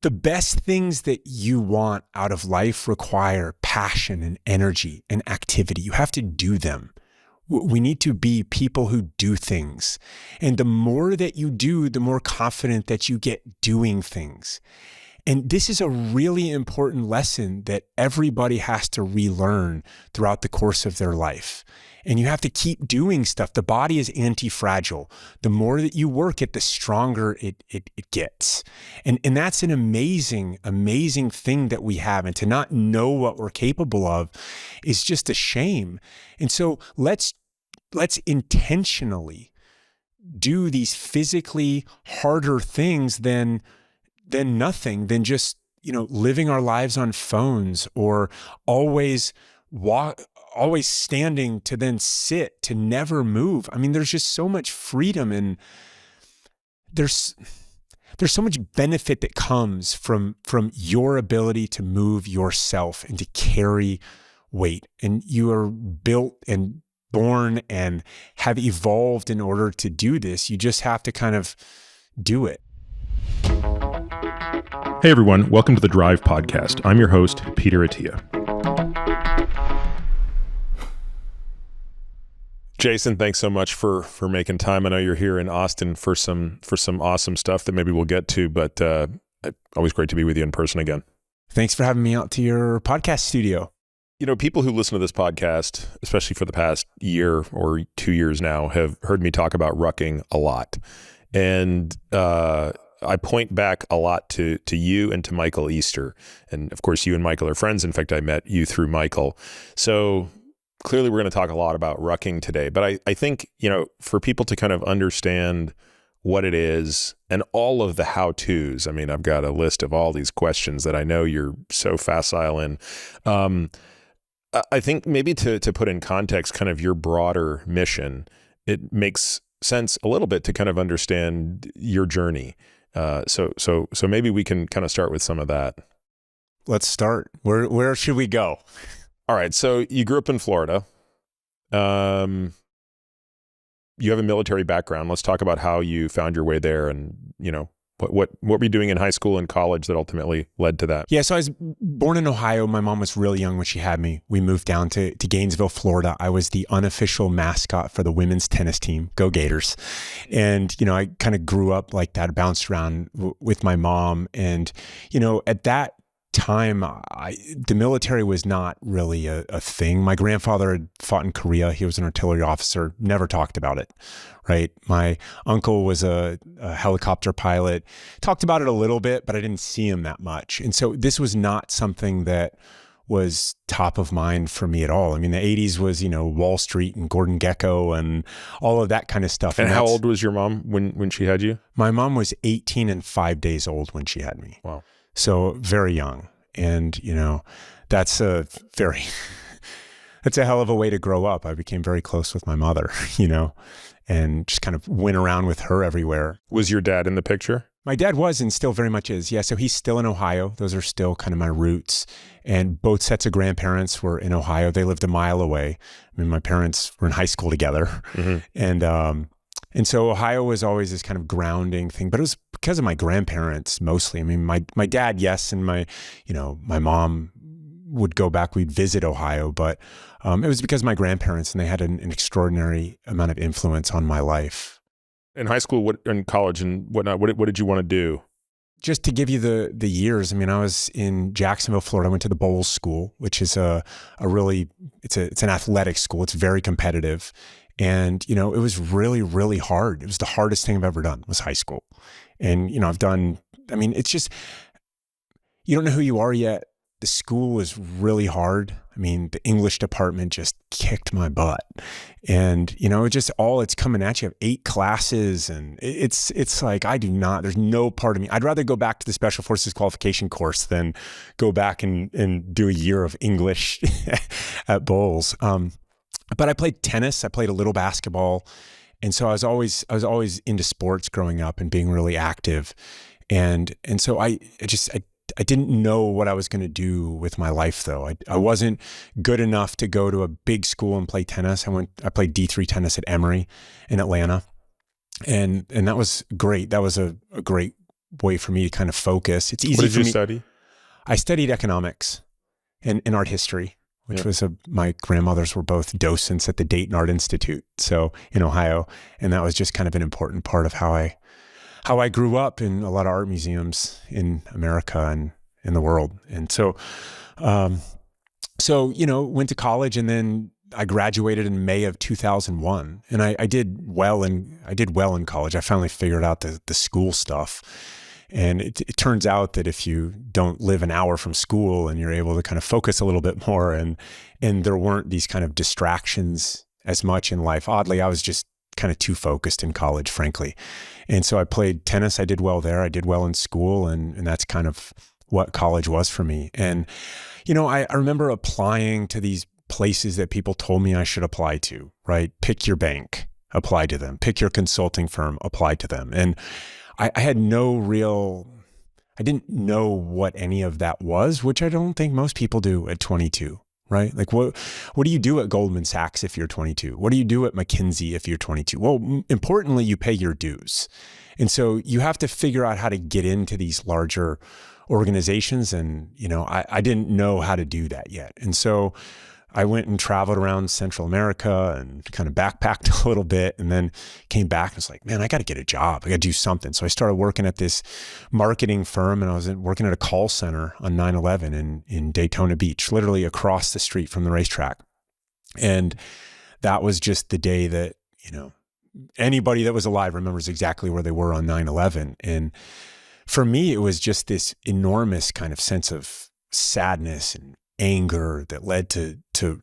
The best things that you want out of life require passion and energy and activity. You have to do them. We need to be people who do things. And the more that you do, the more confident that you get doing things. And this is a really important lesson that everybody has to relearn throughout the course of their life. And you have to keep doing stuff. The body is anti-fragile. The more that you work it, the stronger it gets. And that's an amazing, amazing thing that we have. And to not know what we're capable of is just a shame. And so let's intentionally do these physically harder things than nothing, than just, living our lives on phones or always standing to then sit, to never move. I mean, there's just so much freedom, and there's so much benefit that comes from your ability to move yourself and to carry weight. And you are built and born and have evolved in order to do this. You just have to kind of do it. Hey everyone, welcome to the Drive Podcast. I'm your host, Peter Attia. Jason, thanks so much for making time. I know you're here in Austin for some awesome stuff that maybe we'll get to, but always great to be with you in person again. Thanks for having me out to your podcast studio. People who listen to this podcast, especially for the past year or 2 years now, have heard me talk about rucking a lot. And I point back a lot to you and to Michael Easter. And of course, you and Michael are friends. In fact, I met you through Michael. So clearly we're going to talk a lot about rucking today. But I think, for people to kind of understand what it is and all of the how-tos, I mean, I've got a list of all these questions that I know you're so facile in. I think maybe to put in context kind of your broader mission, it makes sense a little bit to kind of understand your journey. So maybe we can kind of start with some of that. Let's start. Where should we go? All right. So you grew up in Florida. You have a military background. Let's talk about how you found your way there, and what were you doing in high school and college that ultimately led to that? Yeah, so I was born in Ohio. My mom was really young when she had me. We moved down to Gainesville, Florida. I was the unofficial mascot for the women's tennis team, Go Gators. And, I kind of grew up like that, bounced around with my mom. And, at that time, the military was not really a thing. My grandfather had fought in Korea. He was an artillery officer, never talked about it, right? My uncle was a helicopter pilot, talked about it a little bit, but I didn't see him that much. And so this was not something that was top of mind for me at all. I mean, the 80s was, Wall Street and Gordon Gekko and all of that kind of stuff. And how old was your mom when she had you? My mom was 18 and 5 days old when she had me. Wow. So very young. And, that's that's a hell of a way to grow up. I became very close with my mother, and just kind of went around with her everywhere. Was your dad in the picture? My dad was, and still very much is. Yeah. So he's still in Ohio. Those are still kind of my roots. And both sets of grandparents were in Ohio. They lived a mile away. I mean, my parents were in high school together. Mm-hmm. And so Ohio was always this kind of grounding thing, but it was because of my grandparents mostly. I mean, my dad, yes, and my mom would go back, we'd visit Ohio, but it was because of my grandparents, and they had an extraordinary amount of influence on my life. In high school, in college and whatnot, what did you want to do? Just to give you the years, I mean, I was in Jacksonville, Florida. I went to the Bowles School, which is it's an athletic school. It's very competitive. And, it was really, really hard. It was the hardest thing I've ever done was high school. And, it's just, you don't know who you are yet. The school was really hard. I mean, the English department just kicked my butt. And, it's coming at you. I have 8 classes, and it's like, there's no part of me. I'd rather go back to the Special Forces qualification course than go back and do a year of English at Bowles. But I played tennis. I played a little basketball. And so I was always into sports growing up and being really active. And so I didn't know what I was going to do with my life, though. I wasn't good enough to go to a big school and play tennis. I played D3 tennis at Emory in Atlanta. And that was great. That was a great way for me to kind of focus. It's easy What did for you me. study? I studied economics and art history, which was my grandmothers were both docents at the Dayton Art Institute, so in Ohio, and that was just kind of an important part of how I grew up in a lot of art museums in America and in the world. And so, went to college, and then I graduated in May of 2001, and I did well in college. I finally figured out the school stuff. And it turns out that if you don't live an hour from school and you're able to kind of focus a little bit more, and there weren't these kind of distractions as much in life. Oddly, I was just kind of too focused in college, frankly. And so I played tennis. I did well there. I did well in school, and that's kind of what college was for me. And, I remember applying to these places that people told me I should apply to, right? Pick your bank, apply to them. Pick your consulting firm, apply to them. And I didn't know what any of that was, which I don't think most people do at 22, right? Like what do you do at Goldman Sachs if you're 22? What do you do at McKinsey if you're 22? Well, importantly, you pay your dues. And so you have to figure out how to get into these larger organizations. And, I didn't know how to do that yet. And so I went and traveled around Central America and kind of backpacked a little bit, and then came back and was like, man, I got to get a job. I got to do something. So I started working at this marketing firm, and I was working at a call center on 9/11 in Daytona Beach, literally across the street from the racetrack. And that was just the day that, anybody that was alive remembers exactly where they were on 9/11. And for me, it was just this enormous kind of sense of sadness and anger that led to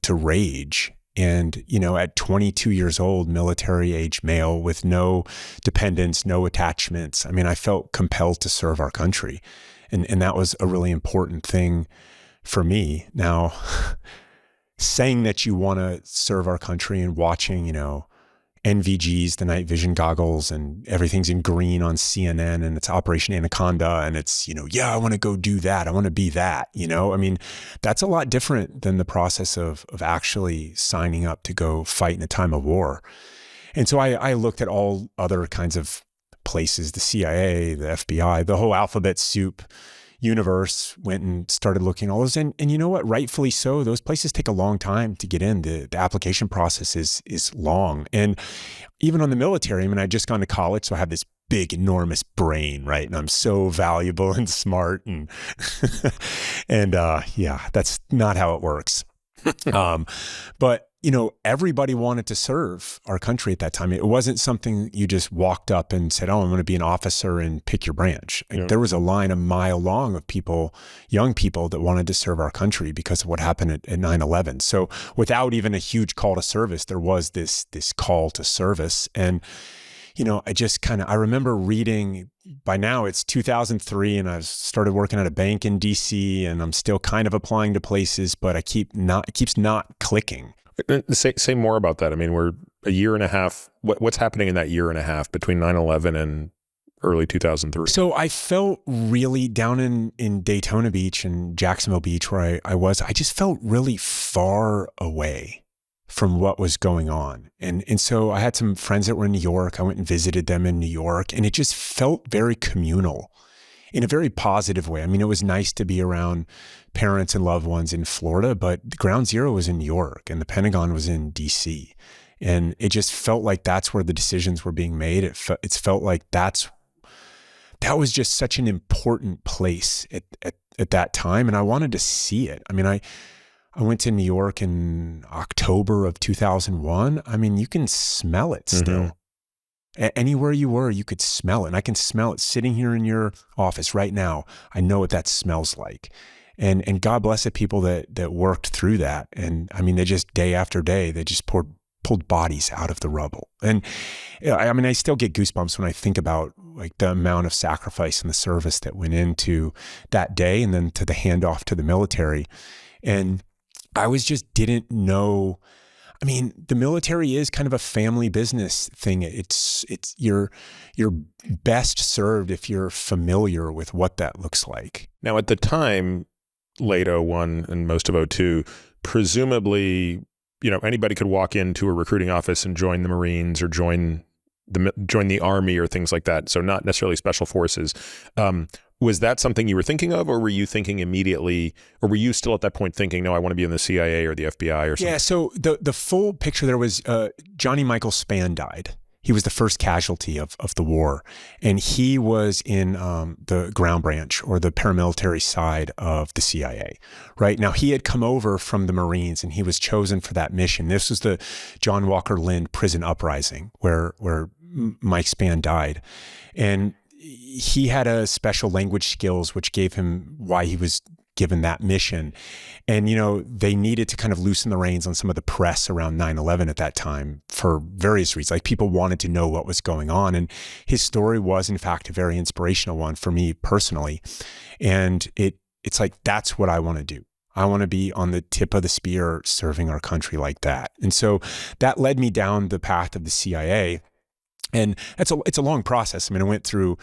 rage. And, at 22 years old, military age male with no dependents, no attachments. I mean, I felt compelled to serve our country. And that was a really important thing for me. Now, saying that you want to serve our country and watching, NVGs, the night vision goggles, and everything's in green on CNN, and it's Operation Anaconda, and it's, I want to go do that. I want to be that, I mean, that's a lot different than the process of actually signing up to go fight in a time of war. And so I looked at all other kinds of places, the CIA, the FBI, the whole alphabet soup universe, went and started looking at all those. And you know what? Rightfully so. Those places take a long time to get in. The application process is long. And even on the military, I mean, I'd just gone to college, so I have this big, enormous brain, right? And I'm so valuable and smart. And, that's not how it works. But, everybody wanted to serve our country at that time. It wasn't something you just walked up and said, oh, I'm going to be an officer and pick your branch. There was a line a mile long of people, young people, that wanted to serve our country because of what happened at 9/11. So without even a huge call to service, there was this call to service. And, I remember reading, by now it's 2003, and I've started working at a bank in DC, and I'm still kind of applying to places, but it keeps not clicking. Say more about that. I mean, we're a year and a half. What's happening in that year and a half between 9/11 and early 2003? So I felt really down in Daytona Beach and Jacksonville Beach, where I was, I just felt really far away from what was going on. And so I had some friends that were in New York. I went and visited them in New York, and it just felt very communal in a very positive way. I mean, it was nice to be around parents and loved ones in Florida, but Ground Zero was in New York and the Pentagon was in DC. And it just felt like that's where the decisions were being made. It's felt like that was just such an important place at that time. And I wanted to see it. I mean, I went to New York in October of 2001. I mean, you can smell it still. Mm-hmm. Anywhere you were, you could smell it. And I can smell it sitting here in your office right now. I know what that smells like. And God bless the people that worked through that. And I mean, they just, day after day, they just pulled bodies out of the rubble. And I mean, I still get goosebumps when I think about like the amount of sacrifice and the service that went into that day, and then to the handoff to the military. And I didn't know. I mean, the military is kind of a family business thing. It's you're best served if you're familiar with what that looks like. Now, at the time, late 01 and most of 02, presumably, anybody could walk into a recruiting office and join the Marines or join join the army or things like that. So not necessarily special forces. Was that something you were thinking of, or were you thinking immediately, or were you still at that point thinking, no, I want to be in the CIA or the FBI or something? Yeah. So the full picture there was Johnny Michael Spann died. He was the first casualty of the war, and he was in the ground branch or the paramilitary side of the CIA. Right now, he had come over from the Marines, and he was chosen for that mission. This was the John Walker Lind prison uprising, where Mike Spann died, and he had a special language skills, which gave him why he was given that mission. And, they needed to kind of loosen the reins on some of the press around 9/11 at that time for various reasons. Like, people wanted to know what was going on. And his story was, in fact, a very inspirational one for me personally. And it's like, that's what I want to do. I want to be on the tip of the spear serving our country like that. And so that led me down the path of the CIA. And it's a long process. I mean, I went through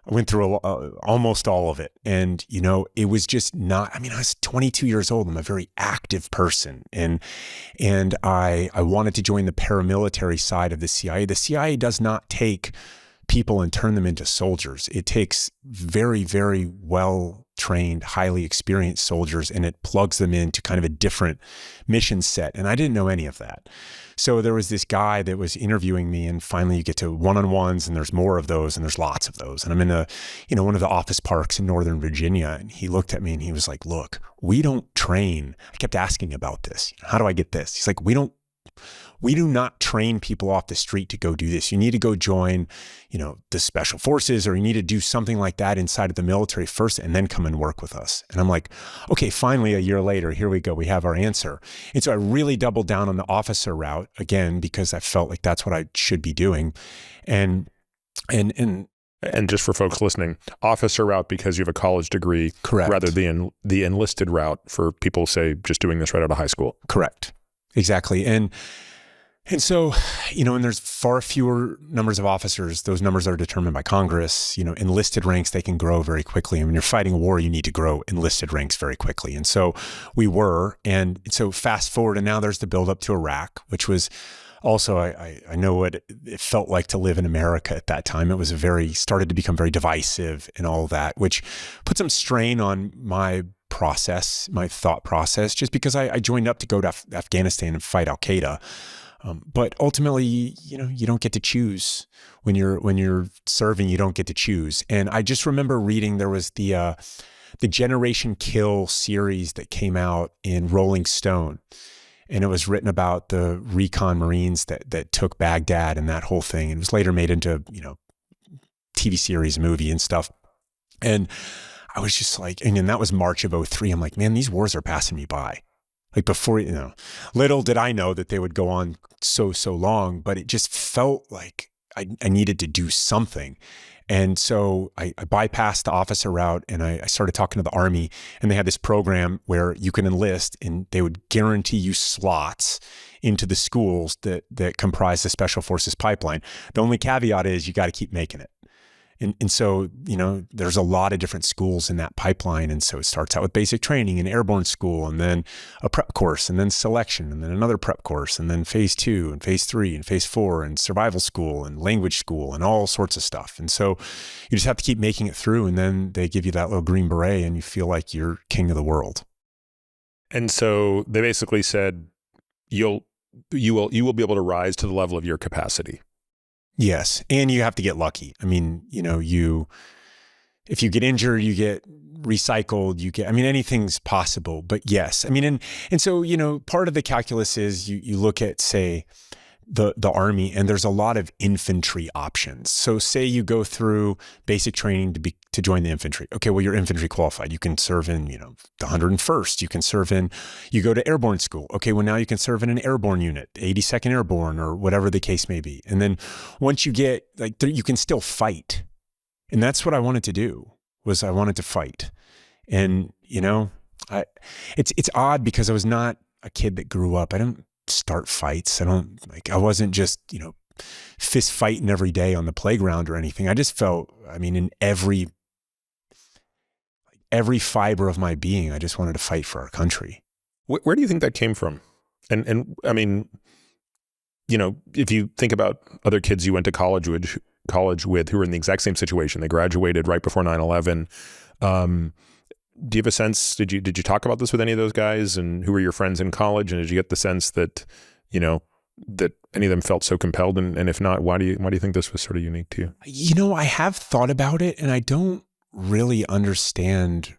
almost all of it. And, it was just not, I was 22 years old. I'm a very active person. And I wanted to join the paramilitary side of the CIA. The CIA does not take people and turn them into soldiers. It takes very, very well-trained, highly experienced soldiers, and it plugs them into kind of a different mission set. And I didn't know any of that. So there was this guy that was interviewing me, and finally you get to one-on-ones, and there's more of those, and there's lots of those. And I'm in one of the office parks in Northern Virginia, and he looked at me and he was like, look, we don't train. I kept asking about this. How do I get this? He's like, we do not train people off the street to go do this. You need to go join, the special forces, or you need to do something like that inside of the military first and then come and work with us. And I'm like, okay, finally, a year later, here we go. We have our answer. And so I really doubled down on the officer route again, because I felt like that's what I should be doing. And just for folks listening, officer route because you have a college degree, correct, rather than the enlisted route for people, say, just doing this right out of high school. Correct. Exactly. And so, and there's far fewer numbers of officers. Those numbers are determined by Congress. Enlisted ranks, they can grow very quickly. And when you're fighting a war, you need to grow enlisted ranks very quickly. And so we were. And so fast forward, and now there's the buildup to Iraq, which was also, I know what it felt like to live in America at that time. It was started to become very divisive and all that, which put some strain on my thought process, just because I joined up to go to Afghanistan and fight Al-Qaeda. But ultimately, you don't get to choose when you're serving. You don't get to choose. And I just remember reading, there was the Generation Kill series that came out in Rolling Stone, and it was written about the recon Marines that took Baghdad and that whole thing. And it was later made into TV series, movie, and stuff. And I was just like, and that was March of 2003. I'm like, man, these wars are passing me by. Like, before, little did I know that they would go on so long, but it just felt like I needed to do something. And so I bypassed the officer route, and I started talking to the Army, and they had this program where you can enlist, and they would guarantee you slots into the schools that comprise the Special Forces pipeline. The only caveat is you got to keep making it. And so, there's a lot of different schools in that pipeline. And so it starts out with basic training and airborne school, and then a prep course, and then selection, and then another prep course, and then phase 2 and phase 3 and phase 4 and survival school and language school and all sorts of stuff. And so you just have to keep making it through. And then they give you that little Green Beret, and you feel like you're king of the world. And so they basically said, you will be able to rise to the level of your capacity. Yes. And you have to get lucky. I mean, if you get injured, you get recycled, anything's possible, but yes. And so, part of the calculus is you look at, say, the Army, and there's a lot of infantry options. So say you go through basic training to join the infantry. Okay, well, you're infantry qualified. You can serve in, the 101st. You go to airborne school. Okay, well, now you can serve in an airborne unit, 82nd Airborne, or whatever the case may be. And then once you get, you can still fight. And that's what I wanted to do, I wanted to fight. And, it's odd because I was not a kid that grew up. I don't start fights. I wasn't just, fist fighting every day on the playground or anything. I just felt, in every fiber of my being, I just wanted to fight for our country. Where do you think that came from? And if you think about other kids you went to college with who were in the exact same situation, they graduated right before 9/11. Do you have a sense, did you talk about this with any of those guys, and who were your friends in college? And did you get the sense that, that any of them felt so compelled? And if not, why do you think this was sort of unique to you? I have thought about it, and I don't really understand.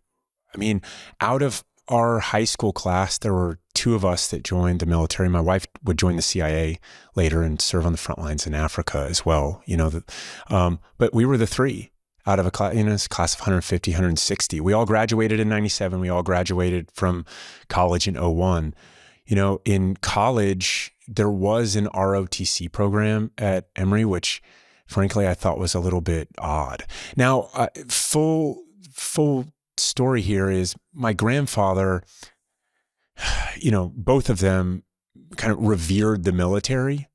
I mean, out of our high school class, there were two of us that joined the military. My wife would join the CIA later and serve on the front lines in Africa as well. But we were the three out of a class, class of 150, 160. We all graduated in 97. We all graduated from college in 01. In college, there was an ROTC program at Emory, which frankly, I thought was a little bit odd. Now, full story here is my grandfather, both of them kind of revered the military,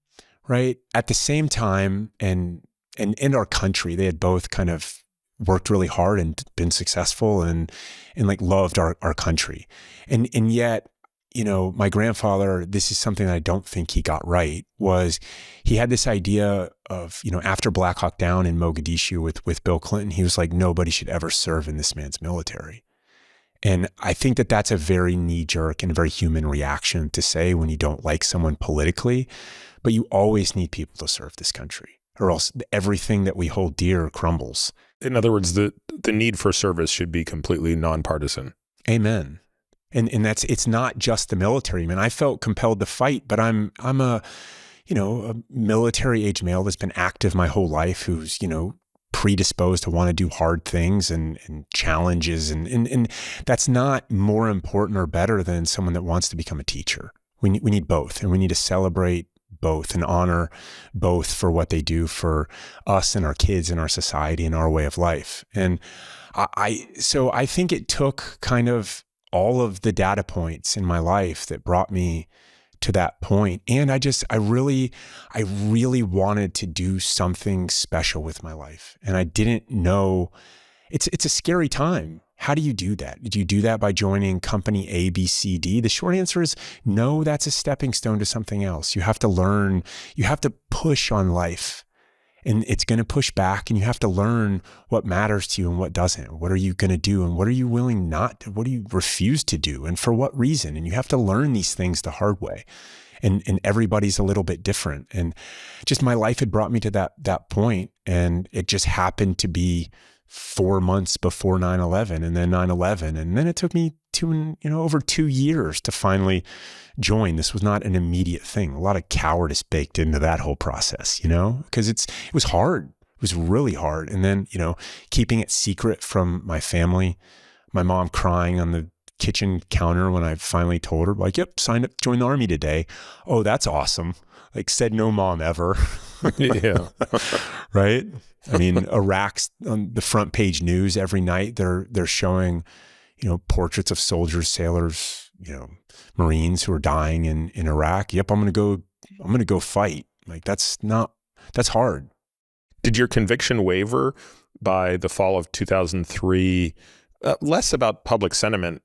right? At the same time, and in our country, they had both kind of worked really hard and been successful and like loved our country. And yet, my grandfather, this is something that I don't think he got right, was he had this idea of, after Black Hawk Down in Mogadishu with Bill Clinton, he was like, nobody should ever serve in this man's military. And I think that that's a very knee-jerk and a very human reaction to say when you don't like someone politically, but you always need people to serve this country, or else everything that we hold dear crumbles. In other words, the need for service should be completely nonpartisan. Amen. And it's not just the military, man. I felt compelled to fight, but I'm a military age male that's been active my whole life, who's, predisposed to want to do hard things and challenges. And that's not more important or better than someone that wants to become a teacher. We need both, and we need to celebrate both and honor both for what they do for us and our kids and our society and our way of life. And so I think it took kind of all of the data points in my life that brought me to that point. And I really wanted to do something special with my life. And I didn't know, it's a scary time. How do you do that? Did you do that by joining company A, B, C, D? The short answer is no, that's a stepping stone to something else. You have to learn, you have to push on life. And it's going to push back, and you have to learn what matters to you and what doesn't. What are you going to do, and what are you willing not to? What do you refuse to do, and for what reason? And you have to learn these things the hard way. And everybody's a little bit different. And just my life had brought me to that point, and it just happened to be 4 months before 9/11, and then 9/11, and then it took me over 2 years to finally join. This was not an immediate thing. A lot of cowardice baked into that whole process, because it was hard. It was really hard. And then, keeping it secret from my family, my mom crying on the kitchen counter when I finally told her, like, yep, signed up, joined the Army today. Oh, that's awesome. Like, said no mom ever. Yeah. Right? I mean, Iraq's on the front page news every night. They're showing, portraits of soldiers, sailors, Marines who are dying in Iraq. Yep, I'm going to go fight. Like, that's hard. Did your conviction waver by the fall of 2003? Less about public sentiment,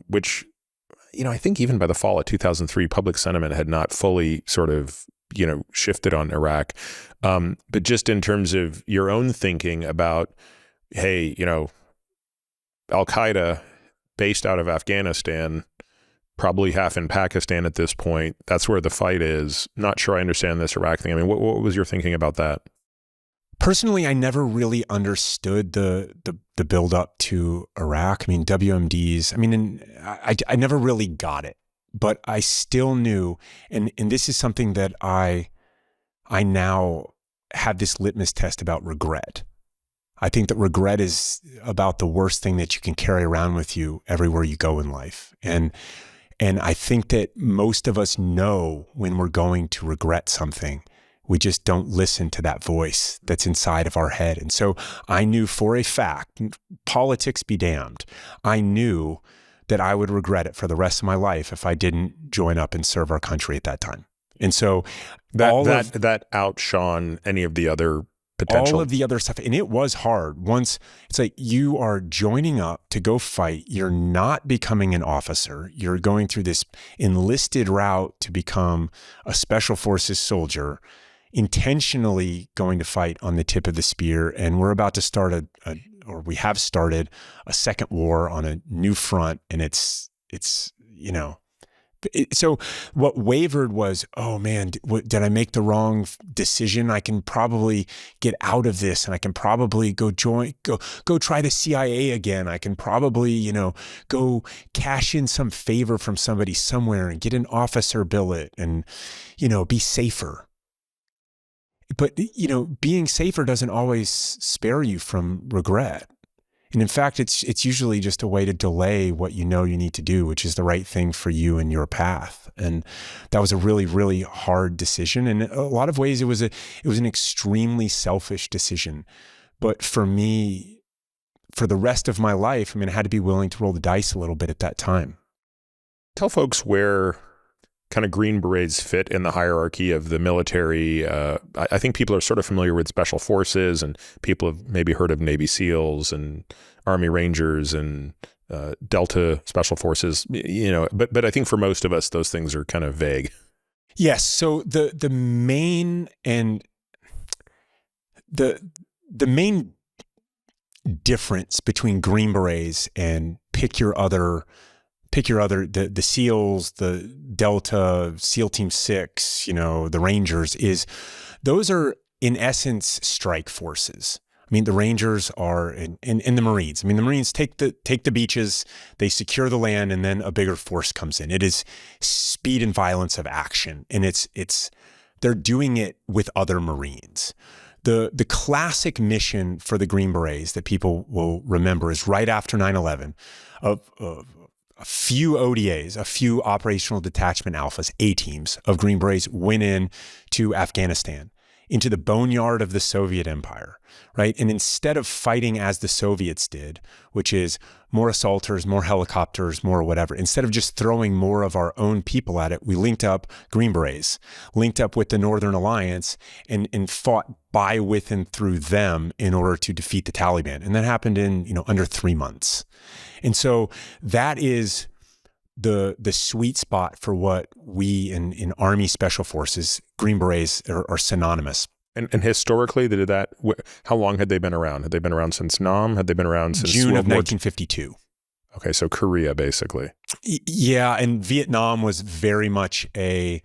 which, I think even by the fall of 2003, public sentiment had not fully sort of, shifted on Iraq. But just in terms of your own thinking about, hey, Al-Qaeda based out of Afghanistan, probably half in Pakistan at this point. That's where the fight is. Not sure I understand this Iraq thing. I mean, what was your thinking about that? Personally, I never really understood the build up to Iraq. I mean, WMDs, I never really got it, but I still knew, and this is something that I now have this litmus test about regret. I think that regret is about the worst thing that you can carry around with you everywhere you go in life. And I think that most of us know when we're going to regret something. We just don't listen to that voice that's inside of our head. And so I knew for a fact, politics be damned, I knew that I would regret it for the rest of my life if I didn't join up and serve our country at that time. And so that outshone any of the other potential. all of the other stuff. And it was hard. Once it's like you are joining up to go fight, you're not becoming an officer. You're going through this enlisted route to become a special forces soldier, intentionally going to fight on the tip of the spear. And we're about to start we have started a second war on a new front. And so what wavered was, oh man, did I make the wrong decision? I can probably get out of this, and I can probably go try the CIA again. I can probably, go cash in some favor from somebody somewhere and get an officer billet and, be safer. But, being safer doesn't always spare you from regret. And in fact, it's usually just a way to delay what you need to do, which is the right thing for you and your path. And that was a really, really hard decision. And in a lot of ways, it was an extremely selfish decision. But for me, for the rest of my life, I had to be willing to roll the dice a little bit at that time. Tell folks where kind of Green Berets fit in the hierarchy of the military. I think people are sort of familiar with special forces, and people have maybe heard of Navy SEALs and Army Rangers and Delta Special Forces, but I think for most of us, those things are kind of vague. Yes. So the main and the main difference between Green Berets and pick your other, the SEALs, the Delta, SEAL Team 6, the Rangers, is those are in essence strike forces. The Rangers are in the Marines. The Marines take the beaches, they secure the land, and then a bigger force comes in. It is speed and violence of action. And they're doing it with other Marines. The classic mission for the Green Berets that people will remember is right after 9/11 of a few ODAs, a few operational detachment alphas, A-teams of Green Berets went in to Afghanistan, into the boneyard of the Soviet Empire, right? And instead of fighting as the Soviets did, which is more assaulters, more helicopters, more whatever, instead of just throwing more of our own people at it, we linked up Green Berets, linked up with the Northern Alliance and fought by, with, and through them in order to defeat the Taliban. And that happened in, under 3 months. And so that is the sweet spot for what we in Army Special Forces, Green Berets are synonymous. And historically, how long had they been around? Had they been around since Nam? Had they been around since June of 1952? Okay, so Korea, basically. Yeah, and Vietnam was very much a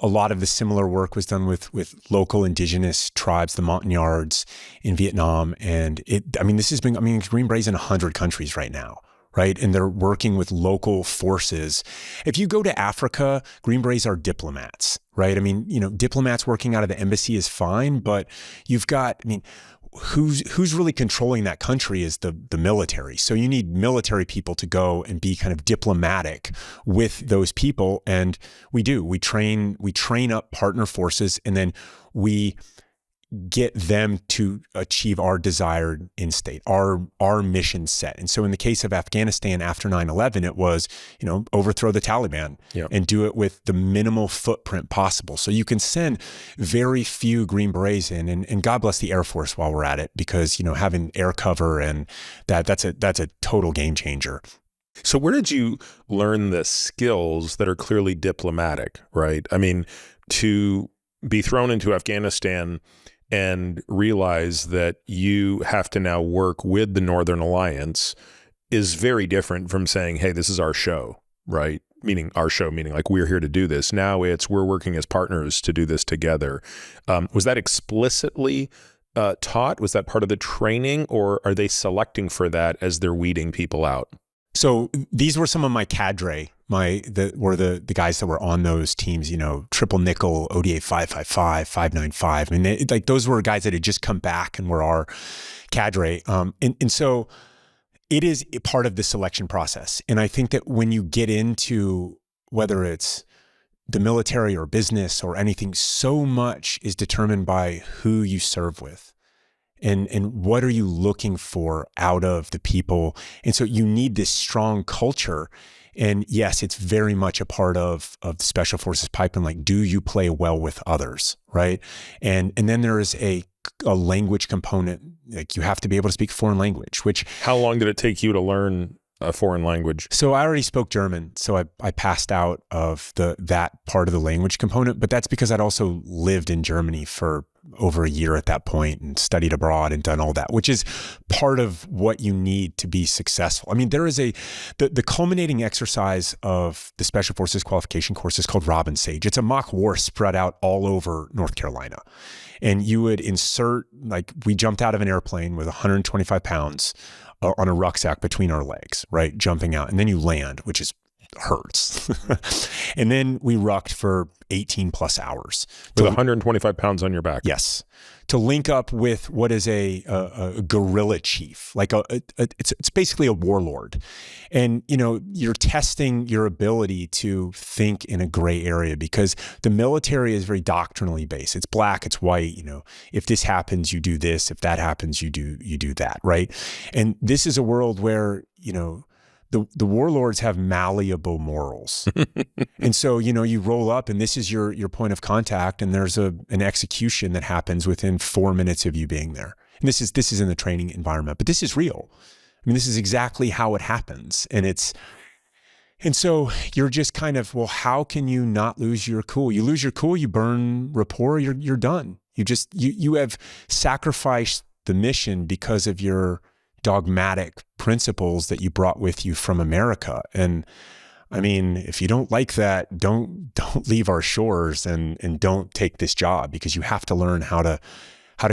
lot of the similar work was done with local indigenous tribes, the Montagnards in Vietnam. And this has been, Green Berets in 100 countries right now, right? And they're working with local forces. If you go to Africa, Green Berets are diplomats, right? Diplomats working out of the embassy is fine, but you've got, who's really controlling that country is the military. So you need military people to go and be kind of diplomatic with those people. And we train up partner forces, and then we get them to achieve our desired end state, our mission set. And so in the case of Afghanistan after 9/11, it was, overthrow the Taliban and do it with the minimal footprint possible. So you can send very few Green Berets in, and God bless the Air Force while we're at it, because, having air cover and that's a total game changer. So where did you learn the skills that are clearly diplomatic, right? To be thrown into Afghanistan and realize that you have to now work with the Northern Alliance is very different from saying, hey, this is our show, right? Meaning like we're here to do this. Now we're working as partners to do this together. Was that explicitly taught? Was that part of the training, or are they selecting for that as they're weeding people out? So these were some of my cadre, the guys that were on those teams, triple nickel, ODA 555, 595. Those were guys that had just come back and were our cadre. And so it is a part of the selection process. And I think that when you get into, whether it's the military or business or anything, so much is determined by who you serve with. And what are you looking for out of the people? And so you need this strong culture. And yes, it's very much a part of the Special Forces pipeline. Do you play well with others, right? And then there is a a language component. Like you have to be able to speak foreign language, which. How long did it take you to learn a foreign language? So I already spoke German. So I passed out of that part of the language component, but that's because I'd also lived in Germany for over a year at that point and studied abroad and done all that, which is part of what you need to be successful. I mean, there is the culminating exercise of the Special Forces qualification course is called Robin Sage. It's a mock war spread out all over North Carolina. And you would insert, like we jumped out of an airplane with 125 pounds on a rucksack between our legs, right? Jumping out. And then you land, which hurts. And then we rucked for 18 plus hours. With 125 pounds on your back. Yes. To link up with what is a guerrilla chief, like it's basically a warlord. And, you're testing your ability to think in a gray area because the military is very doctrinally based. It's black, it's white, if this happens, you do this. If that happens, you do that, right? And this is a world where, the warlords have malleable morals. And so, you roll up and this is your point of contact and there's an execution that happens within 4 minutes of you being there. And this is in the training environment, but this is real. I mean, this is exactly how it happens. And so you're just kind of, well, how can you not lose your cool? You lose your cool, you burn rapport, you're done. You have sacrificed the mission because of your dogmatic principles that you brought with you from America. And I mean, if you don't like that, don't leave our shores and don't take this job because you have to learn how to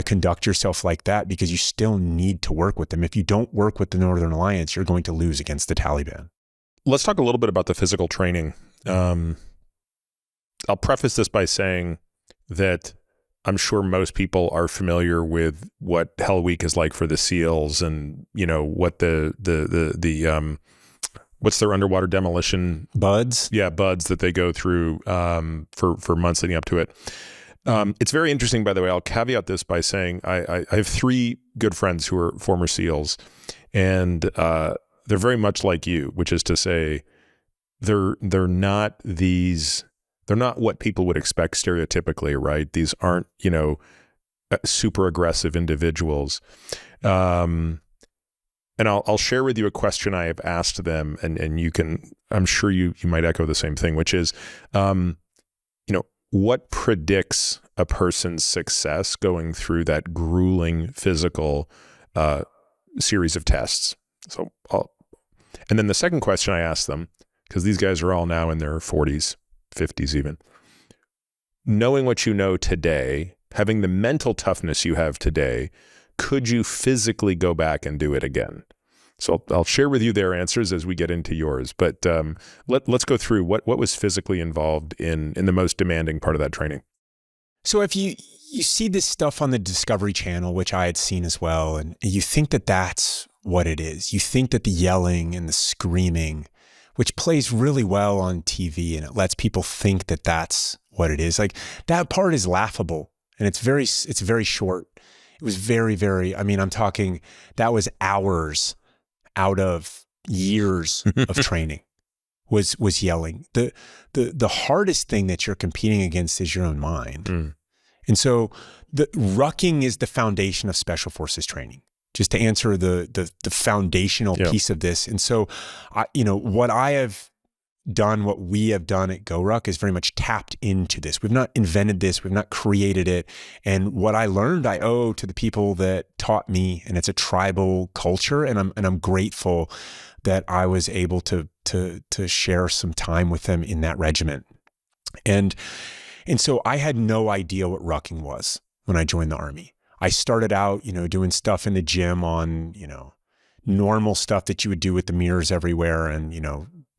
conduct yourself like that because you still need to work with them. If you don't work with the Northern Alliance, you're going to lose against the Taliban. Let's talk a little bit about the physical training. I'll preface this by saying that I'm sure most people are familiar with what Hell Week is like for the SEALs and, what the what's their underwater demolition? Buds? Yeah, buds that they go through for months leading up to it. It's very interesting, by the way. I'll caveat this by saying I have 3 good friends who are former SEALs, and they're very much like you, which is to say they're not what people would expect stereotypically, right? These aren't, super aggressive individuals. And I'll share with you a question I have asked them, and you can, I'm sure you might echo the same thing, which is, what predicts a person's success going through that grueling physical series of tests? And then the second question I asked them, because these guys are all now in their 40s, 50s even, knowing what you know today, having the mental toughness you have today, could you physically go back and do it again? So I'll share with you their answers as we get into yours, but let's go through what was physically involved in the most demanding part of that training. So if you see this stuff on the Discovery Channel, which I had seen as well, and you think that that's what it is, you think that the yelling and the screaming, which plays really well on TV and it lets people think that that's what it is. Like that part is laughable and it's very short. It was very, very, I'm talking, that was hours out of years of training was yelling. The hardest thing that you're competing against is your own mind. Mm. And so the rucking is the foundation of Special Forces training. Just to answer the foundational piece of this. And so, what I have done, what we have done at GORUCK is very much tapped into this. We've not invented this. We've not created it. And what I learned, I owe to the people that taught me, and it's a tribal culture. And I'm grateful that I was able to share some time with them in that regiment. And so I had no idea what rucking was when I joined the Army. I started out, doing stuff in the gym on, normal stuff that you would do with the mirrors everywhere and,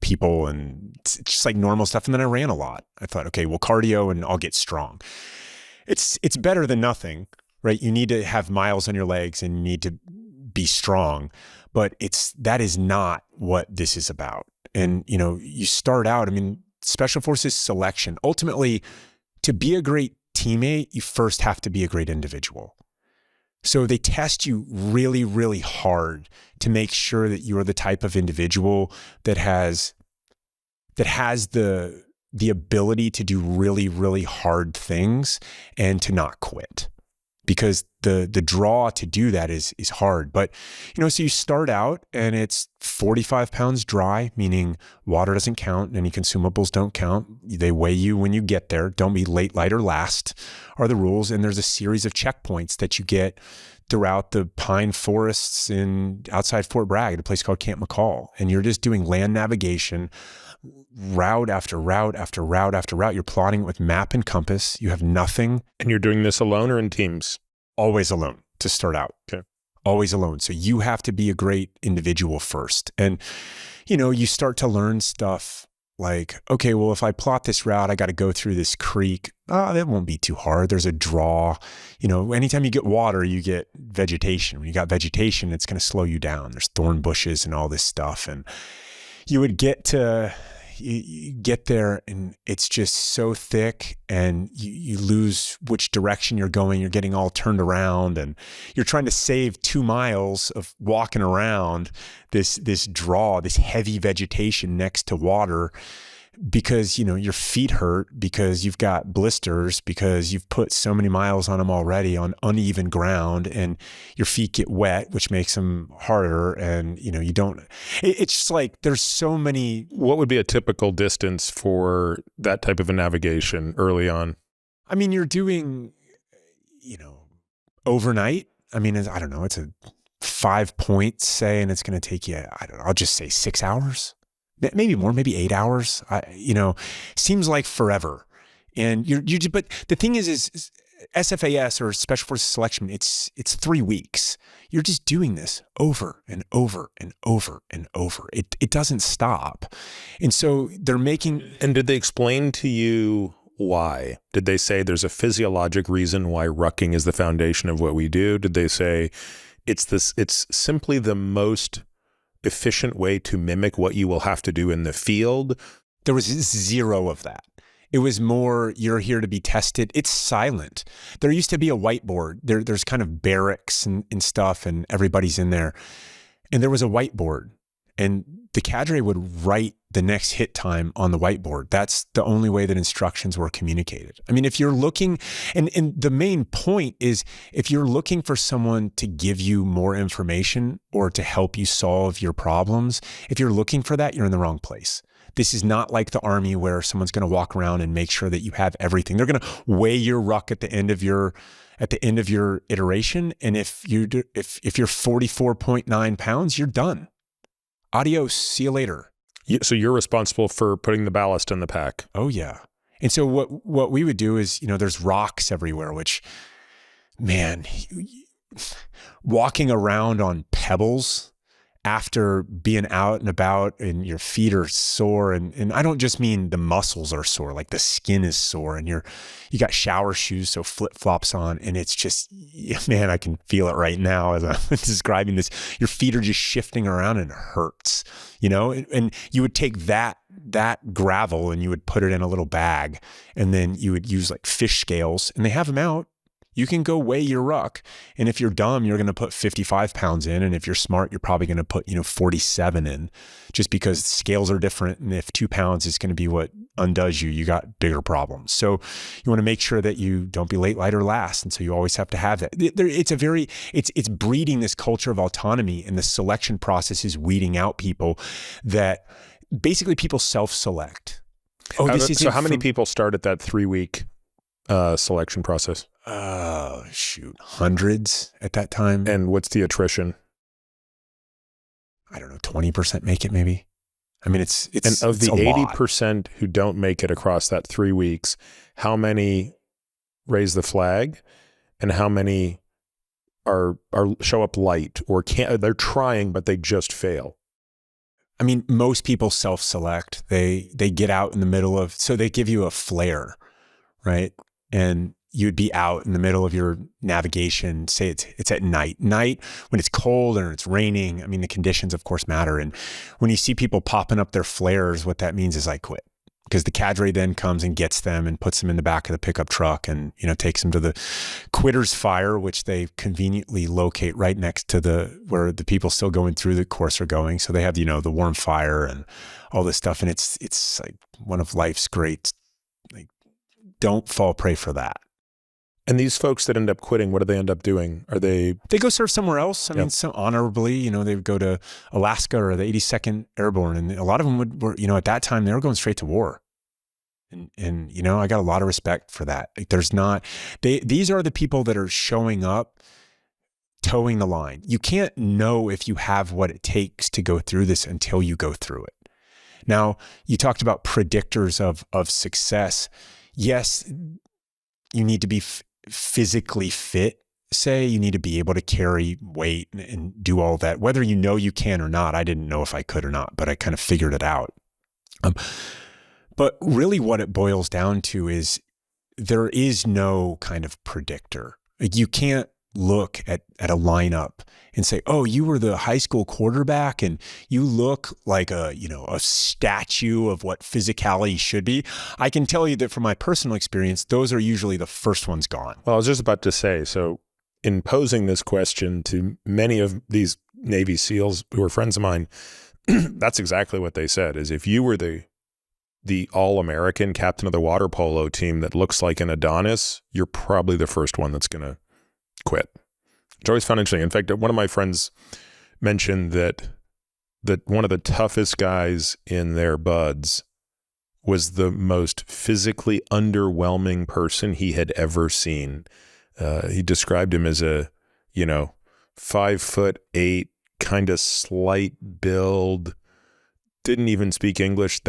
people and just like normal stuff. And then I ran a lot. I thought, okay, well, cardio and I'll get strong. It's better than nothing, right? You need to have miles on your legs and you need to be strong, but that is not what this is about. And, you start out, Special Forces selection, ultimately to be a great teammate, you first have to be a great individual. So they test you really, really hard to make sure that you are the type of individual that has the ability to do really, really hard things and to not quit. Because the draw to do that is hard. But, so you start out and it's 45 pounds dry, meaning water doesn't count. Any consumables don't count. They weigh you when you get there. Don't be late, light, or last are the rules. And there's a series of checkpoints that you get throughout the pine forests outside Fort Bragg at a place called Camp McCall. And you're just doing land navigation, route after route after route after route. You're plotting it with map and compass. You have nothing. And you're doing this alone or in teams? Always alone to start out. Okay. Always alone. So you have to be a great individual first. And, you start to learn stuff like, okay, well, if I plot this route, I got to go through this creek. That won't be too hard. There's a draw. Anytime you get water, you get vegetation. When you got vegetation, it's going to slow you down. There's thorn bushes and all this stuff. And you would you get there and it's just so thick, and you lose which direction you're going. You're getting all turned around, and you're trying to save 2 miles of walking around this draw, this heavy vegetation next to water, because, your feet hurt because you've got blisters, because you've put so many miles on them already on uneven ground, and your feet get wet, which makes them harder. And, it's just like, there's so many. What would be a typical distance for that type of a navigation early on? I mean, you're doing, overnight. I mean, I don't know, it's a 5 points, say, and it's going to take you, I'll just say 6 hours. Maybe more, maybe 8 hours. Seems like forever. And but the thing is SFAS, or Special Forces Selection, it's 3 weeks. You're just doing this over and over and over and over. It doesn't stop. And so they're making. And did they explain to you why? Did they say there's a physiologic reason why rucking is the foundation of what we do? Did they say it's simply the most efficient way to mimic what you will have to do in the field? There was zero of that. It was more, you're here to be tested. It's silent. There used to be a whiteboard. There's kind of barracks and stuff, and everybody's in there. And there was a whiteboard, and the cadre would write the next hit time on the whiteboard. That's the only way that instructions were communicated. I mean, if you're looking, and the main point is, if you're looking for someone to give you more information or to help you solve your problems, if you're looking for that, you're in the wrong place. This is not like the Army where someone's going to walk around and make sure that you have everything. They're going to weigh your ruck at the end of your iteration. And if you're 44.9 pounds, you're done. Adios. See you later. So you're responsible for putting the ballast in the pack. Oh yeah. And so what we would do is, there's rocks everywhere, which, man, walking around on pebbles after being out and about and your feet are sore, and I don't just mean the muscles are sore, like the skin is sore, and you got shower shoes, so flip-flops on, and it's just, man, I can feel it right now as I'm describing this. Your feet are just shifting around and it hurts, and you would take that gravel and you would put it in a little bag, and then you would use like fish scales, and they have them out. You can go weigh your ruck. And if you're dumb, you're going to put 55 pounds in. And if you're smart, you're probably going to put, 47 in, just because scales are different. And if 2 pounds is going to be what undoes you, you got bigger problems. So you want to make sure that you don't be late, light, or last. And so you always have to have that. It's breeding this culture of autonomy, and the selection process is weeding out people that basically people self-select. So how many people start at that 3-week selection process? Hundreds at that time. And what's the attrition? I don't know, 20% make it maybe. I mean, it's and of the 80% who don't make it across that 3 weeks, how many raise the flag, and how many are show up light or can't? They're trying, but they just fail. I mean, most people self-select. They get out in the middle of, so they give you a flare, right? And you'd be out in the middle of your navigation, say it's at night when it's cold or it's raining. I mean, the conditions of course matter. And when you see people popping up their flares, what that means is I quit, because the cadre then comes and gets them and puts them in the back of the pickup truck and, takes them to the quitter's fire, which they conveniently locate right next to where the people still going through the course are going. So they have, the warm fire and all this stuff. And it's like one of life's great, like, don't fall prey for that. And these folks that end up quitting, what do they end up doing? Are they go serve somewhere else. I mean, so honorably, they would go to Alaska or the 82nd Airborne. And a lot of them were, at that time, they were going straight to war. And I got a lot of respect for that. Like, these are the people that are showing up, towing the line. You can't know if you have what it takes to go through this until you go through it. Now, you talked about predictors of success. Yes, you need to be physically fit. Say you need to be able to carry weight and do all that, whether you can or not. I didn't know if I could or not, but I kind of figured it out. But really what it boils down to is there is no kind of predictor. Like, you can't look at a lineup and say, oh, you were the high school quarterback and you look like a statue of what physicality should be. I can tell you that from my personal experience, those are usually the first ones gone. Well, I was just about to say, so in posing this question to many of these Navy SEALs who are friends of mine, that's exactly what they said, is if you were the all-American captain of the water polo team that looks like an Adonis, you're probably the first one that's going to quit. Which I always found interesting. In fact, one of my friends mentioned that one of the toughest guys in their buds was the most physically underwhelming person he had ever seen. He described him as a, 5'8", kind of slight build, didn't even speak English.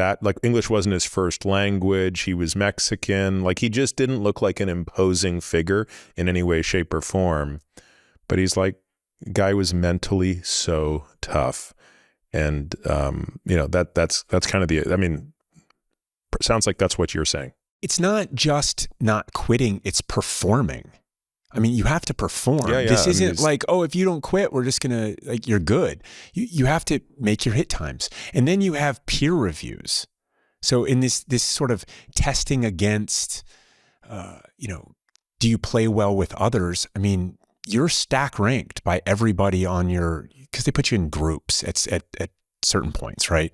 English wasn't his first language. He was Mexican. Like, he just didn't look like an imposing figure in any way, shape, or form. But he's like, guy was mentally so tough. And, that's kind of sounds like that's what you're saying. It's not just not quitting, it's performing. I mean, you have to perform. Yeah, this isn't like, oh, if you don't quit, we're just going to, you're good. You have to make your hit times. And then you have peer reviews. So in this sort of testing against, do you play well with others? I mean, you're stack ranked by everybody because they put you in groups at certain points, right?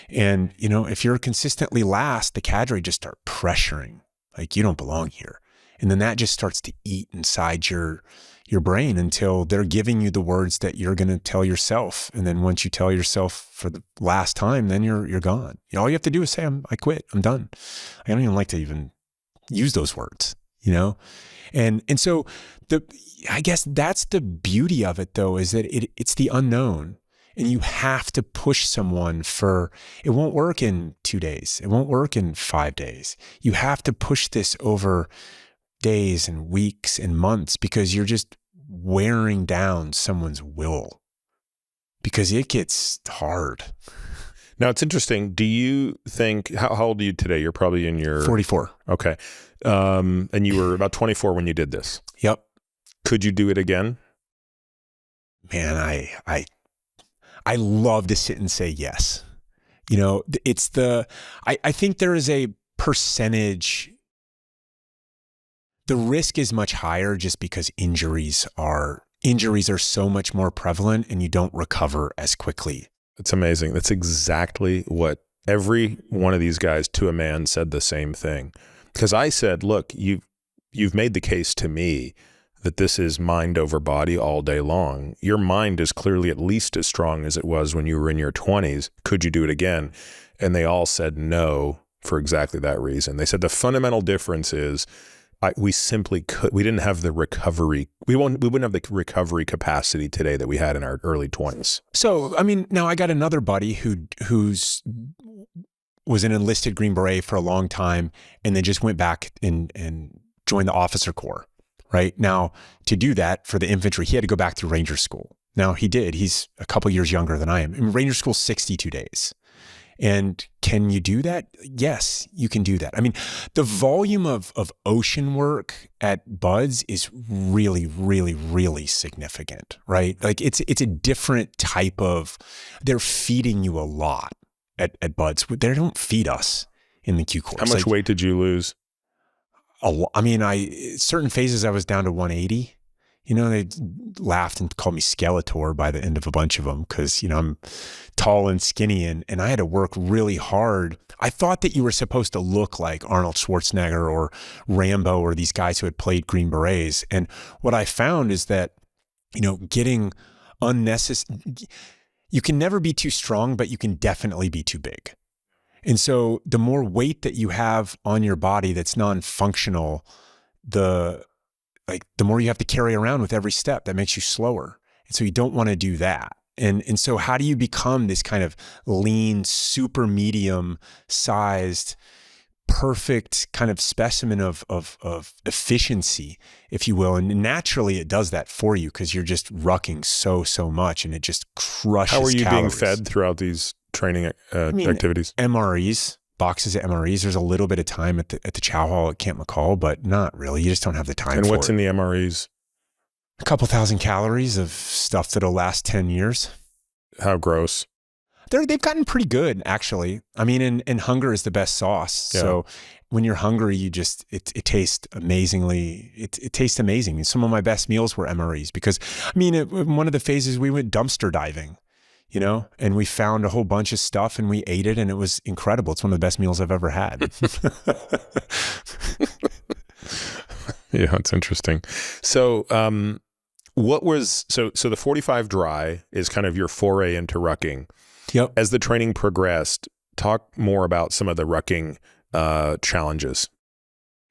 And, if you're consistently last, the cadre just start pressuring, like, you don't belong here. And then that just starts to eat inside your brain until they're giving you the words that you're going to tell yourself. And then once you tell yourself for the last time, then you're gone. All you have to do is say, I quit. I'm done. I don't even like to even use those words, And so I guess that's the beauty of it, though, is that it's the unknown. And you have to push someone it won't work in 2 days. It won't work in 5 days. You have to push this over days and weeks and months, because you're just wearing down someone's will, because it gets hard. Now, it's interesting. Do you think, how old are you today? You're probably in your 44. Okay. And you were about 24 when you did this. Yep. Could you do it again? Man, I love to sit and say yes. I think there is a percentage. The risk is much higher just because injuries are so much more prevalent and you don't recover as quickly. It's amazing. That's exactly what every one of these guys to a man said the same thing. Because I said, look, you've made the case to me that this is mind over body all day long. Your mind is clearly at least as strong as it was when you were in your 20s. Could you do it again? And they all said no for exactly that reason. They said the fundamental difference is we didn't have the recovery. We wouldn't have the recovery capacity today that we had in our early 20s. So, now I got another buddy who's was an enlisted Green Beret for a long time and then just went back and joined the officer corps. Right now, to do that for the infantry, he had to go back through Ranger School. Now he did. He's a couple years younger than I am. Ranger School's 62 days. And can you do that? Yes, you can do that. The volume of ocean work at Buds is really, really, really significant, right? Like it's a different type of, they're feeding you a lot at Buds. They don't feed us in the Q course. How much weight did you lose? Certain phases I was down to 180, You know, they laughed and called me Skeletor by the end of a bunch of them because, you know, I'm tall and skinny and I had to work really hard. I thought that you were supposed to look like Arnold Schwarzenegger or Rambo or these guys who had played Green Berets. And what I found is that, you know, getting unnecessary, you can never be too strong, but you can definitely be too big. And so the more weight that you have on your body that's non-functional, the more you have to carry around with every step, that makes you slower. And so you don't want to do that. And so how do you become this kind of lean, super medium sized, perfect kind of specimen of efficiency, if you will? And naturally it does that for you because you're just rucking so much and it just crushes How are you calories. being fed throughout these training activities? MREs, boxes of MREs. There's a little bit of time at the chow hall at Camp McCall, but not really. You just don't have the time for it. And what's in the MREs? A couple thousand calories of stuff that'll last 10 years. How gross. They've gotten pretty good, actually. I mean, and hunger is the best sauce. Yeah. So when you're hungry, you just, it tastes amazingly, it tastes amazing. And some of my best meals were MREs because, I mean, one of the phases we went dumpster diving, you know, and we found a whole bunch of stuff and we ate it and it was incredible. It's one of the best meals I've ever had. Yeah, it's interesting. So, so the 45 dry is kind of your foray into rucking. Yep. As the training progressed, talk more about some of the rucking challenges.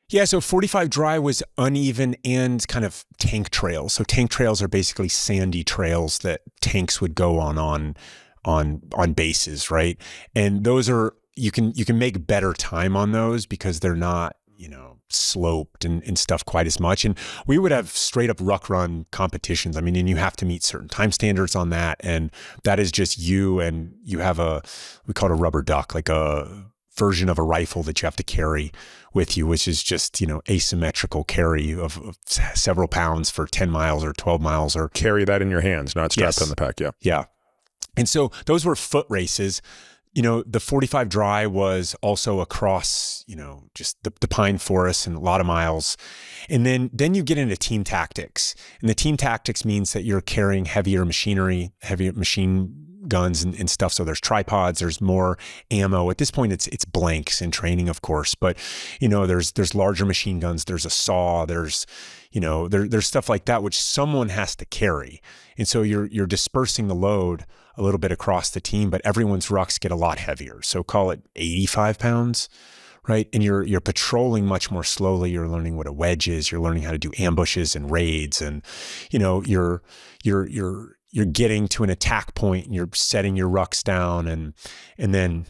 Yeah, so 45 dry was uneven and kind of tank trails. So tank trails are basically sandy trails that tanks would go on bases, right? And those are, you can make better time on those because they're not, you know, sloped and stuff quite as much. And we would have straight up ruck run competitions. I mean, and you have to meet certain time standards on that. And that is just you, and you have we call it a rubber duck, like a version of a rifle that you have to carry with you, which is just, you know, asymmetrical carry of several pounds for 10 miles or 12 miles or carry that in your hands, not strapped Yes. on the pack. Yeah. Yeah. And so those were foot races. You know, the 45 dry was also across, you know, just the pine forest and a lot of miles. And then you get into team tactics. And the team tactics means that you're carrying heavier machinery, heavier machine guns and stuff. So there's tripods, there's more ammo. At this point, it's blanks in training, of course. But, you know, there's larger machine guns, there's a saw, there's, you know, there's stuff like that, which someone has to carry. And so you're dispersing the load a little bit across the team, but everyone's rucks get a lot heavier. So call it 85 pounds, right? And you're patrolling much more slowly. You're learning what a wedge is. You're learning how to do ambushes and raids. And, you know, you're getting to an attack point and you're setting your rucks down and then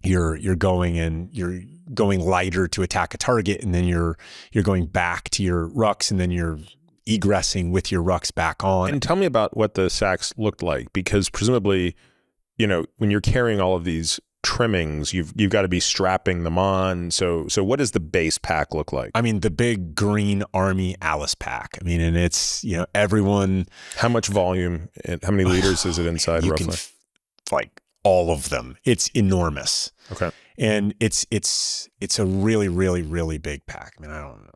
you're going lighter to attack a target. And then you're going back to your rucks and then you're egressing with your rucks back on. And tell me about what the sacks looked like, because presumably, you know, when you're carrying all of these trimmings, you've got to be strapping them on. So what does the base pack look like? I mean, the big green Army Alice pack. I mean, and it's, you know, everyone. How much volume and how many liters is it inside roughly? Like all of them. It's enormous. Okay. And it's a really, really, really big pack. I mean, I don't know.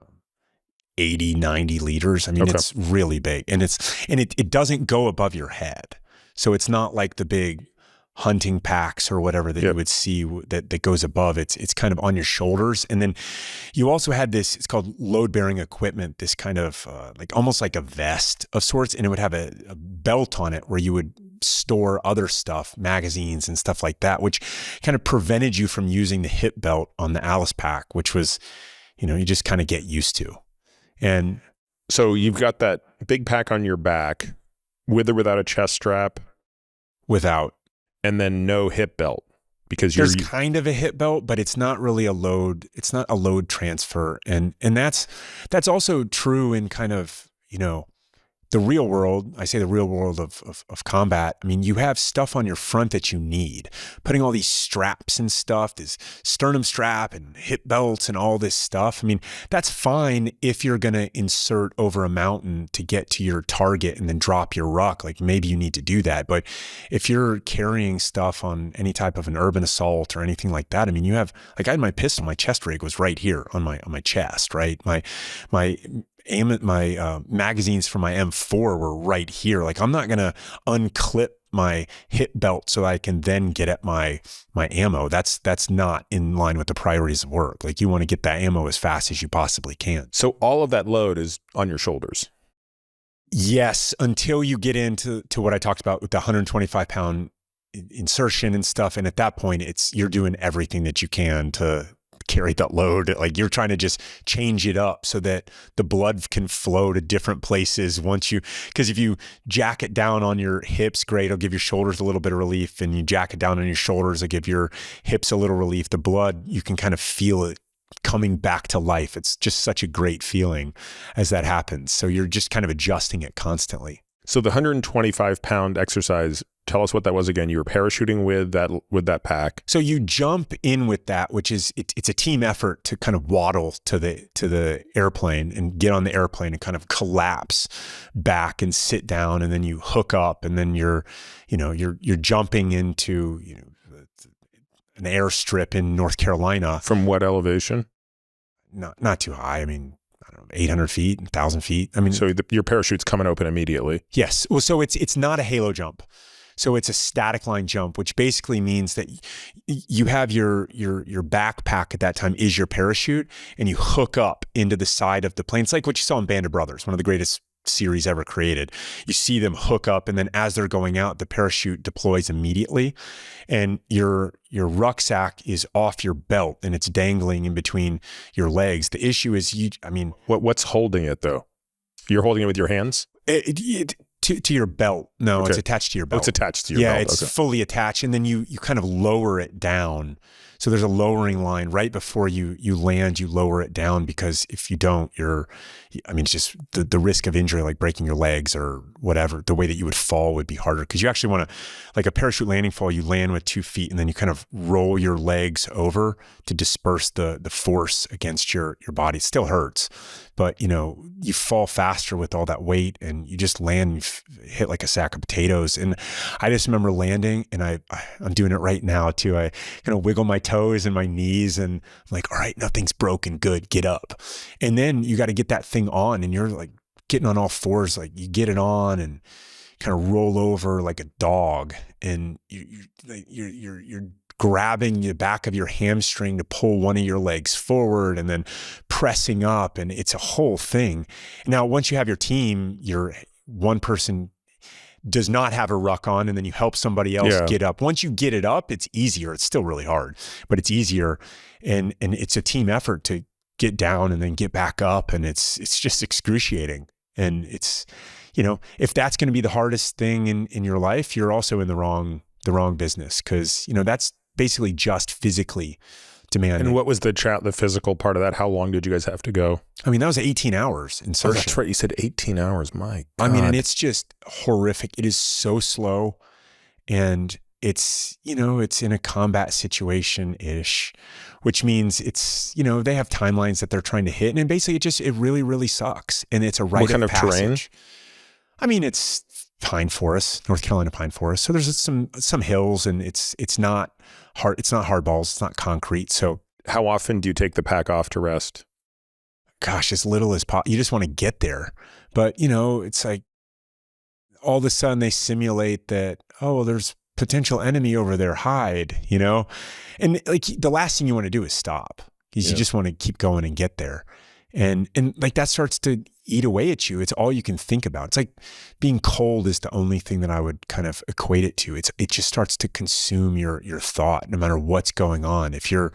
80, 90 liters. I mean, Okay. It's really big, and it doesn't go above your head. So it's not like the big hunting packs or whatever that Yep. you would see that goes above. It's kind of on your shoulders. And then you also had this, it's called load bearing equipment, this kind of like almost like a vest of sorts. And it would have a belt on it where you would store other stuff, magazines and stuff like that, which kind of prevented you from using the hip belt on the Alice pack, which was, you know, you just kind of get used to. And so you've got that big pack on your back with or without a chest strap, without, and then no hip belt because there's kind of a hip belt, but it's not really a load. It's not a load transfer. And that's also true in kind of, you know, the real world. I say the real world of combat. I mean, you have stuff on your front that you need, putting all these straps and stuff, this sternum strap and hip belts and all this stuff. I mean, that's fine if you're going to insert over a mountain to get to your target and then drop your ruck. Like maybe you need to do that. But if you're carrying stuff on any type of an urban assault or anything like that, I mean, you have, like I had my pistol, my chest rig was right here on my chest, right? magazines for my M4 were right here. Like I'm not going to unclip my hip belt so I can then get at my ammo. That's not in line with the priorities of work. Like you want to get that ammo as fast as you possibly can. So all of that load is on your shoulders. Yes, until you get into what I talked about with the 125 pound insertion and stuff. And at that point, you're doing everything that you can to carry that load. Like you're trying to just change it up so that the blood can flow to different places because if you jack it down on your hips, great, it'll give your shoulders a little bit of relief, and you jack it down on your shoulders, it'll give your hips a little relief. The blood, you can kind of feel it coming back to life. It's just such a great feeling as that happens. So you're just kind of adjusting it constantly. So the 125 pound exercise, tell us what that was again. You were parachuting with that pack. So you jump in with that, which is it's a team effort to kind of waddle to the airplane and get on the airplane and kind of collapse back and sit down, and then you hook up, and then you're jumping into an airstrip in North Carolina. From what elevation? Not too high. I mean, I don't know, 800 feet, 1,000 feet. I mean, so your parachute's coming open immediately. Yes. Well, so it's not a halo jump. So it's a static line jump, which basically means that you have your backpack at that time is your parachute, and you hook up into the side of the plane. It's like what you saw in Band of Brothers, one of the greatest series ever created. You see them hook up, and then as they're going out, the parachute deploys immediately, and your rucksack is off your belt and it's dangling in between your legs. The issue is what's holding it though? You're holding it with your hands? To your belt. No, okay. It's attached to your belt. Oh, it's attached to your belt. Yeah, it's fully attached, and then you kind of lower it down. So there's a lowering line right before you land. You lower it down, because if you don't, it's just the risk of injury, like breaking your legs or whatever. The way that you would fall would be harder, because you actually want to, like a parachute landing fall, you land with 2 feet, and then you kind of roll your legs over to disperse the force against your body. It still hurts, but you fall faster with all that weight, and you just land, you hit like a sack of potatoes. And I just remember landing, and I'm doing it right now too. I kind of wiggle my toes and my knees, and I'm like, all right, nothing's broken, good, get up. And then you got to get that thing on, and you're like getting on all fours, like you get it on and kind of roll over like a dog, and you're grabbing the back of your hamstring to pull one of your legs forward, and then pressing up, and it's a whole thing. Now, once you have your team, one person does not have a ruck on, and then you help somebody else get up. Once you get it up, it's easier. It's still really hard, but it's easier, and it's a team effort to get down and then get back up, and it's just excruciating. And it's, if that's going to be the hardest thing in your life, you're also in the wrong business, because that's basically just physically demanding. And what was the physical part of that? How long did you guys have to go? I mean, that was 18 hours insertion. Oh, that's right. You said 18 hours. My God. And it's just horrific. It is so slow, and it's in a combat situation-ish, which means it's, they have timelines that they're trying to hit. And basically it really, really sucks. And it's a rite of passage. What kind of terrain? I mean, it's pine forest, North Carolina pine forest. So there's some hills, and it's not hard. It's not hard balls. It's not concrete. So how often do you take the pack off to rest? Gosh, as little as possible. You just want to get there. But, it's like all of a sudden they simulate that, oh, well, there's potential enemy over there, hide, and like the last thing you want to do is stop, because you just want to keep going and get there. And like that starts to eat away at you. It's all you can think about. It's like being cold is the only thing that I would kind of equate it to. It just starts to consume your thought, no matter what's going on. If you're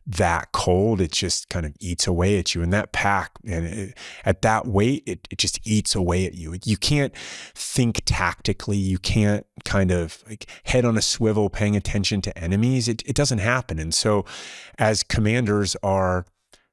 that cold, it just kind of eats away at you. And that pack, at that weight, it just eats away at you. You can't think tactically. You can't kind of like head on a swivel paying attention to enemies. It doesn't happen. And so as commanders are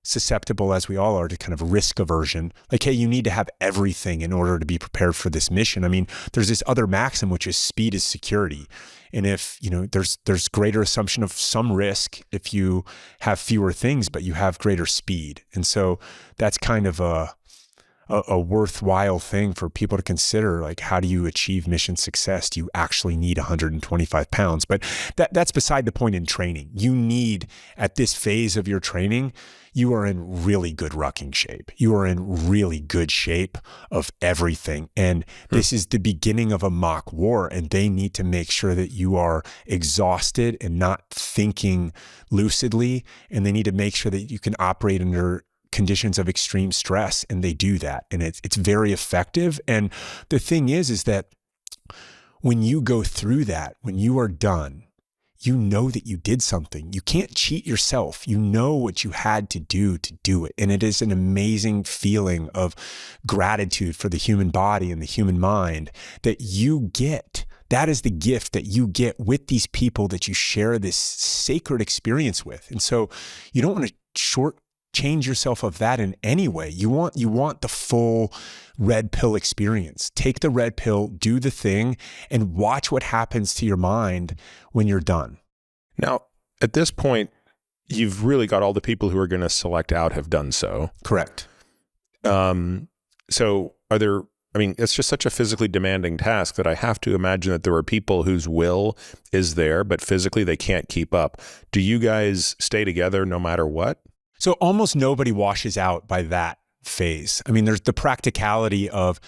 susceptible, as we all are, to kind of risk aversion. Like, hey, you need to have everything in order to be prepared for this mission. I mean, there's this other maxim, which is speed is security. And if, there's greater assumption of some risk if you have fewer things, but you have greater speed. And so that's kind of a a worthwhile thing for people to consider. Like, how do you achieve mission success? Do you actually need 125 pounds? But that's beside the point in training. You need, at this phase of your training, you are in really good rucking shape. You are in really good shape of everything. And this is the beginning of a mock war, and they need to make sure that you are exhausted and not thinking lucidly. And they need to make sure that you can operate under conditions of extreme stress, and they do that. And it's very effective. And the thing is that when you go through that, when you are done, you know that you did something. You can't cheat yourself. You know what you had to do it. And it is an amazing feeling of gratitude for the human body and the human mind that you get. That is the gift that you get with these people that you share this sacred experience with. And so you don't want to change yourself of that in any way. You want the full red pill experience. Take the red pill, do the thing, and watch what happens to your mind when you're done. Now, at this point, you've really got all the people who are going to select out have done so. Correct. So are there, I mean, it's just such a physically demanding task that I have to imagine that there are people whose will is there, but physically they can't keep up. Do you guys stay together no matter what? So almost nobody washes out by that phase. I mean, there's the practicality of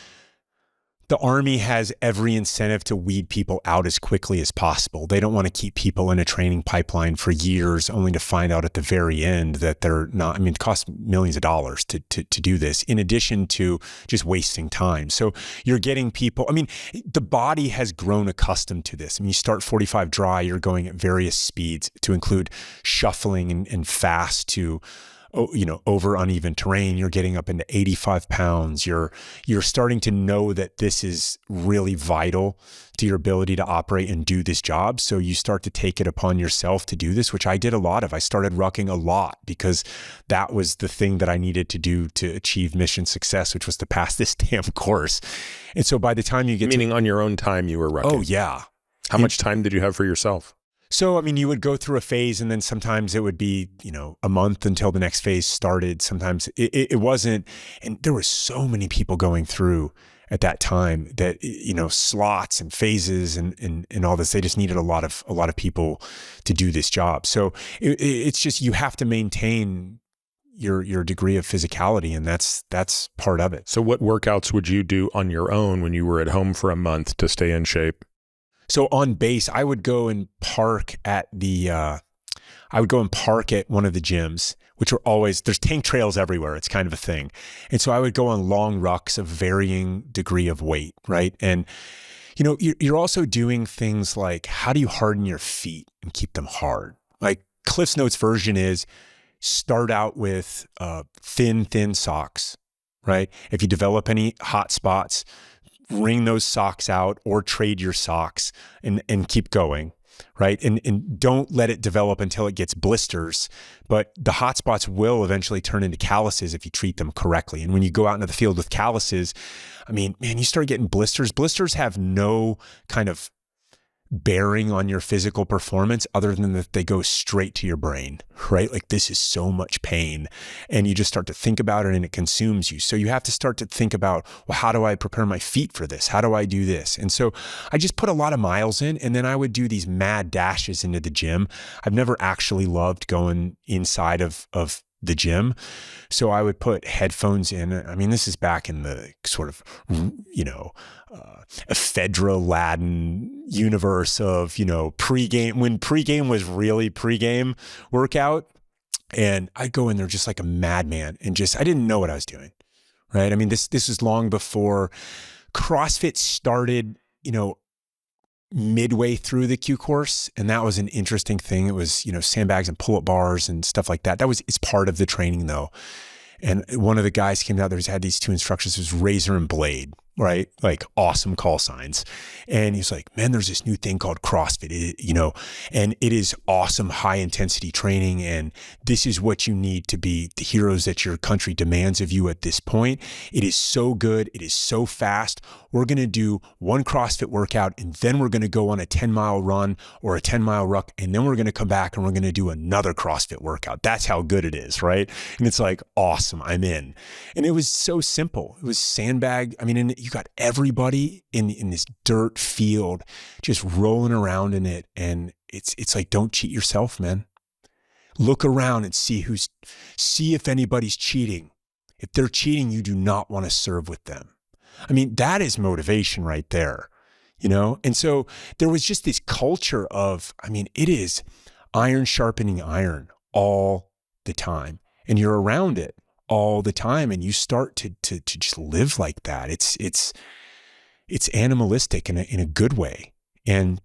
the Army has every incentive to weed people out as quickly as possible. They don't want to keep people in a training pipeline for years only to find out at the very end that they're not, I mean, it costs millions of dollars to do this, in addition to just wasting time. So you're getting people, I mean, the body has grown accustomed to this. I mean, you start 45 dry, you're going at various speeds to include shuffling and fast to, over uneven terrain. You're getting up into 85 pounds. You're starting to know that this is really vital to your ability to operate and do this job. So you start to take it upon yourself to do this, which I did a lot of. I started rucking a lot because that was the thing that I needed to do to achieve mission success, which was to pass this damn course. And so by the time you get Meaning on your own time you were rucking? Oh, yeah. How much time did you have for yourself? So, I mean, you would go through a phase, and then sometimes it would be, a month until the next phase started. Sometimes it wasn't. And there were so many people going through at that time that, slots and phases and all this. They just needed a lot of people to do this job. So it's just, you have to maintain your degree of physicality, and that's part of it. So what workouts would you do on your own when you were at home for a month to stay in shape? So on base, I would go and park at one of the gyms, which are always, there's tank trails everywhere. It's kind of a thing. And so I would go on long rucks of varying degree of weight, right? And, you're also doing things like, how do you harden your feet and keep them hard? Like Cliff's Notes version is start out with thin socks, right? If you develop any hot spots, wring those socks out or trade your socks and keep going, right? And don't let it develop until it gets blisters, but the hot spots will eventually turn into calluses if you treat them correctly. And when you go out into the field with calluses, I mean, man, you start getting blisters. Blisters have no kind of bearing on your physical performance other than that they go straight to your brain, right? Like, this is so much pain, and you just start to think about it and it consumes you. So you have to start to think about, well, how do I prepare my feet for this? How do I do this? And so I just put a lot of miles in, and then I would do these mad dashes into the gym. I've never actually loved going inside of the gym. So I would put headphones in. I mean, this is back in the sort of, ephedra Latin universe of, pregame, when pregame was really pregame workout. And I'd go in there just like a madman and I didn't know what I was doing. Right. I mean, this is long before CrossFit started, midway through the Q course. And that was an interesting thing. It was, sandbags and pull-up bars and stuff like that. It's part of the training though. And one of the guys came out there, he's had these two instructions, it was razor and blade. right? Like awesome call signs. And he's like, man, there's this new thing called CrossFit, and it is awesome, high intensity training. And this is what you need to be the heroes that your country demands of you at this point. It is so good. It is so fast. We're going to do one CrossFit workout, and then we're going to go on a 10-mile run or a 10-mile ruck. And then we're going to come back and we're going to do another CrossFit workout. That's how good it is, right? And it's like, awesome, I'm in. And it was so simple. It was sandbag. I mean, and you got everybody in this dirt field just rolling around in it. And it's like, don't cheat yourself, man. Look around and see if anybody's cheating. If they're cheating, you do not want to serve with them. I mean, that is motivation right there, And so there was just this culture of, I mean, it is iron sharpening iron all the time. And you're around it all the time. And you start to just live like that. It's animalistic in a good way. And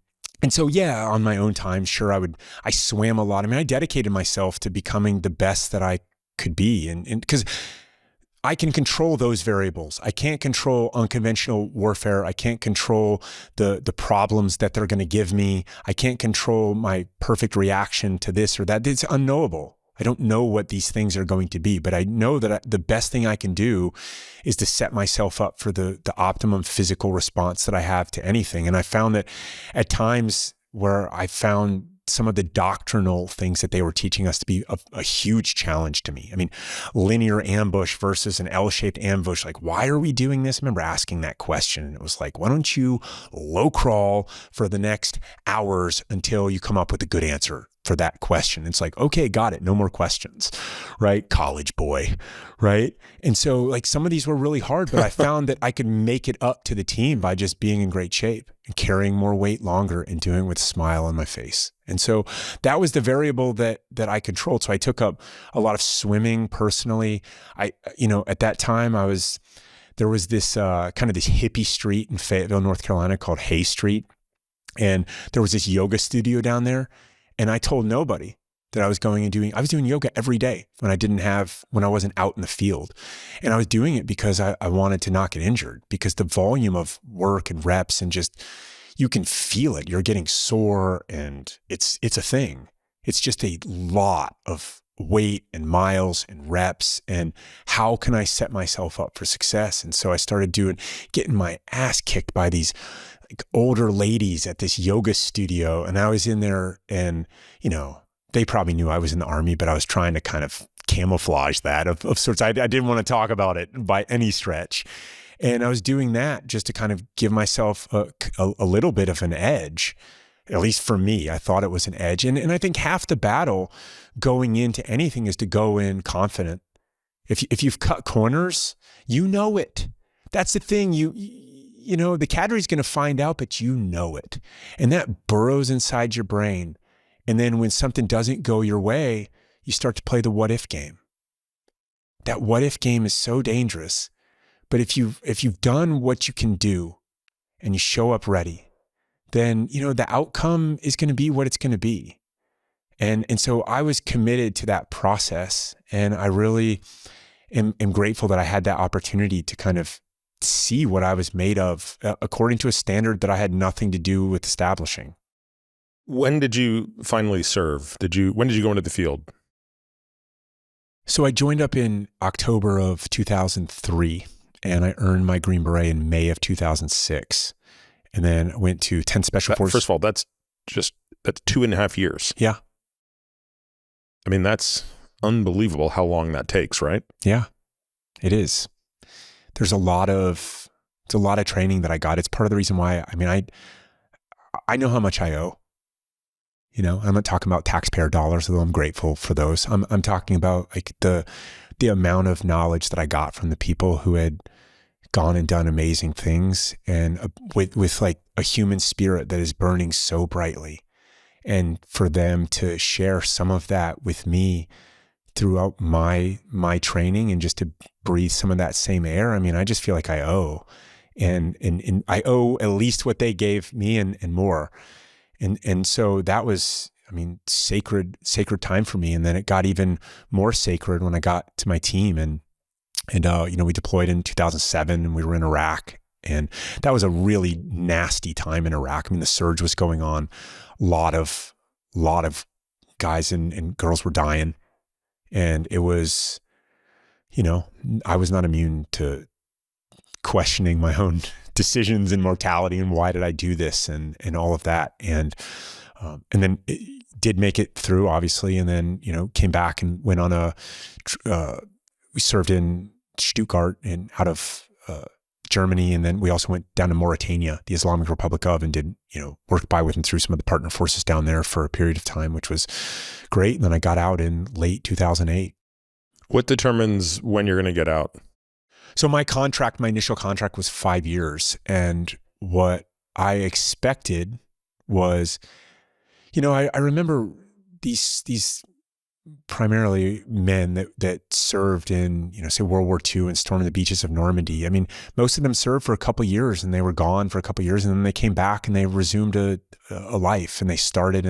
so, yeah, on my own time, sure, I swam a lot. I mean, I dedicated myself to becoming the best that I could be. And because I can control those variables. I can't control unconventional warfare. I can't control the problems that they're going to give me. I can't control my perfect reaction to this or that. It's unknowable. I don't know what these things are going to be, but I know that the best thing I can do is to set myself up for the optimum physical response that I have to anything. And I found that at times where I found some of the doctrinal things that they were teaching us to be a huge challenge to me. I mean, linear ambush versus an L-shaped ambush. Like, why are we doing this? I remember asking that question. And it was like, why don't you low crawl for the next hours until you come up with a good answer for that question? It's like, okay, got it. No more questions, right? College boy, right? And so like some of these were really hard, but I found that I could make it up to the team by just being in great shape and carrying more weight longer and doing it with a smile on my face. And so that was the variable that I controlled. So I took up a lot of swimming personally. At that time there was this kind of this hippie street in Fayetteville, North Carolina called Hay Street. And there was this yoga studio down there. And I told nobody that I was doing yoga every day when I wasn't out in the field. And I was doing it because I wanted to not get injured, because the volume of work and reps and just, you can feel it. You're getting sore and it's a thing. It's just a lot of weight and miles and reps. And how can I set myself up for success? And so I started getting my ass kicked by these older ladies at this yoga studio. And I was in there and, they probably knew I was in the Army, but I was trying to kind of camouflage that of sorts. I didn't want to talk about it by any stretch. And I was doing that just to kind of give myself a little bit of an edge. At least for me, I thought it was an edge. And I think half the battle going into anything is to go in confident. If you've cut corners, you know it. That's the thing. The cadre's going to find out, but you know it. And that burrows inside your brain. And then when something doesn't go your way, you start to play the what if game. That what if game is so dangerous. But if you've done what you can do and you show up ready, then, the outcome is going to be what it's going to be. And so I was committed to that process. And I really am grateful that I had that opportunity to kind of see what I was made of according to a standard that I had nothing to do with establishing. When did you finally serve? When did you go into the field? So I joined up in October of 2003, and I earned my Green Beret in May of 2006. And then went to 10 Special Forces. First of all, that's 2.5 years. Yeah. I mean, that's unbelievable how long that takes, right? Yeah, it is. There's a lot of training that I got. It's part of the reason why, I know how much I owe. I'm not talking about taxpayer dollars, although I'm grateful for those. I'm talking about like the amount of knowledge that I got from the people who had gone and done amazing things, and with like a human spirit that is burning so brightly, and for them to share some of that with me throughout my training and just to breathe some of that same air. I just feel like I owe, and I owe at least what they gave me and more. And so that was, sacred time for me. And then it got even more sacred when I got to my team, and we deployed in 2007 and we were in Iraq. And that was a really nasty time in Iraq. I mean, the surge was going on. A lot of guys and girls were dying. And it was, I was not immune to questioning my own decisions and mortality and why did I do this and all of that. And then it did make it through, obviously. And then, came back and went on we served in Stuttgart and out of Germany. And then we also went down to Mauritania, the Islamic Republic of, and did, worked by with and through some of the partner forces down there for a period of time, which was great. And then I got out in late 2008. What determines when you're going to get out? So my initial contract was 5 years. And what I expected was, I remember these primarily men that served in, say World War II and stormed the beaches of Normandy. I mean, most of them served for a couple of years and they were gone for a couple of years, and then they came back and they resumed a life, and they started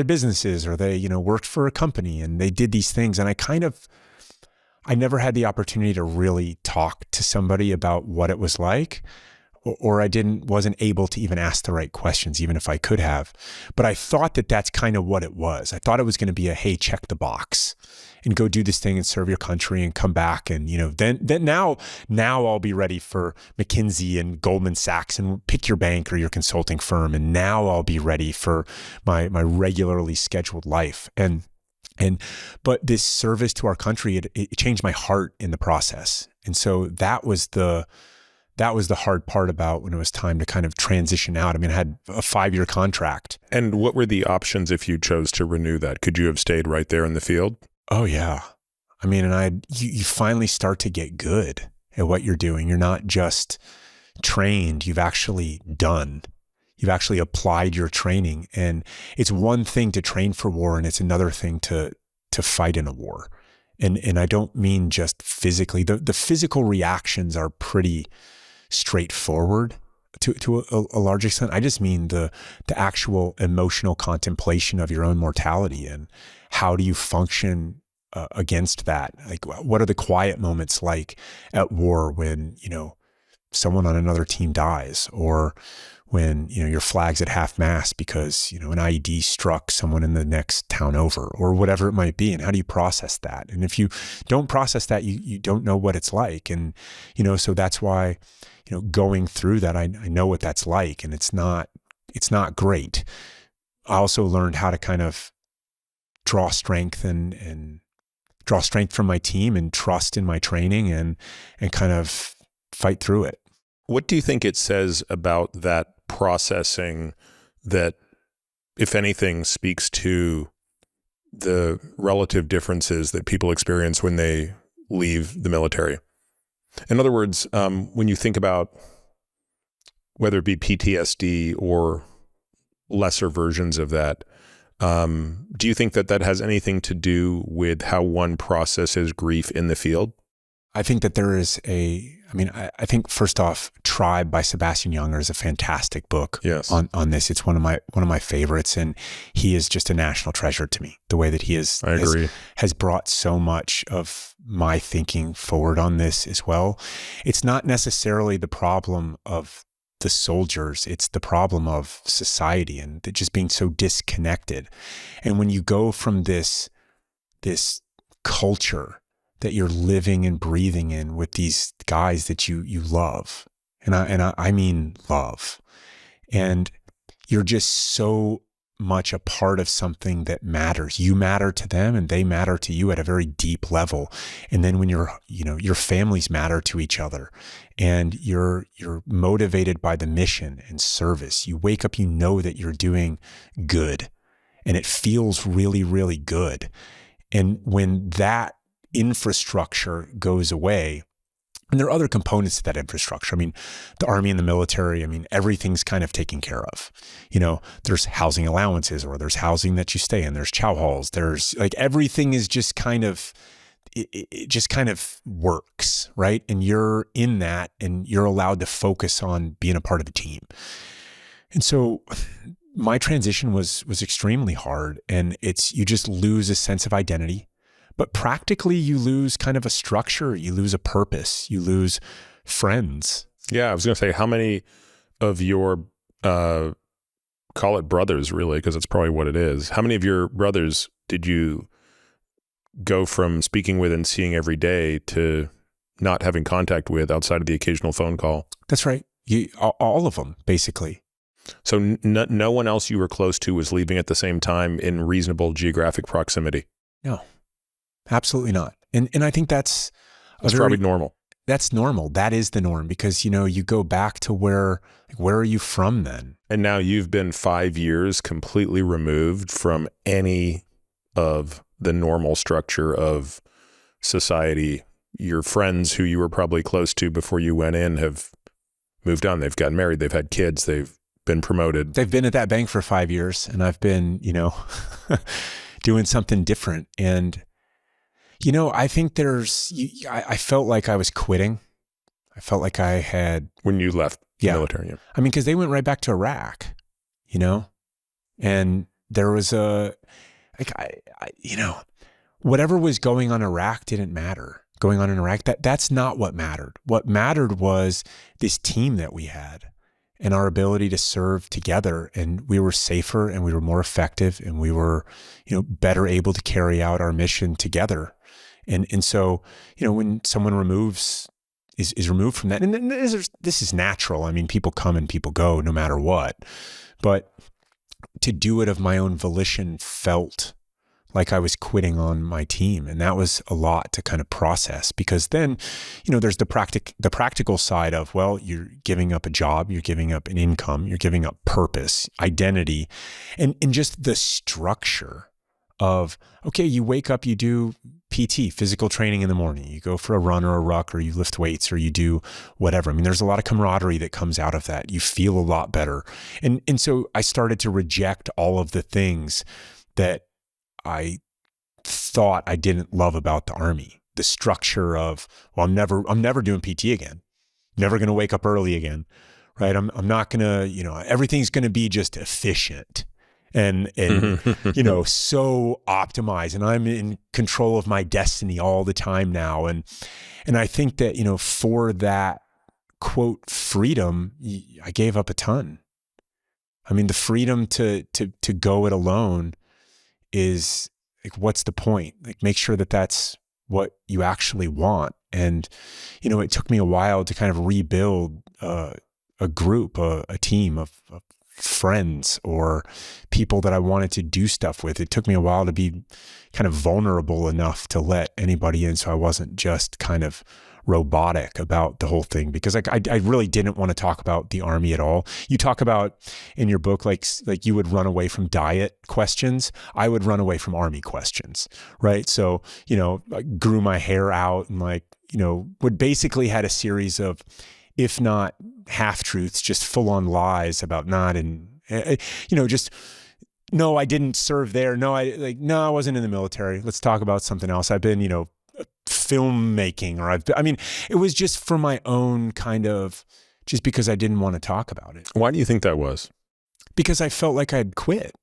businesses, or they, worked for a company and they did these things. And I never had the opportunity to really talk to somebody about what it was like, or I wasn't able to even ask the right questions, even if I could have. But I thought that that's kind of what it was. I thought it was going to be hey, check the box and go do this thing and serve your country and come back. And, then now I'll be ready for McKinsey and Goldman Sachs and pick your bank or your consulting firm. And now I'll be ready for my regularly scheduled life. But this service to our country, it changed my heart in the process. And so that was the hard part about when it was time to kind of transition out. I mean, I had a 5-year contract. And what were the options if you chose to renew that? Could you have stayed right there in the field? Oh yeah. I mean, and you finally start to get good at what you're doing. You're not just trained, you've actually done. You've actually applied your training. And it's one thing to train for war, and it's another thing to fight in a war. And I don't mean just physically. The physical reactions are pretty straightforward to a large extent. I just mean the actual emotional contemplation of your own mortality, and how do you function against that? Like, what are the quiet moments like at war when, someone on another team dies, or when, your flag's at half mast because, an IED struck someone in the next town over, or whatever it might be. And how do you process that? And if you don't process that, you don't know what it's like. And, so that's why, going through that, I know what that's like, and it's not great. I also learned how to kind of draw strength and draw strength from my team and trust in my training and kind of fight through it. What do you think it says about that processing that, if anything, speaks to the relative differences that people experience when they leave the military? In other words, when you think about whether it be PTSD or lesser versions of that, do you think that has anything to do with how one processes grief in the field? I think that there is I think first off, Tribe by Sebastian Junger is a fantastic book. Yes. on this. It's one of my favorites, and he is just a national treasure to me. The way that he is, I agree, has brought so much of my thinking forward on this as well. It's not necessarily the problem of the soldiers, it's the problem of society and just being so disconnected. And when you go from this culture that you're living and breathing in with these guys that you love. And I mean love. And you're just so much a part of something that matters. You matter to them and they matter to you at a very deep level. And then when your families matter to each other and you're motivated by the mission and service, you wake up, that you're doing good and it feels really, really good. And when that infrastructure goes away, and there are other components to that infrastructure. I mean, the Army and the military, everything's kind of taken care of. There's housing allowances, or there's housing that you stay in, there's chow halls, there's everything is just kind of, it just kind of works, right? And you're in that and you're allowed to focus on being a part of the team. And so my transition was extremely hard, and you just lose a sense of identity. But practically, you lose kind of a structure, you lose a purpose, you lose friends, Yeah, I was going to say, how many of your, call it brothers really, because it's probably what it is. How many of your brothers did you go from speaking with and seeing every day to not having contact with outside of the occasional phone call? That's right. All of them, basically. So no one else you were close to was leaving at the same time in reasonable geographic proximity? No, absolutely not. And I think that's probably normal. That's normal. That is the norm, because, you go back to where are you from then? And now you've been 5 years completely removed from any of the normal structure of society. Your friends who you were probably close to before you went in have moved on. They've gotten married. They've had kids. They've been promoted. They've been at that bank for 5 years, and I've been, doing something different. And, I think I felt like I was quitting. I felt like I had. When you left the military. Yeah. I mean, because they went right back to Iraq, and there was whatever was going on in Iraq didn't matter. Going on in Iraq, that's not what mattered. What mattered was this team that we had and our ability to serve together. And we were safer, and we were more effective, and we were, better able to carry out our mission together. And so, when someone is removed from that, and this is natural. I mean, people come and people go no matter what, but to do it of my own volition felt like I was quitting on my team. And that was a lot to kind of process, because then, there's the practical side of, well, you're giving up a job, you're giving up an income, you're giving up purpose, identity, and just the structure of, okay, you wake up, you do PT, physical training in the morning, you go for a run or a ruck, or you lift weights, or you do whatever. I mean, there's a lot of camaraderie that comes out of that. You feel a lot better. And so I started to reject all of the things that I thought I didn't love about the Army. The structure of, well, I'm never doing PT again. Never going to wake up early again, right? I'm not going to, everything's going to be just efficient and so optimized, and I'm in control of my destiny all the time now. And I think that, for that quote freedom, I gave up a ton. I mean, the freedom to go it alone is like, what's the point? Like, make sure that that's what you actually want. And, it took me a while to kind of rebuild a group, a team of friends or people that I wanted to do stuff with. It took me a while to be kind of vulnerable enough to let anybody in, so I wasn't just kind of robotic about the whole thing, because I really didn't want to talk about the Army at all. You talk about in your book, like you would run away from diet questions. I would run away from Army questions, right? So, I grew my hair out and would basically had a series of, if not half-truths, just full-on lies about not, and, just, no, I didn't serve there. No, I wasn't in the military. Let's talk about something else. I've been, filmmaking, or it was just for my own kind of, just because I didn't want to talk about it. Why do you think that was? Because I felt like I'd quit.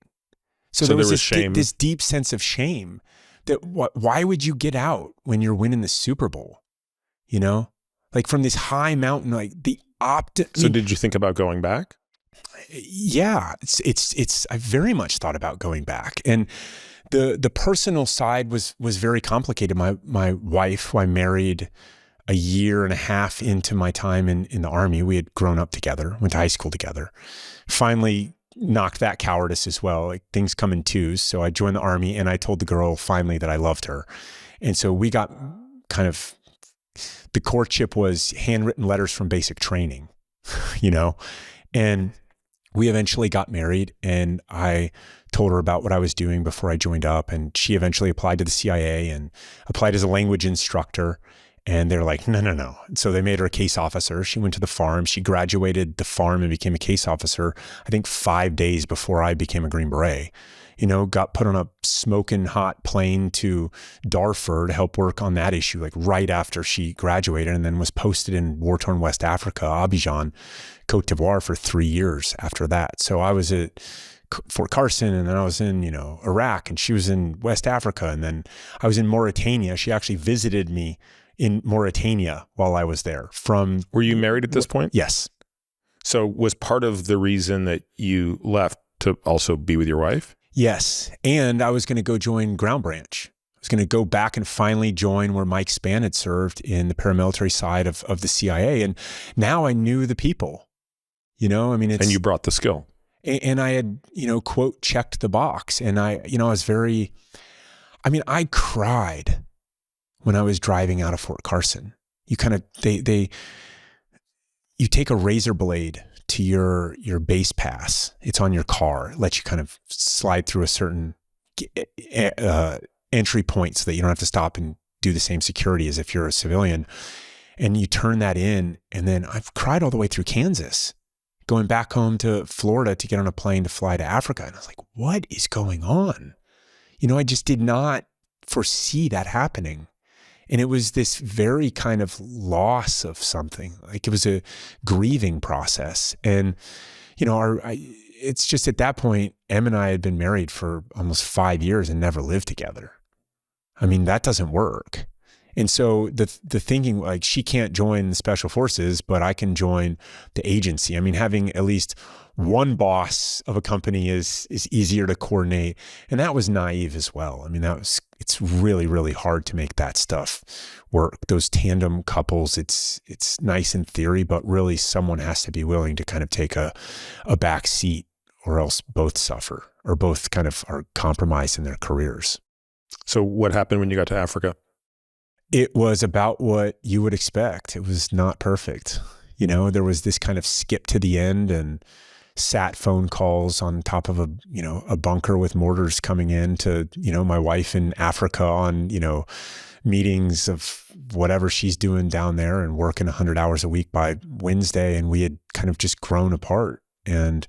So there was shame. This deep sense of shame that why would you get out when you're winning the Super Bowl? Like from this high mountain, like So did you think about going back? Yeah, I very much thought about going back. And the personal side was very complicated. My wife, who I married a year and a half into my time in the Army, we had grown up together, went to high school together, finally knocked that cowardice as well. Like, things come in twos. So I joined the Army, and I told the girl finally that I loved her. And so we got kind of, the courtship was handwritten letters from basic training, and we eventually got married, and I told her about what I was doing before I joined up. And she eventually applied to the CIA and applied as a language instructor. And they're like, no. And so they made her a case officer. She went to the farm. She graduated the farm and became a case officer, I think 5 days before I became a Green Beret. Got put on a smoking hot plane to Darfur to help work on that issue, like right after she graduated, and then was posted in war-torn West Africa, Abidjan, Cote d'Ivoire, for 3 years after that. So I was at Fort Carson, and then I was in, Iraq, and she was in West Africa, and then I was in Mauritania. She actually visited me in Mauritania while I was there. Were you married at this point? Yes. So was part of the reason that you left to also be with your wife? Yes. And I was going to go join Ground Branch. I was going to go back and finally join where Mike Spann had served in the paramilitary side of the CIA. And now I knew the people, and you brought the skill. And I had, quote, checked the box. And I was I cried when I was driving out of Fort Carson. You kind of, you take a razor blade to your base pass. It's on your car. It lets you kind of slide through a certain entry point so that you don't have to stop and do the same security as if you're a civilian. And you turn that in. And then I've cried all the way through Kansas, going back home to Florida to get on a plane to fly to Africa. And I was like, what is going on? I just did not foresee that happening. And it was this very kind of loss of something. Like it was a grieving process. And, it's just at that point, Em and I had been married for almost 5 years and never lived together. That doesn't work. And so the thinking, like, she can't join the special forces, but I can join the agency. Having at least one boss of a company is easier to coordinate. And that was naive as well. It's really, really hard to make that stuff work. Those tandem couples, it's nice in theory, but really someone has to be willing to kind of take a back seat, or else both suffer, or both kind of are compromised in their careers. So what happened when you got to Africa? It was about what you would expect. It was not perfect. There was this kind of skip to the end and sat phone calls on top of a bunker with mortars coming in to, my wife in Africa on, meetings of whatever she's doing down there and working 100 hours a week by Wednesday. And we had kind of just grown apart. And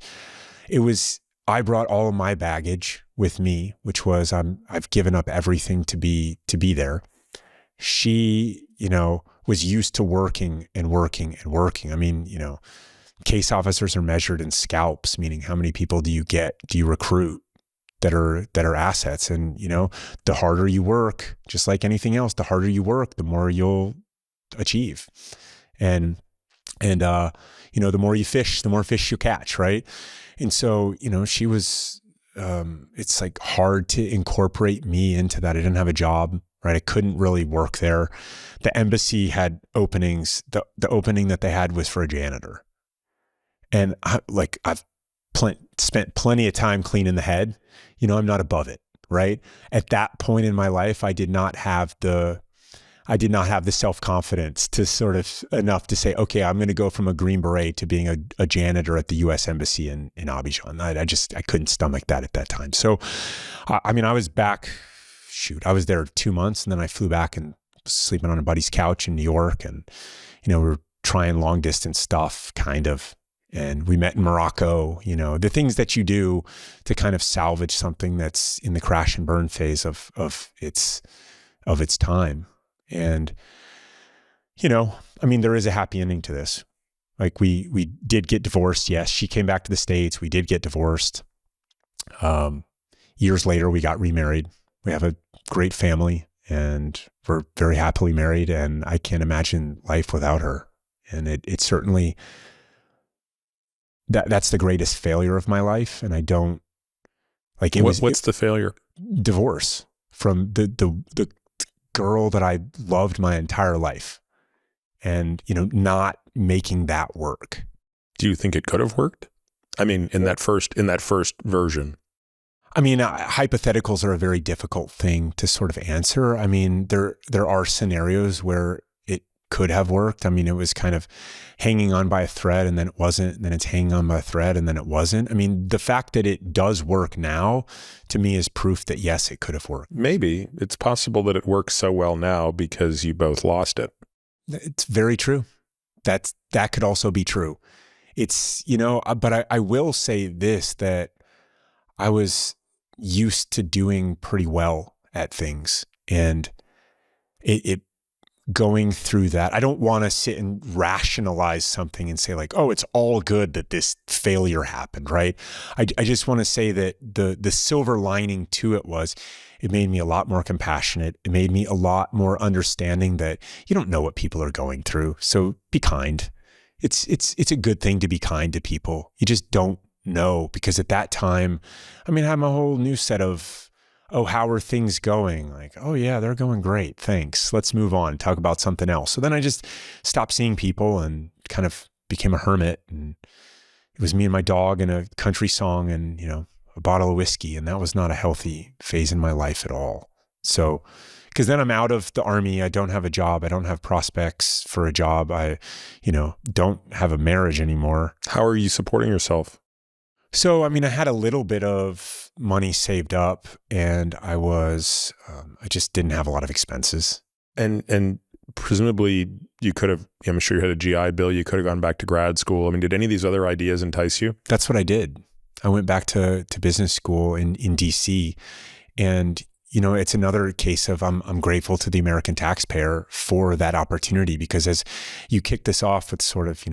I brought all of my baggage with me, which was, I've given up everything to be there. She, was used to working and working and working. Case officers are measured in scalps, meaning how many people do you recruit that are assets? And, the harder you work, just like anything else, the harder you work, the more you'll achieve. And the more you fish, the more fish you catch. Right. And so, she was, it's like hard to incorporate me into that. I didn't have a job. Right. I couldn't really work there. The embassy had openings. The opening that they had was for a janitor. And I've spent plenty of time cleaning the head. I'm not above it. Right. At that point in my life, I did not have the self-confidence to sort of enough to say, okay, I'm going to go from a Green Beret to being a janitor at the U.S. Embassy in Abidjan. I couldn't stomach that at that time. So, I was back. I was there 2 months, and then I flew back and was sleeping on a buddy's couch in New York. And, we were trying long distance stuff kind of, and we met in Morocco, the things that you do to kind of salvage something that's in the crash and burn phase of its time. And, there is a happy ending to this. Like we did get divorced. Yes. She came back to the States. We did get divorced. Years later, we got remarried. We have a great family and we're very happily married, and I can't imagine life without her. And it certainly, that's the greatest failure of my life. And I don't like it. What's the failure? Divorce from the girl that I loved my entire life, and, not making that work. Do you think it could have worked? In that first version. Hypotheticals are a very difficult thing to sort of answer. There are scenarios where it could have worked. It was kind of hanging on by a thread, and then it wasn't, and then it's hanging on by a thread, and then it wasn't. The fact that it does work now, to me, is proof that yes, it could have worked. Maybe it's possible that it works so well now because you both lost it. It's very true. That could also be true. It's, but I will say this, that I was used to doing pretty well at things, and it going through that, I don't want to sit and rationalize something and say like, oh, it's all good that this failure happened, right? I just want to say that the silver lining to it was it made me a lot more compassionate. It made me a lot more understanding that you don't know what people are going through. So be kind. It's a good thing to be kind to people. You just don't know, because at that time, I mean, I have a whole new set of, oh, how are things going? Like, oh yeah, they're going great. Thanks. Let's move on, talk about something else. So then I just stopped seeing people and kind of became a hermit. And it was me and my dog and a country song and, a bottle of whiskey. And that was not a healthy phase in my life at all. So, because then I'm out of the Army. I don't have a job. I don't have prospects for a job. I, don't have a marriage anymore. How are you supporting yourself? So, I mean, I had a little bit of money saved up, and I just didn't have a lot of expenses. And presumably you could have, I'm sure you had a GI Bill. You could have gone back to grad school. I mean, did any of these other ideas entice you? That's what I did. I went back to business school in DC, and it's another case of I'm grateful to the American taxpayer for that opportunity, because as you kick this off with sort of,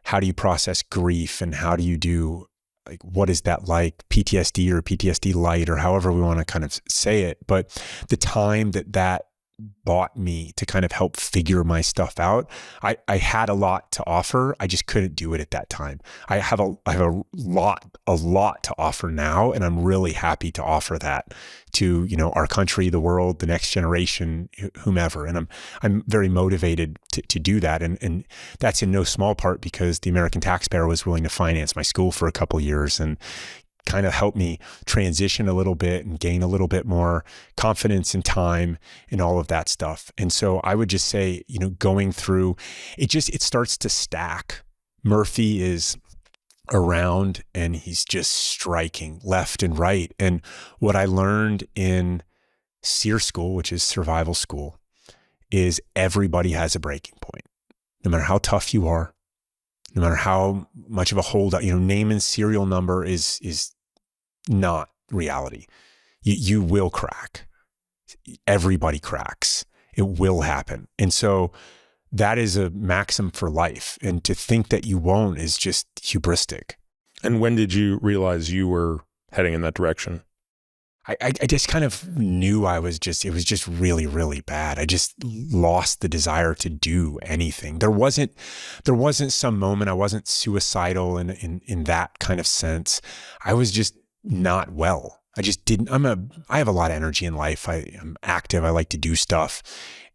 how do you process grief, and how do you do, like, what is that like, PTSD or PTSD light, or however we want to kind of say it. But the time that bought me to kind of help figure my stuff out, I had a lot to offer. I just couldn't do it at that time. I have a lot to offer now, and I'm really happy to offer that to, our country, the world, the next generation, whomever. And I'm very motivated to do that. And that's in no small part because the American taxpayer was willing to finance my school for a couple of years and kind of helped me transition a little bit and gain a little bit more confidence and time and all of that stuff. And so I would just say, going through it, it starts to stack. Murphy is around and he's just striking left and right. And what I learned in SEER school, which is survival school, is everybody has a breaking point. No matter how tough you are, no matter how much of a holdout, name and serial number is not reality. You will crack. Everybody cracks. It will happen. And so that is a maxim for life. And to think that you won't is just hubristic. And when did you realize you were heading in that direction? I just kind of knew it was just really, really bad. I just lost the desire to do anything. There wasn't some moment. I wasn't suicidal in that kind of sense. I was just not well. I just didn't, I have a lot of energy in life. I'm active. I like to do stuff.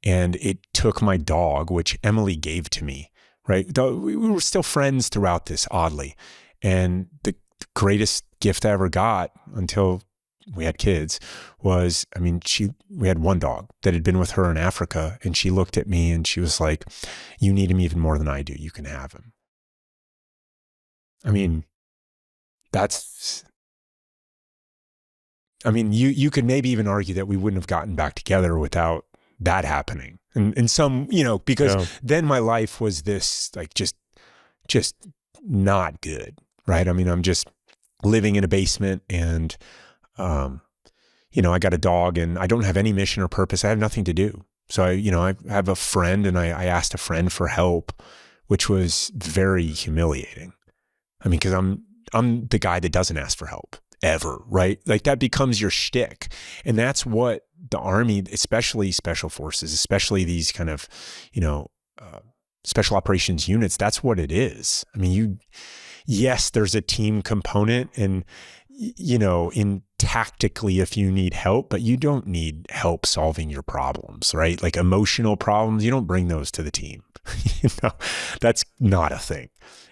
And it took my dog, which Emily gave to me, right? We were still friends throughout this, oddly. And the greatest gift I ever got until we had kids was, we had one dog that had been with her in Africa, and she looked at me and she was like, you need him even more than I do. You can have him. You could maybe even argue that we wouldn't have gotten back together without that happening. And some, because then my life was this, like, just not good. Right. I'm just living in a basement and, I got a dog and I don't have any mission or purpose. I have nothing to do. So I have a friend and I asked a friend for help, which was very humiliating. Because I'm the guy that doesn't ask for help ever, right? Like, that becomes your shtick. And that's what the Army, especially special forces, especially these kind of, special operations units, that's what it is. Yes, there's a team component and, in tactically if you need help, but you don't need help solving your problems, right? Like emotional problems, you don't bring those to the team. That's not a thing.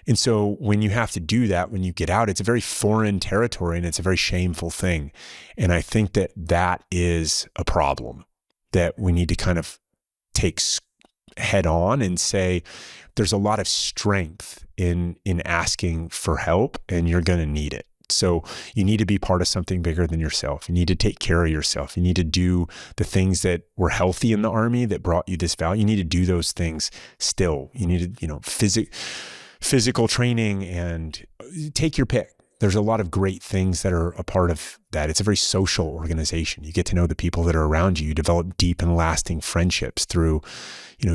And so when you have to do that, when you get out, it's a very foreign territory and it's a very shameful thing. And I think that is a problem that we need to kind of take head on and say, there's a lot of strength in asking for help, and you're going to need it. So you need to be part of something bigger than yourself. You need to take care of yourself. You need to do the things that were healthy in the Army that brought you this value. You need to do those things still. You need to, physical training, and take your pick. there's a lot of great things that are a part of that. It's a very social organization. You get to know the people that are around you. You develop deep and lasting friendships through,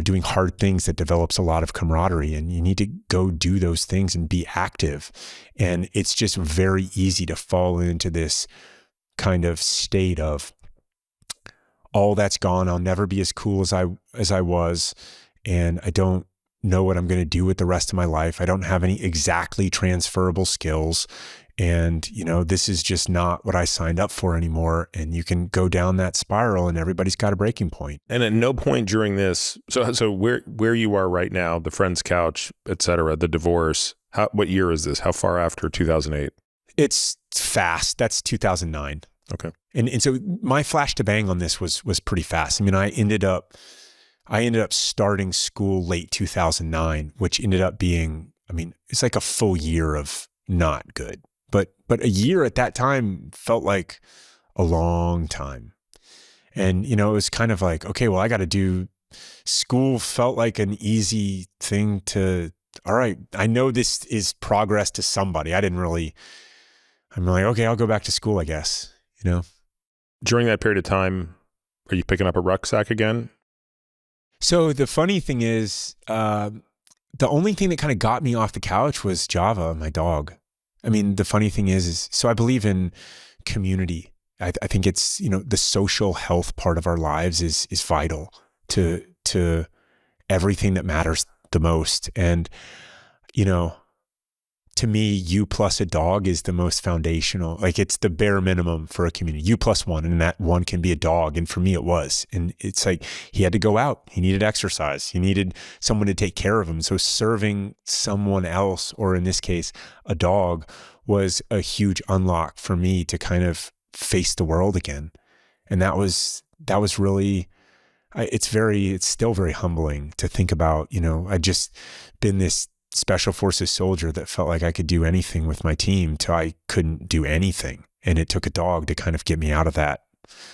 doing hard things that develops a lot of camaraderie, and you need to go do those things and be active. And it's just very easy to fall into this kind of state of, all that's gone. I'll never be as cool as I was. And I don't know what I'm going to do with the rest of my life. I don't have any exactly transferable skills. And, this is just not what I signed up for anymore. And you can go down that spiral, and everybody's got a breaking point. And at no point during this, so where you are right now, the friend's couch, et cetera, the divorce, what year is this? How far after 2008? It's fast. That's 2009. Okay. And so my flash to bang on this was pretty fast. I mean, I ended up starting school late 2009, which ended up being, it's like a full year of not good. But a year at that time felt like a long time. And, it was kind of like, okay, well, I got to do, school felt like an easy thing to, all right, I know this is progress to somebody. I'm like, okay, I'll go back to school, I guess, During that period of time, are you picking up a rucksack again? So the funny thing is, the only thing that kind of got me off the couch was Java, my dog. The funny thing is so I believe in community. I think it's, the social health part of our lives is vital to everything that matters the most. And, to me, you plus a dog is the most foundational. Like, it's the bare minimum for a community. You plus one, and that one can be a dog. And for me, it was. And it's like, he had to go out. He needed exercise. He needed someone to take care of him. So serving someone else, or in this case, a dog, was a huge unlock for me to kind of face the world again. And that was really, it's still very humbling to think about. I'd just been this special forces soldier that felt like I could do anything with my team till I couldn't do anything. And it took a dog to kind of get me out of that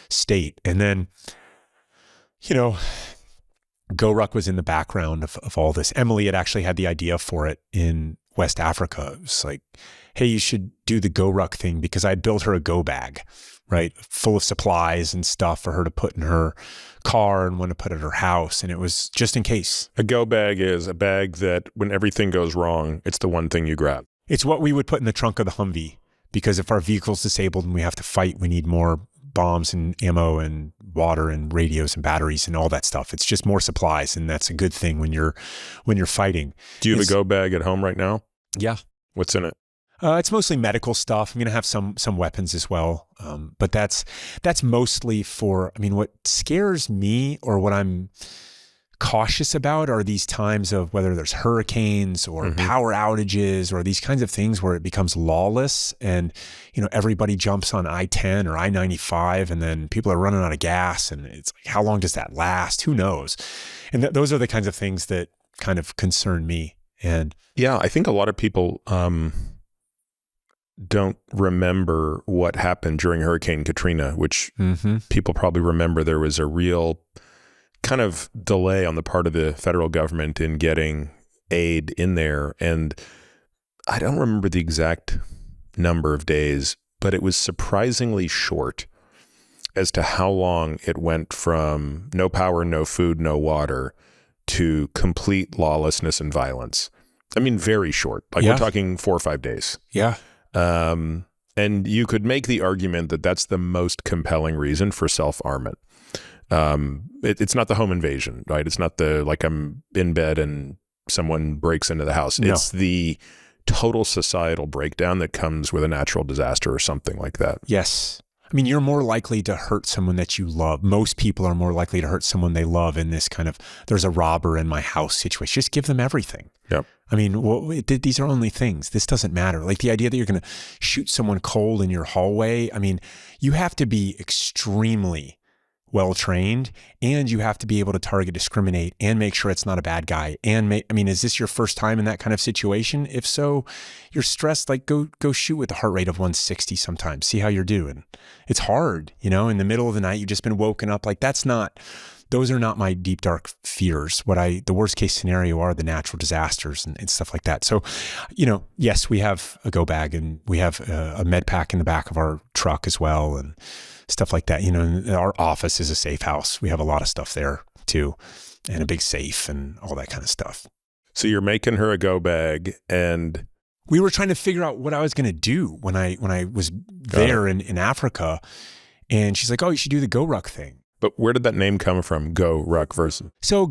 state. And then, GORUCK was in the background of all this. Emily had actually had the idea for it in West Africa. It was like, hey, you should do the GORUCK thing, because I built her a go bag, right? Full of supplies and stuff for her to put in her car and one to put at her house. And it was just in case. A go bag is a bag that when everything goes wrong, it's the one thing you grab. It's what we would put in the trunk of the Humvee, because if our vehicle's disabled and we have to fight, we need more bombs and ammo and water and radios and batteries and all that stuff. It's just more supplies. And that's a good thing when you're fighting. Do you have a go bag at home right now? Yeah. What's in it? It's mostly medical stuff. I'm going to have some weapons as well. But that's mostly for, what scares me, or what I'm cautious about, are these times of whether there's hurricanes or power outages or these kinds of things where it becomes lawless, and, everybody jumps on I-10 or I-95, and then people are running out of gas, and it's like, how long does that last? Who knows? And those are the kinds of things that kind of concern me. And yeah, I think a lot of people, don't remember what happened during Hurricane Katrina, which people probably remember. There was a real kind of delay on the part of the federal government in getting aid in there. And I don't remember the exact number of days, but it was surprisingly short as to how long it went from no power, no food, no water to complete lawlessness and violence. Very short. Like, we're talking 4 or 5 days. Yeah. And you could make the argument that that's the most compelling reason for self-armament. It's not the home invasion, right? It's not the, like, I'm in bed and someone breaks into the house. No. It's the total societal breakdown that comes with a natural disaster or something like that. Yes. You're more likely to hurt someone that you love. Most people are more likely to hurt someone they love in this kind of, there's a robber in my house situation. Just give them everything. Yep. These are only things. This doesn't matter. Like, the idea that you're going to shoot someone cold in your hallway. You have to be extremely well-trained, and you have to be able to target, discriminate, and make sure it's not a bad guy. And is this your first time in that kind of situation? If so, you're stressed. Like, go shoot with a heart rate of 160 sometimes. See how you're doing. It's hard, in the middle of the night, you've just been woken up. Like, that's not those are not my deep, dark fears. The worst case scenario are the natural disasters and stuff like that. So, yes, we have a go bag and we have a med pack in the back of our truck as well and stuff like that. And our office is a safe house. We have a lot of stuff there too, and a big safe and all that kind of stuff. So you're making her a go bag, and we were trying to figure out what I was going to do when I was there in Africa. And she's like, oh, you should do the GORUCK thing. But where did that name come from? GORUCK versus. So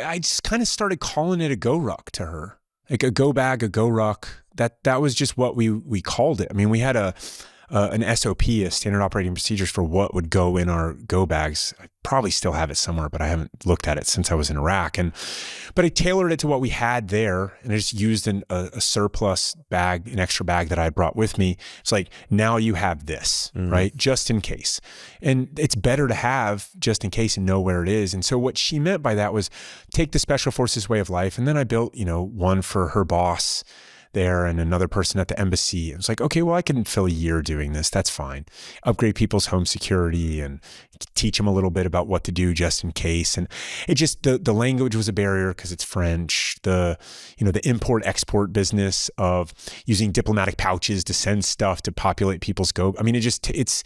I just kind of started calling it a GORUCK to her, like a go bag, a GORUCK. That was just what we called it. I mean, we had an SOP, a standard operating procedures for what would go in our go bags. I probably still have it somewhere, but I haven't looked at it since I was in Iraq. But I tailored it to what we had there, and I just used a surplus bag, an extra bag that I had brought with me. It's like, now you have this, right? Just in case. And it's better to have just in case and know where it is. And so what she meant by that was take the Special Forces way of life. And then I built, one for her boss there and another person at the embassy. It was like, okay, well, I can fill a year doing this. That's fine. Upgrade people's home security and teach them a little bit about what to do just in case. And it just, the language was a barrier because it's French. The import export business of using diplomatic pouches to send stuff to populate people's go. I mean, it's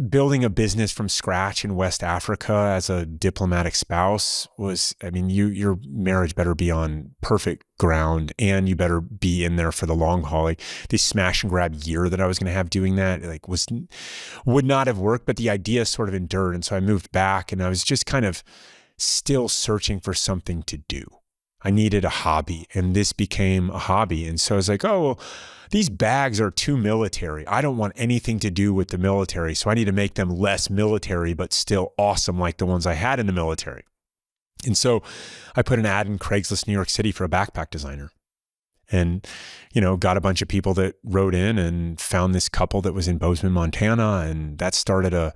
building a business from scratch in West Africa as a diplomatic spouse your marriage better be on perfect ground, and you better be in there for the long haul. Like this smash and grab year that I was going to have doing that, would not have worked, but the idea sort of endured. And so I moved back, and I was just kind of still searching for something to do. I needed a hobby, and this became a hobby. And so I was like, oh, well, these bags are too military. I don't want anything to do with the military. So I need to make them less military, but still awesome like the ones I had in the military. And so I put an ad in Craigslist, New York City for a backpack designer, and, got a bunch of people that wrote in and found this couple that was in Bozeman, Montana. And that started a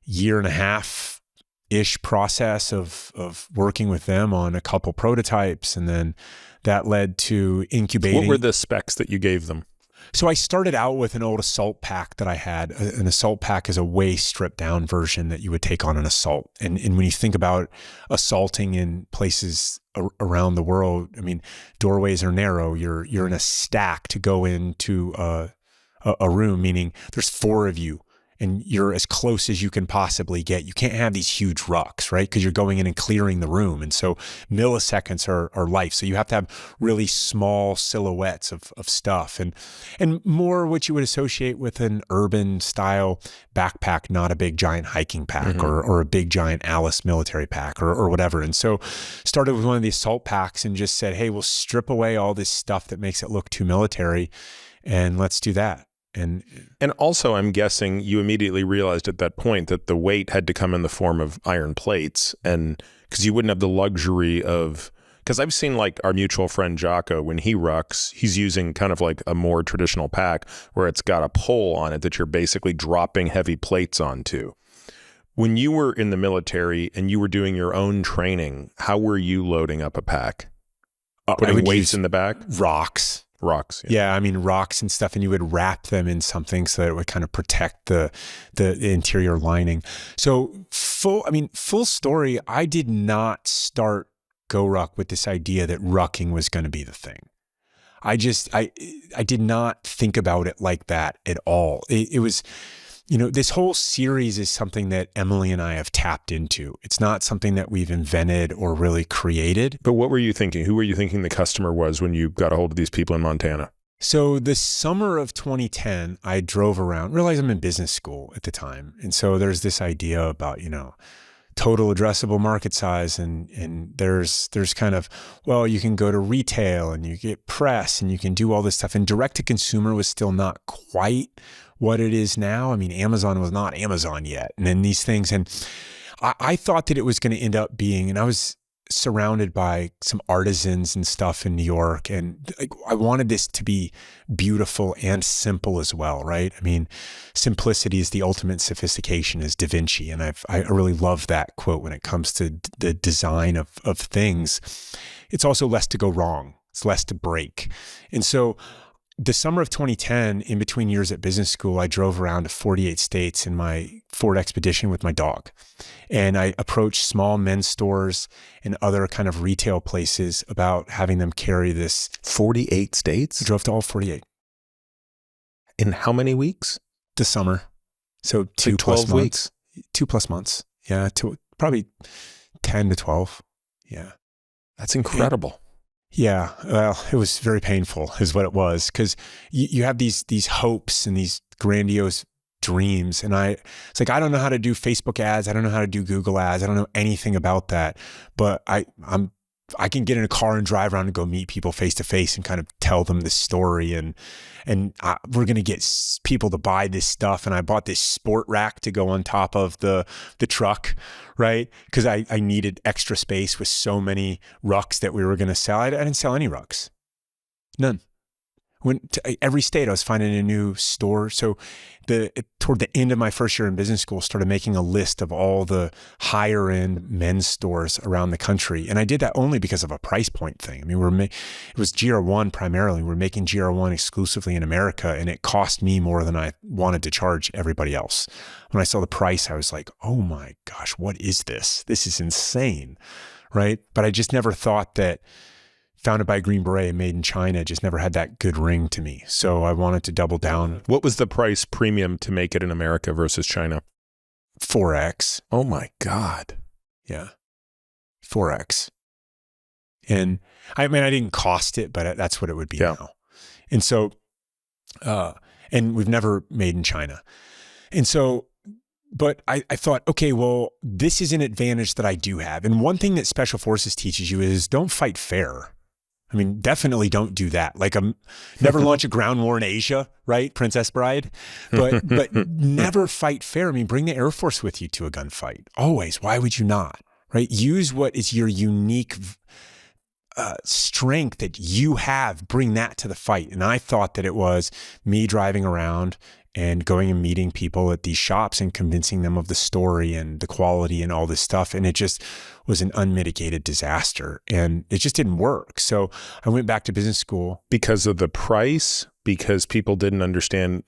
1.5-year-ish process of working with them on a couple prototypes. And then that led to incubating. What were the specs that you gave them? So I started out with an old assault pack that I had. An assault pack is a way stripped down version that you would take on an assault. And when you think about assaulting in places around the world, I mean, doorways are narrow. You're in a stack to go into a room, meaning there's 4 of you, and you're as close as you can possibly get. You can't have these huge rucks, right? Because you're going in and clearing the room. And so milliseconds are life. So you have to have really small silhouettes of stuff and more what you would associate with an urban style backpack, not a big giant hiking pack or a big giant Alice military pack or whatever. And so started with one of the assault packs and just said, hey, we'll strip away all this stuff that makes it look too military, and let's do that. And also, I'm guessing you immediately realized at that point that the weight had to come in the form of iron plates, and because you wouldn't have the luxury of, because I've seen like our mutual friend Jocko, when he rucks, he's using kind of like a more traditional pack where it's got a pole on it that you're basically dropping heavy plates onto. When you were in the military and you were doing your own training, how were you loading up a pack? Putting weights in the back? Rocks. Yeah. I mean, rocks and stuff, and you would wrap them in something so that it would kind of protect the interior lining. So full story, I did not start GORUCK with this idea that rucking was going to be the thing. I did not think about it like that at all. It was, this whole series is something that Emily and I have tapped into. It's not something that we've invented or really created. But what were you thinking? Who were you thinking the customer was when you got a hold of these people in Montana? So the summer of 2010, I drove around, realized I'm in business school at the time. And so there's this idea about, total addressable market size. And there's kind of, well, you can go to retail and you get press and you can do all this stuff. And direct to consumer was still not quite what it is now. I mean, Amazon was not Amazon yet. And then these things, and I thought that it was going to end up being, and I was surrounded by some artisans and stuff in New York. And I wanted this to be beautiful and simple as well, right? I mean, simplicity is the ultimate sophistication, is Da Vinci. And I really love that quote when it comes to the design of things. It's also less to go wrong. It's less to break. And so the summer of 2010, in between years at business school, I drove around to 48 states in my Ford Expedition with my dog. And I approached small men's stores and other kind of retail places about having them carry this. 48 states? I drove to all 48. In how many weeks? The summer. So 2 like plus 12 months. weeks? 2+ months. Yeah, probably 10 to 12. Yeah. That's incredible. Yeah, well, it was very painful is what it was, because you have these hopes and these grandiose dreams. And it's like, I don't know how to do Facebook ads. I don't know how to do Google ads. I don't know anything about that, but I can get in a car and drive around and go meet people face to face and kind of tell them this story. And we're going to get people to buy this stuff. And I bought this sport rack to go on top of the truck, right? Because I needed extra space with so many rucks that we were going to sell. I didn't sell any rucks. None. Went to every state, I was finding a new store. So toward the end of my first year in business school, started making a list of all the higher end men's stores around the country. And I did that only because of a price point thing. I mean, it was GR1 primarily. We're making GR1 exclusively in America, and it cost me more than I wanted to charge everybody else. When I saw the price, I was like, oh my gosh, what is this? This is insane, right? But I just never thought that founded by Green Beret, made in China, just never had that good ring to me. So I wanted to double down. What was the price premium to make it in America versus China? 4x. Oh my God. Yeah. 4x. And I mean, I didn't cost it, but that's what it would be now. And so, and we've never made in China. And so, but I thought, okay, well, this is an advantage that I do have. And one thing that Special Forces teaches you is don't fight fair. I mean, definitely don't do that. Like, never launch a ground war in Asia, right? Princess Bride. But never fight fair. I mean, bring the Air Force with you to a gunfight. Always. Why would you not? Right? Use what is your unique strength that you have. Bring that to the fight. And I thought that it was me driving around and going and meeting people at these shops and convincing them of the story and the quality and all this stuff. And it just was an unmitigated disaster, and it just didn't work. So I went back to business school. Because of the price, because people didn't understand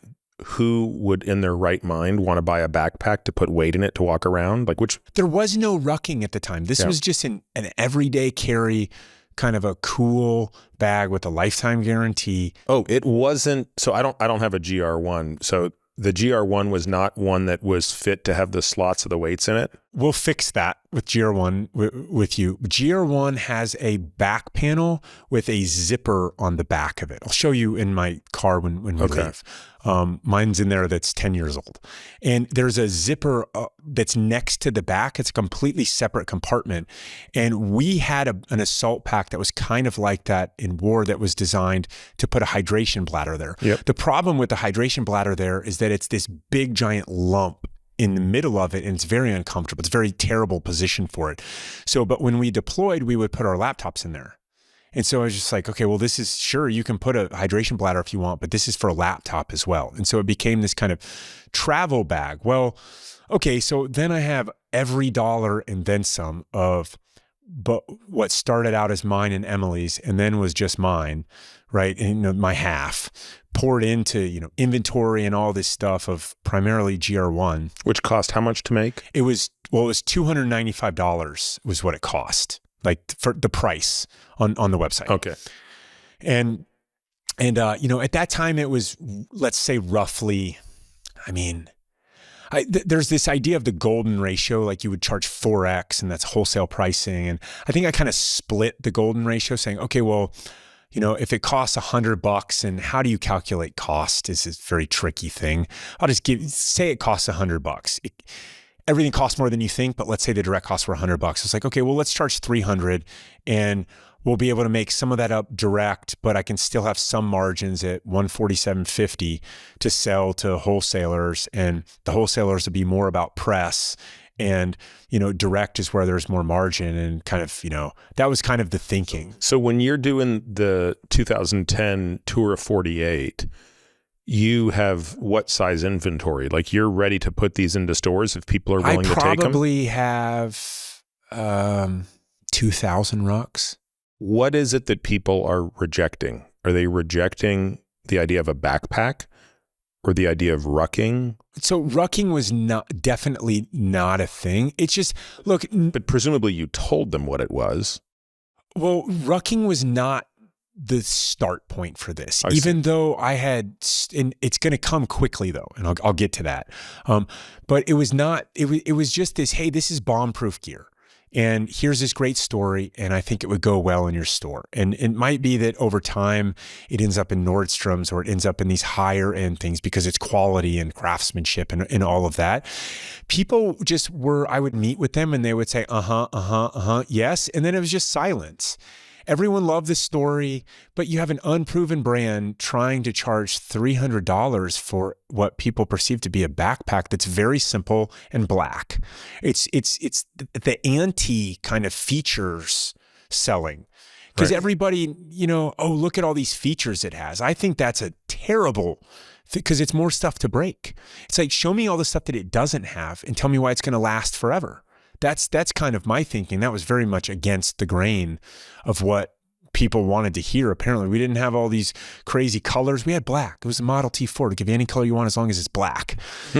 who would in their right mind want to buy a backpack to put weight in it to walk around? There was no rucking at the time. This was just an everyday carry, kind of a cool bag with a lifetime guarantee. Oh, it wasn't. So I don't have a GR1. So the GR1 was not one that was fit to have the slots of the weights in it. We'll fix that with GR1 with you. GR1 has a back panel with a zipper on the back of it. I'll show you in my car when we leave. Mine's in there that's 10 years old. And there's a zipper that's next to the back. It's a completely separate compartment. And we had an assault pack that was kind of like that in war, that was designed to put a hydration bladder there. Yep. The problem with the hydration bladder there is that it's this big giant lump in the middle of it, and it's very uncomfortable. It's a very terrible position for it. So, but when we deployed, we would put our laptops in there. And so I was just like, okay, well, this is, sure, you can put a hydration bladder if you want, but this is for a laptop as well. And so it became this kind of travel bag. Well, okay, so then I have every dollar and then some of what started out as mine and Emily's, and then was just mine, right? And my half poured into, inventory and all this stuff of primarily GR1. Which cost how much to make? It was $295 was what it cost, like for the price on the website. Okay. And at that time it was, let's say roughly, there's this idea of the golden ratio, like you would charge 4x, and that's wholesale pricing. And I think I kind of split the golden ratio, saying, okay, well, if it costs $100, and how do you calculate cost is a very tricky thing. I'll just say it costs $100. Everything costs more than you think, but let's say the direct costs were $100. It's like, okay, well, let's charge $300, and we'll be able to make some of that up direct, but I can still have some margins at $147.50 to sell to wholesalers, and the wholesalers will be more about press. And, direct is where there's more margin, and kind of, that was kind of the thinking. So when you're doing the 2010 Tour of 48, you have what size inventory? Like, you're ready to put these into stores if people are willing to take them? I probably have 2,000 rucks. What is it that people are rejecting? Are they rejecting the idea of a backpack or the idea of rucking? So rucking was definitely not a thing. It's just, look. But presumably you told them what it was. Well, rucking was not the start point for this, even though I had, and it's going to come quickly though, and I'll get to that. But it was not, it was just this, hey, this is bomb-proof gear. And here's this great story, and I think it would go well in your store. And it might be that over time, it ends up in Nordstrom's or it ends up in these higher end things because it's quality and craftsmanship and all of that. People just I would meet with them and they would say, yes. And then it was just silence. Everyone loved the story, but you have an unproven brand trying to charge $300 for what people perceive to be a backpack that's very simple and black. It's the anti kind of features selling. Because everybody, oh, look at all these features it has. I think that's a terrible, because it's more stuff to break. It's like, show me all the stuff that it doesn't have and tell me why it's going to last forever. That's kind of my thinking. That was very much against the grain of what people wanted to hear. Apparently, we didn't have all these crazy colors. We had black. It was a Model T Ford. To give you any color you want as long as it's black.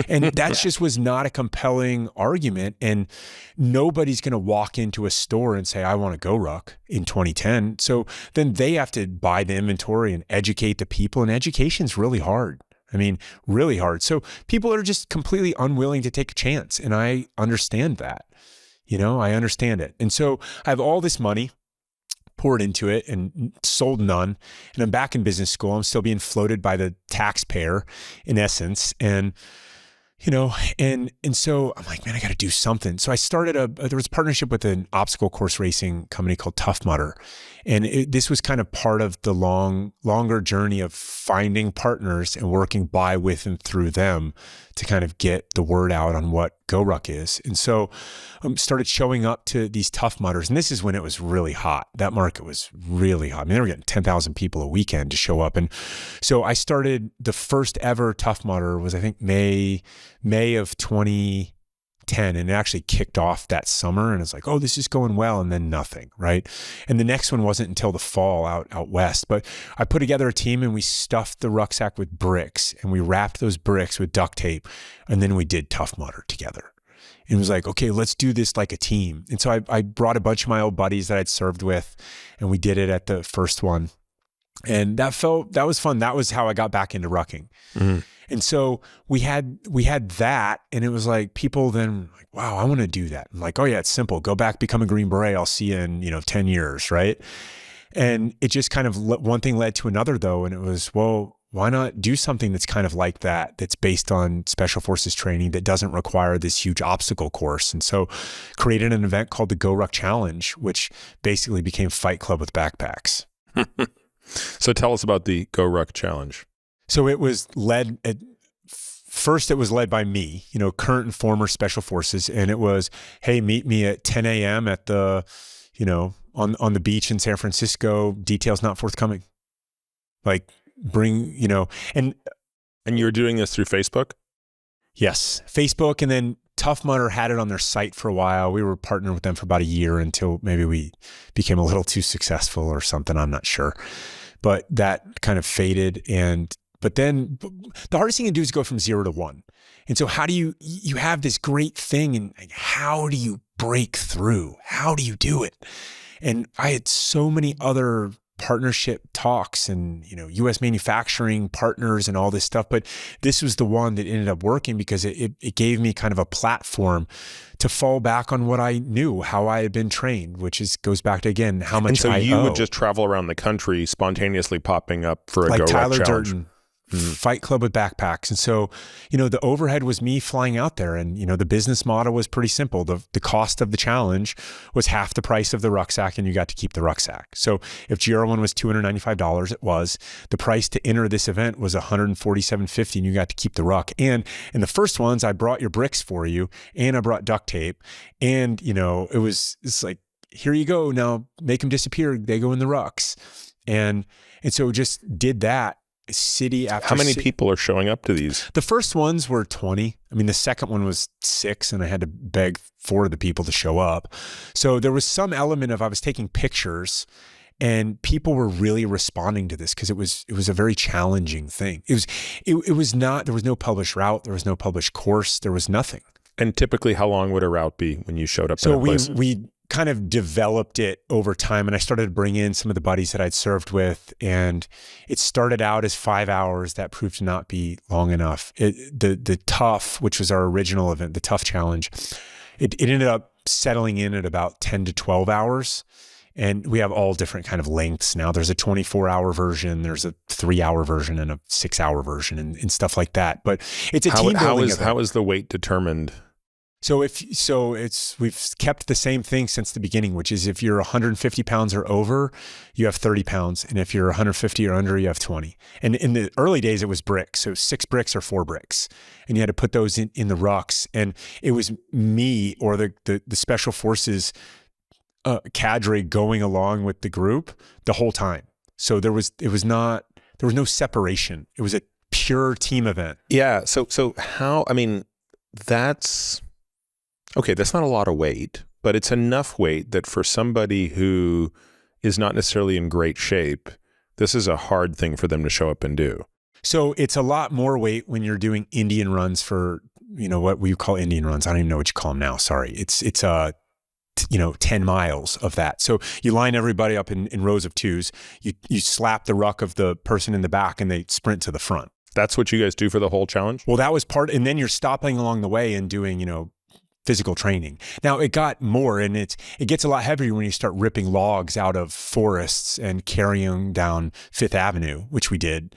And that just was not a compelling argument. And nobody's going to walk into a store and say, I want to GORUCK in 2010. So then they have to buy the inventory and educate the people. And education's really hard. I mean, really hard. So people are just completely unwilling to take a chance. And I understand that. I understand it. And so I have all this money poured into it and sold none. And I'm back in business school. I'm still being floated by the taxpayer in essence. And, and so I'm like, man, I got to do something. So I started there was a partnership with an obstacle course racing company called Tough Mudder. And this was kind of part of the longer journey of finding partners and working by, with, and through them to kind of get the word out on what GORUCK is. And so started showing up to these Tough Mudders. And this is when it was really hot. That market was really hot. I mean, they were getting 10,000 people a weekend to show up. And so I started, the first ever Tough Mudder was, I think, May of 2010. And it actually kicked off that summer. And it's like, oh, this is going well. And then nothing, right? And the next one wasn't until the fall out west. But I put together a team and we stuffed the rucksack with bricks and we wrapped those bricks with duct tape. And then we did Tough Mudder together. And it was like, okay, let's do this like a team. And so I brought a bunch of my old buddies that I'd served with and we did it at the first one. And that was fun. That was how I got back into rucking. Mm-hmm. And so we had that, and it was like people then like, wow, I want to do that. I'm like, oh yeah, it's simple. Go back, become a Green Beret. I'll see you in 10 years, right? And it just kind of one thing led to another though, and it was, well, why not do something that's kind of like that, that's based on special forces training, that doesn't require this huge obstacle course? And so created an event called the GORUCK Challenge, which basically became Fight Club with backpacks. So tell us about the GORUCK Challenge. So it was led by me, current and former special forces. And it was, hey, meet me at 10 a.m. at the, on the beach in San Francisco, details not forthcoming. Like bring, and you were doing this through Facebook? Yes, Facebook. And then Tough Mudder had it on their site for a while. We were partnered with them for about a year until maybe we became a little too successful or something. I'm not sure, but that kind of faded. But then the hardest thing to do is go from 0 to 1. And so how do you have this great thing, and how do you break through? How do you do it? And I had so many other partnership talks and, U.S. manufacturing partners and all this stuff. But this was the one that ended up working because it gave me kind of a platform to fall back on what I knew, how I had been trained, which goes back to, again, how much I owe. And so you would just travel around the country spontaneously popping up for a GORUCK Tyler challenge. Durden. Fight Club with backpacks. And so, the overhead was me flying out there, and, the business model was pretty simple. The cost of the challenge was half the price of the rucksack, and you got to keep the rucksack. So if GR1 was $295, it was. The price to enter this event was $147.50, and you got to keep the ruck. And in the first ones, I brought your bricks for you, and I brought duct tape. And, it's like, here you go. Now make them disappear. They go in the rucks. And so just did that. City after How many people are showing up to these? The first ones were 20. I mean, the second one was 6, and I had to beg 4 of the people to show up. So there was some element of, I was taking pictures And people were really responding to this because it was a very challenging thing. It was not, there was no published route, there was no published course, there was nothing. And typically, how long would a route be when you showed up in a place? So we kind of developed it over time, and I started to bring in some of the buddies that I'd served with, and it started out as 5 hours. That proved to not be long enough. The Tough, which was our original event, the Tough Challenge, it ended up settling in at about 10 to 12 hours. And we have all different kind of lengths now. There's a 24-hour version, there's a 3-hour version, and a 6-hour version, and stuff like that. But it's a team building event. How is the weight determined? So we've kept the same thing since the beginning, which is if you're 150 pounds or over, you have 30 pounds. And if you're 150 or under, you have 20. And in the early days, it was bricks. So 6 bricks or 4 bricks. And you had to put those in the rucks. And it was me or the special forces cadre going along with the group the whole time. So there was no separation. It was a pure team event. Yeah. So how, I mean, that's not a lot of weight, but it's enough weight that for somebody who is not necessarily in great shape, this is a hard thing for them to show up and do. So it's a lot more weight when you're doing Indian runs for, what we call Indian runs. I don't even know what you call them now. Sorry. It's 10 miles of that. So you line everybody up in rows of twos. You slap the ruck of the person in the back and they sprint to the front. That's what you guys do for the whole challenge? Well, that was part, and then you're stopping along the way and doing, physical training. Now it got more, and it gets a lot heavier when you start ripping logs out of forests and carrying down Fifth Avenue, which we did.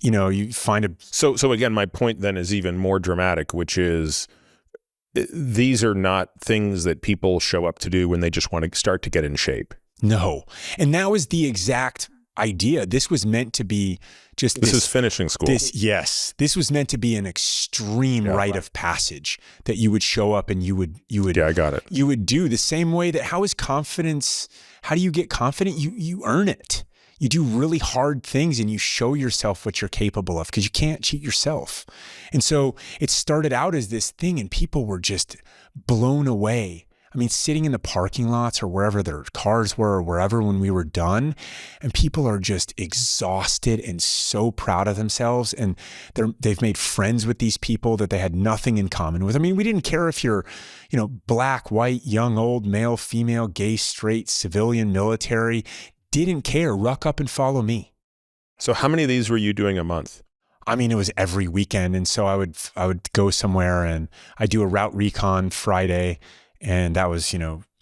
You find a... So again, my point then is even more dramatic, which is these are not things that people show up to do when they just want to start to get in shape. No. And that was the exact idea. This was meant to be just this is finishing school. This was meant to be an extreme rite of passage that you would show up and you would Yeah, I got it. You would do the same way that how do you get confident? You earn it. You do really hard things and you show yourself what you're capable of because you can't cheat yourself. And so it started out as this thing and people were just blown away. I mean, sitting in the parking lots or wherever their cars were or wherever when we were done, and people are just exhausted and so proud of themselves. And they've made friends with these people that they had nothing in common with. I mean, we didn't care if you're, black, white, young, old, male, female, gay, straight, civilian, military, didn't care. Ruck up and follow me. So how many of these were you doing a month? I mean, it was every weekend. And so I would go somewhere and I do a route recon Friday. And that was,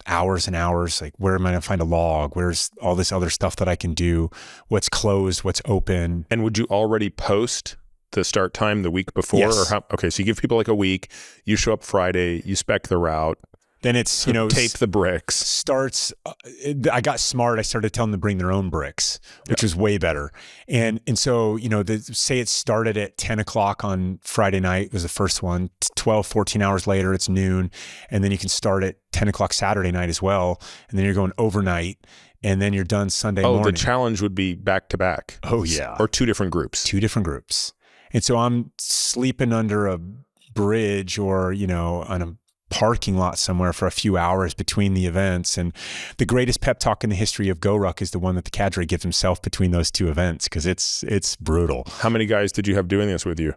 hours and hours. Like, where am I going to find a log? Where's all this other stuff that I can do? What's closed? What's open? And would you already post the start time the week before? Yes. Okay, so you give people like a week. You show up Friday. You spec the route. Then it's, tape the bricks. Starts, I got smart. I started telling them to bring their own bricks, which was way better. And so, say it started at 10 o'clock on Friday night was the first one, 14 hours later, it's noon. And then you can start at 10 o'clock Saturday night as well. And then you're going overnight and then you're done Sunday morning. Oh, the challenge would be back to back. Oh yeah. Or two different groups. And so I'm sleeping under a bridge or, on a parking lot somewhere for a few hours between the events. And the greatest pep talk in the history of GORUCK is the one that the cadre gives himself between those two events because it's brutal. How many guys did you have doing this with you?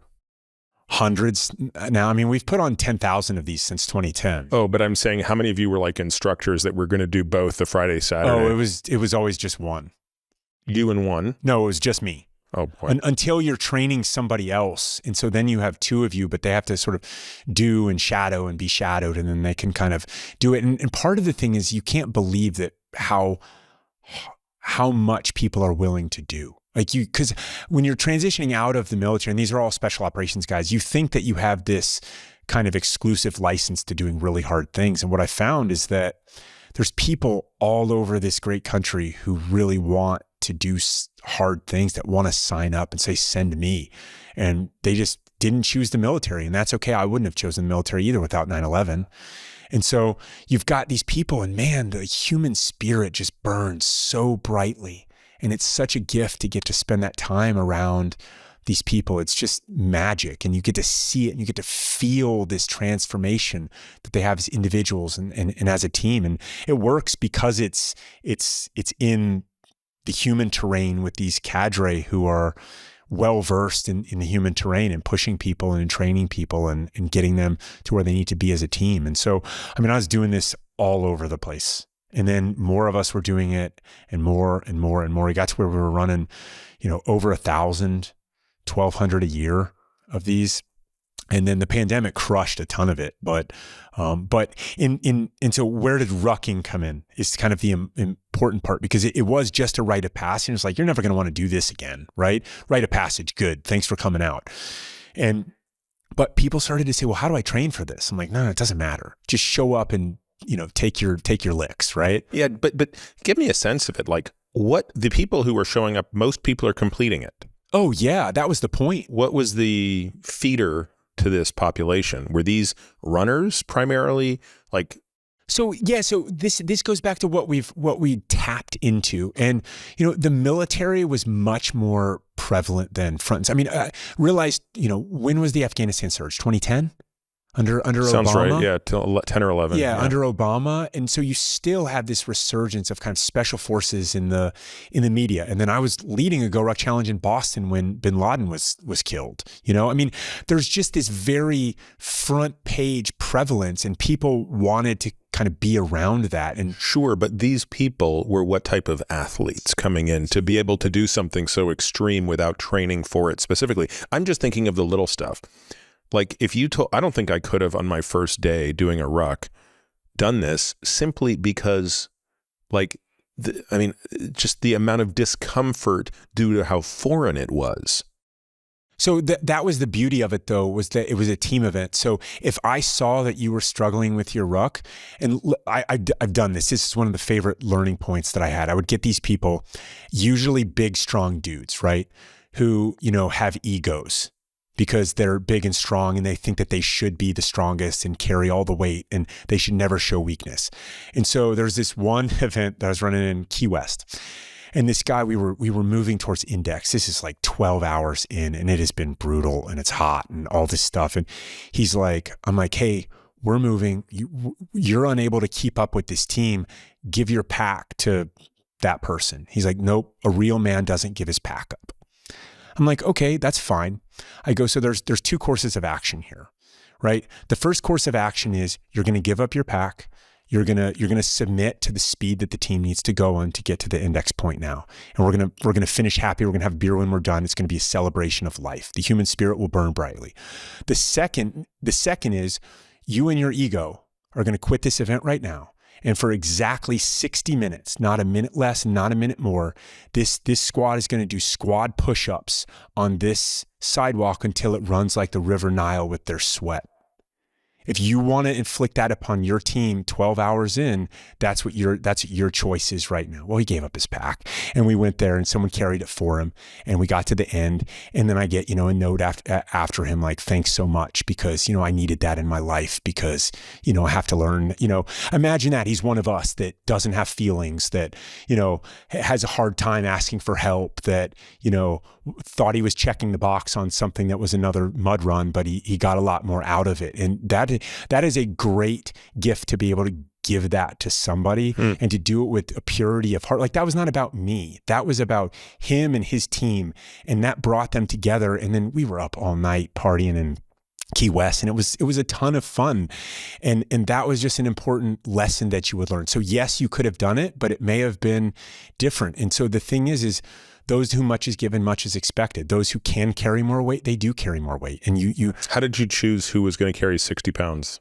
Hundreds. Now, I mean, we've put on 10,000 of these since 2010. Oh, but I'm saying how many of you were like instructors that were going to do both the Friday, Saturday? Oh, it was always just one. You and one? No, it was just me. Oh boy. Until you're training somebody else. And so then you have two of you, but they have to sort of do and shadow and be shadowed, and then they can kind of do it. And part of the thing is you can't believe that how much people are willing to do. Because when you're transitioning out of the military, and these are all special operations guys, you think that you have this kind of exclusive license to doing really hard things. And what I found is that there's people all over this great country who really want to do hard things, that want to sign up and say, send me. And they just didn't choose the military. And that's okay. I wouldn't have chosen the military either without 9/11. And so you've got these people, and man, the human spirit just burns so brightly. And it's such a gift to get to spend that time around these people. It's just magic. And you get to see it and you get to feel this transformation that they have as individuals and as a team. And it works because it's in the human terrain with these cadre who are well-versed in the human terrain and pushing people and training people and getting them to where they need to be as a team. And so, I mean, I was doing this all over the place. And then more of us were doing it and more and more and more. We got to where we were running, over 1,000, 1,200 a year of these. And then the pandemic crushed a ton of it. But so where did rucking come in is kind of the important part, because it was just a rite of passage. And it's like, you're never going to want to do this again, right? Rite of passage. Good. Thanks for coming out. But people started to say, well, how do I train for this? I'm like, no, it doesn't matter. Just show up and, take your licks, right? Yeah. But give me a sense of it. Like, what the people who are showing up, most people are completing it. Oh yeah. That was the point. What was the feeder to this population? Were these runners primarily? Like, so this goes back to what we tapped into. And the military was much more prevalent than front. I mean, I realized, when was the Afghanistan surge? 2010? Under Sounds Obama? right. Yeah, till 10 or 11. Yeah, under Obama. And so you still had this resurgence of kind of special forces in the media. And then I was leading a GORUCK challenge in Boston when bin Laden was killed. I mean, there's just this very front page prevalence, and people wanted to kind of be around that. And sure, but these people were what type of athletes coming in to be able to do something so extreme without training for it specifically? I'm just thinking of the little stuff. Like, if you told, I don't think I could have on my first day doing a ruck done this, simply because, like, just the amount of discomfort due to how foreign it was. So that was the beauty of it, though, was that it was a team event. So if I saw that you were struggling with your ruck, and I've done this. This is one of the favorite learning points that I had. I would get these people, usually big, strong dudes, right, who, have egos, because they're big and strong and they think that they should be the strongest and carry all the weight and they should never show weakness. And so there's this one event that I was running in Key West, and this guy, we were moving towards Index. This is like 12 hours in, and it has been brutal and it's hot and all this stuff. And I'm like, hey, we're moving. You're unable to keep up with this team. Give your pack to that person. He's like, nope, a real man doesn't give his pack up. I'm like, okay, that's fine. I go, so there's two courses of action here, right? The first course of action is you're going to give up your pack. You're going to submit to the speed that the team needs to go on to get to the index point now. And we're going to finish happy. We're going to have beer when we're done. It's going to be a celebration of life. The human spirit will burn brightly. The second is you and your ego are going to quit this event right now. And for exactly 60 minutes, not a minute less, not a minute more, this squad is going to do squad push-ups on this sidewalk until it runs like the River Nile with their sweat. If you want to inflict that upon your team 12 hours in, that's what your choice is right now. Well, he gave up his pack, and we went there and someone carried it for him, and we got to the end. And then I get, a note after him, like, thanks so much, because, I needed that in my life, because, I have to learn, imagine that he's one of us that doesn't have feelings, that, has a hard time asking for help, that, thought he was checking the box on something that was another mud run, but he got a lot more out of it. And that is a great gift to be able to give that to somebody and to do it with a purity of heart. Like, that was not about me. That was about him and his team. And that brought them together. And then we were up all night partying in Key West, and it was a ton of fun. And that was just an important lesson that you would learn. So yes, you could have done it, but it may have been different. And so the thing is those to whom much is given, much is expected. Those who can carry more weight, they do carry more weight. And you How did you choose who was going to carry 60 pounds?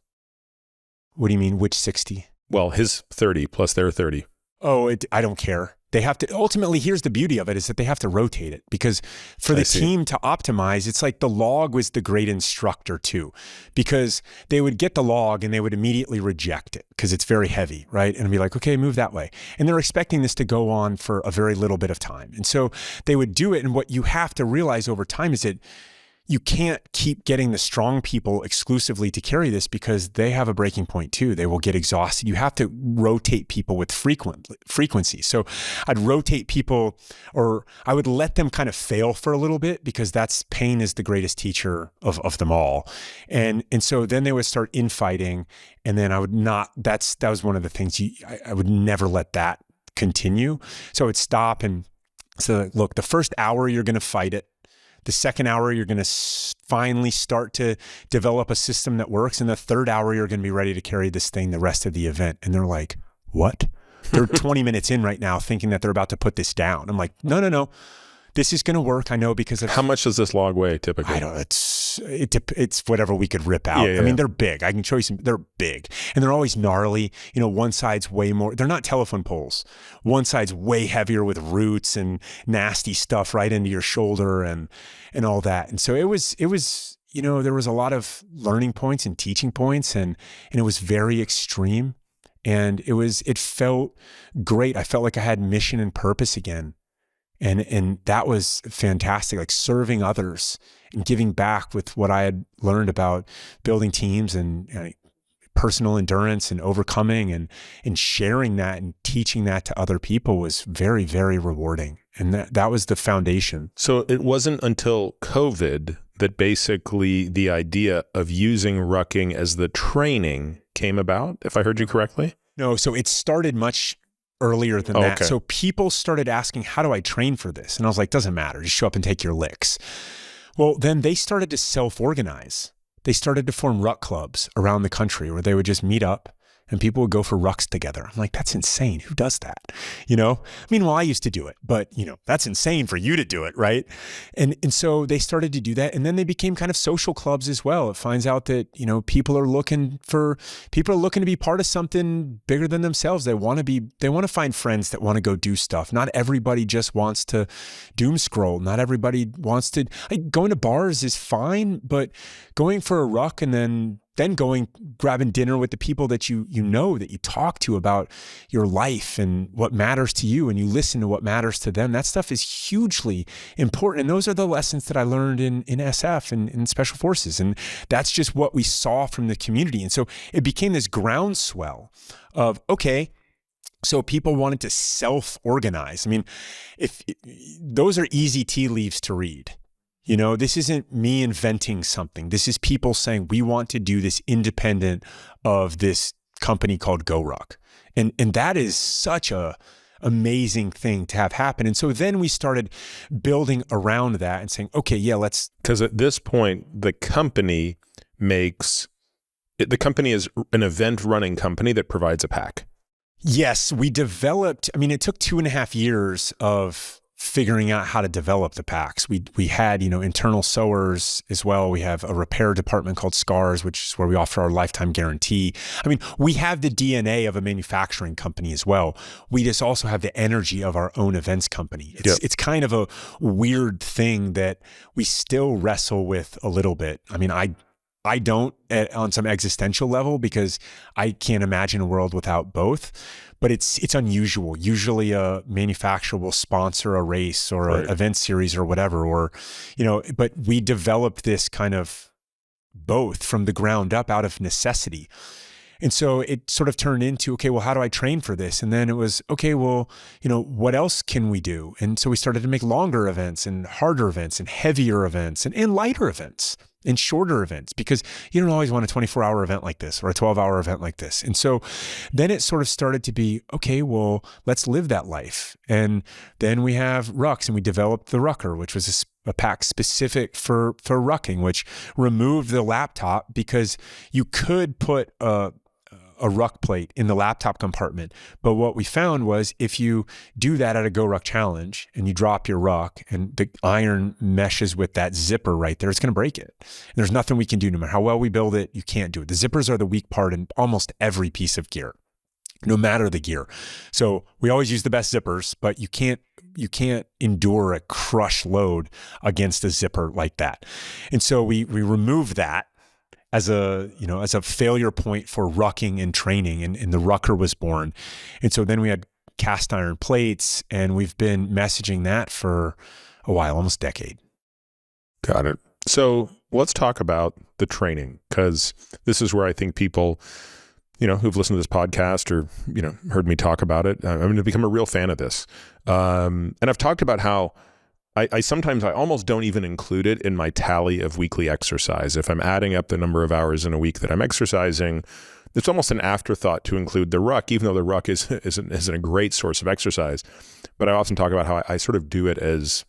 What do you mean, which 60? Well, his 30 plus their 30. Oh, I don't care. They have to, ultimately, here's the beauty of it, is that they have to rotate it, because for the team to optimize, it's like the log was the great instructor too, because they would get the log and they would immediately reject it because it's very heavy, right? And be like, okay, move that way. And they're expecting this to go on for a very little bit of time. And so they would do it. And what you have to realize over time is that you can't keep getting the strong people exclusively to carry this, because they have a breaking point too. They will get exhausted. You have to rotate people with frequency. So I'd rotate people, or I would let them kind of fail for a little bit, because pain is the greatest teacher of them all. And so then they would start infighting, and then I would not, that was one of the things I would never let that continue. So I would stop and So look, the first hour, you're going to fight it. The second hour, you're going to finally start to develop a system that works. And the third hour, you're going to be ready to carry this thing the rest of the event. And they're like, what? They're 20 minutes in right now thinking that they're about to put this down. I'm like, no. This is going to work. I know because of how much does this log weigh typically? I don't know. It's whatever we could rip out. Yeah. I mean, they're big. I can show you some. They're big and they're always gnarly. You know, one side's way more. They're not telephone poles. One side's way heavier with roots and nasty stuff right into your shoulder and all that. And so it was. You know, there was a lot of learning points and teaching points, and it was very extreme. And it felt great. I felt like I had mission and purpose again. And that was fantastic, like serving others and giving back with what I had learned about building teams and personal endurance and overcoming and sharing that and teaching that to other people was very, very rewarding. And that was the foundation. So it wasn't until COVID that basically the idea of using rucking as the training came about, if I heard you correctly? No, so it started much earlier than that. Okay. So people started asking, how do I train for this? And I was like, doesn't matter. Just show up and take your licks. Well, then they started to self-organize. They started to form ruck clubs around the country where they would just meet up and people would go for rucks together. I'm like, that's insane. Who does that? You know, I mean, well, I used to do it, but you know, that's insane for you to do it. Right. And so they started to do that. And then they became kind of social clubs as well. It finds out that, you know, people are looking to be part of something bigger than themselves. They want to find friends that want to go do stuff. Not everybody just wants to doom scroll. Not everybody wants to, like, going to bars is fine, but going for a ruck and then grabbing dinner with the people that you know, that you talk to about your life and what matters to you, and you listen to what matters to them. That stuff is hugely important. And those are the lessons that I learned in SF and in Special Forces. And that's just what we saw from the community. And so it became this groundswell of, okay, so people wanted to self-organize. I mean, if those are easy tea leaves to read. You know, this isn't me inventing something. This is people saying, we want to do this independent of this company called GORUCK. And that is such a amazing thing to have happen. And so then we started building around that and saying, okay, yeah, let's. Because at this point, the company is an event running company that provides a pack. Yes, we developed, I mean, it took 2.5 years of figuring out how to develop the packs. We had, you know, internal sewers as well. We have a repair department called SCARS, which is where we offer our lifetime guarantee. I mean, we have the DNA of a manufacturing company as well. We just also have the energy of our own events company. It's kind of a weird thing that we still wrestle with a little bit. I mean, I don't on some existential level, because I can't imagine a world without both. But it's unusual. Usually a manufacturer will sponsor a race or an event series or whatever, or, you know, but we developed this kind of both from the ground up out of necessity. And so it sort of turned into, okay, well, how do I train for this? And then it was, okay, well, you know, what else can we do? And so we started to make longer events and harder events and heavier events and lighter events and shorter events, because you don't always want a 24-hour event like this or a 12-hour event like this. And so then it sort of started to be, okay, well, let's live that life. And then we have rucks, and we developed the Rucker, which was a pack specific for rucking, which removed the laptop, because you could put a ruck plate in the laptop compartment. But what we found was, if you do that at a GORUCK challenge and you drop your ruck and the iron meshes with that zipper right there, it's going to break it. And there's nothing we can do. No matter how well we build it, you can't do it. The zippers are the weak part in almost every piece of gear, no matter the gear. So we always use the best zippers, but you can't endure a crush load against a zipper like that. And so we removed that as a failure point for rucking and training, and the Rucker was born. And so then we had cast iron plates, and we've been messaging that for a while, almost a decade. Got it. So let's talk about the training, because this is where I think people, you know, who've listened to this podcast or, you know, heard me talk about it, I'm going to become a real fan of this. And I've talked about how I sometimes almost don't even include it in my tally of weekly exercise. If I'm adding up the number of hours in a week that I'm exercising, it's almost an afterthought to include the ruck, even though the ruck isn't a great source of exercise. But I often talk about how I sort of do it as,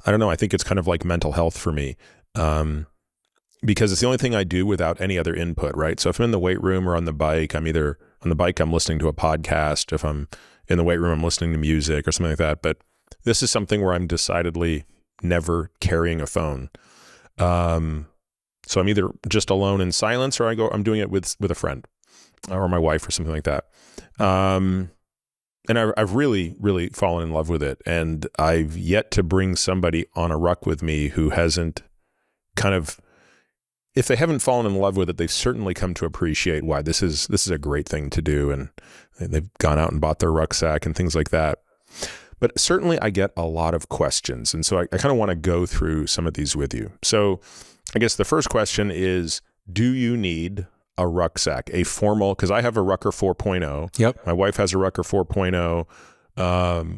I don't know, I think it's kind of like mental health for me. Because it's the only thing I do without any other input, right? So if I'm in the weight room or on the bike, I'm either on the bike, I'm listening to a podcast. If I'm in the weight room, I'm listening to music or something like that. But this is something where I'm decidedly never carrying a phone. So I'm either just alone in silence, or I'm doing it with a friend or my wife or something like that. And I've really, really fallen in love with it. And I've yet to bring somebody on a ruck with me who hasn't kind of, if they haven't fallen in love with it, they've certainly come to appreciate why this is a great thing to do. And they've gone out and bought their rucksack and things like that. But certainly I get a lot of questions. And so I kind of want to go through some of these with you. So I guess the first question is, do you need a rucksack, a formal, because I have a Rucker 4.0. Yep. My wife has a Rucker 4.0.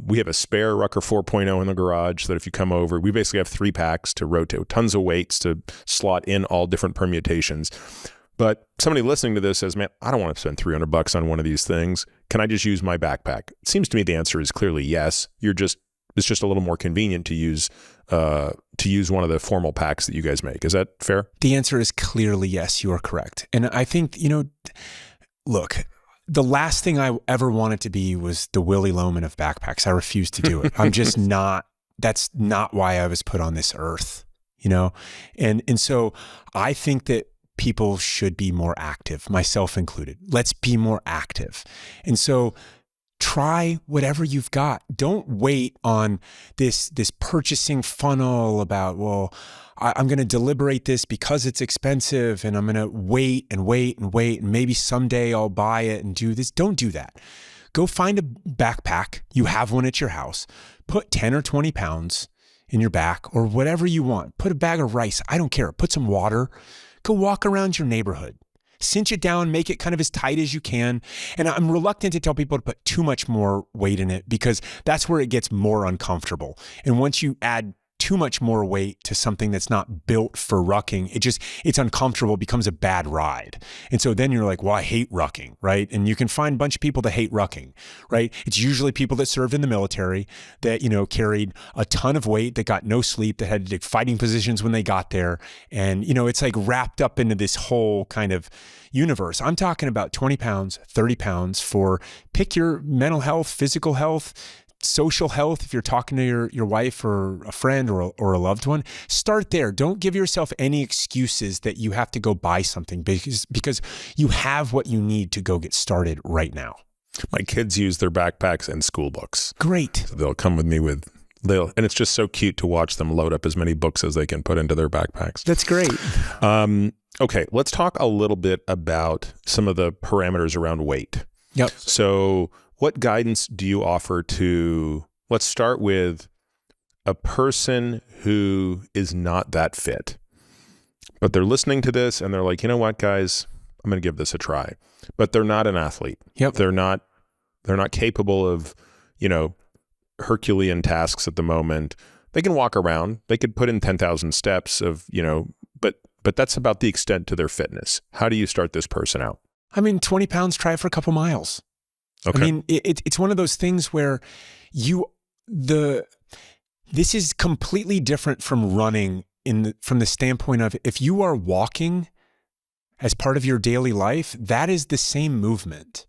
We have a spare Rucker 4.0 in the garage so that if you come over, we basically have 3 packs to rotate, tons of weights to slot in all different permutations. But somebody listening to this says, man, I don't want to spend $300 on one of these things. Can I just use my backpack? It seems to me the answer is clearly yes. It's just a little more convenient to use one of the formal packs that you guys make. Is that fair? The answer is clearly yes, you are correct. And I think, look, the last thing I ever wanted to be was the Willy Loman of backpacks. I refuse to do it. I'm just not, that's not why I was put on this earth, And so I think that people should be more active, myself included. Let's be more active. And so try whatever you've got. Don't wait on this purchasing funnel about, well, I'm going to deliberate this because it's expensive and I'm going to wait and wait and wait. And maybe someday I'll buy it and do this. Don't do that. Go find a backpack. You have one at your house. Put 10 or 20 pounds in your back or whatever you want. Put a bag of rice. I don't care. Put some water. Go walk around your neighborhood. Cinch it down, make it kind of as tight as you can. And I'm reluctant to tell people to put too much more weight in it because that's where it gets more uncomfortable. And once you add too much more weight to something that's not built for rucking, it's uncomfortable, becomes a bad ride. And so then you're like, well, I hate rucking, right? And you can find a bunch of people that hate rucking, right? It's usually people that served in the military that, carried a ton of weight, that got no sleep, that had to take fighting positions when they got there. And, it's like wrapped up into this whole kind of universe. I'm talking about 20 pounds, 30 pounds for pick your mental health, physical health, social health. If you're talking to your wife or a friend or a loved one, start there. Don't give yourself any excuses that you have to go buy something because you have what you need to go get started right now. My kids use their backpacks and school books. Great. So they'll come with me and it's just so cute to watch them load up as many books as they can put into their backpacks. That's great. Okay, let's talk a little bit about some of the parameters around weight. Yep. So what guidance do you offer let's start with a person who is not that fit, but they're listening to this and they're like, you know what, guys, I'm going to give this a try, but they're not an athlete. Yep. They're not capable of, Herculean tasks at the moment. They can walk around, they could put in 10,000 steps of, but that's about the extent to their fitness. How do you start this person out? 20 pounds, try it for a couple miles. Okay. It's one of those things where this is completely different from running from the standpoint of if you are walking as part of your daily life, that is the same movement.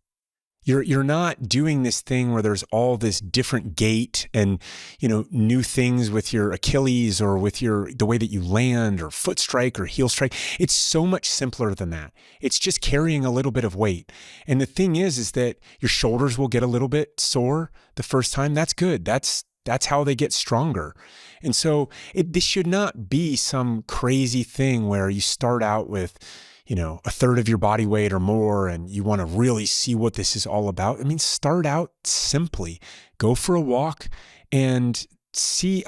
You're not doing this thing where there's all this different gait and, new things with your Achilles or with the way that you land or foot strike or heel strike. It's so much simpler than that. It's just carrying a little bit of weight. And the thing is that your shoulders will get a little bit sore the first time. That's good. That's how they get stronger. And so this should not be some crazy thing where you start out with, a third of your body weight or more, and you want to really see what this is all about. Start out simply. Go for a walk and see.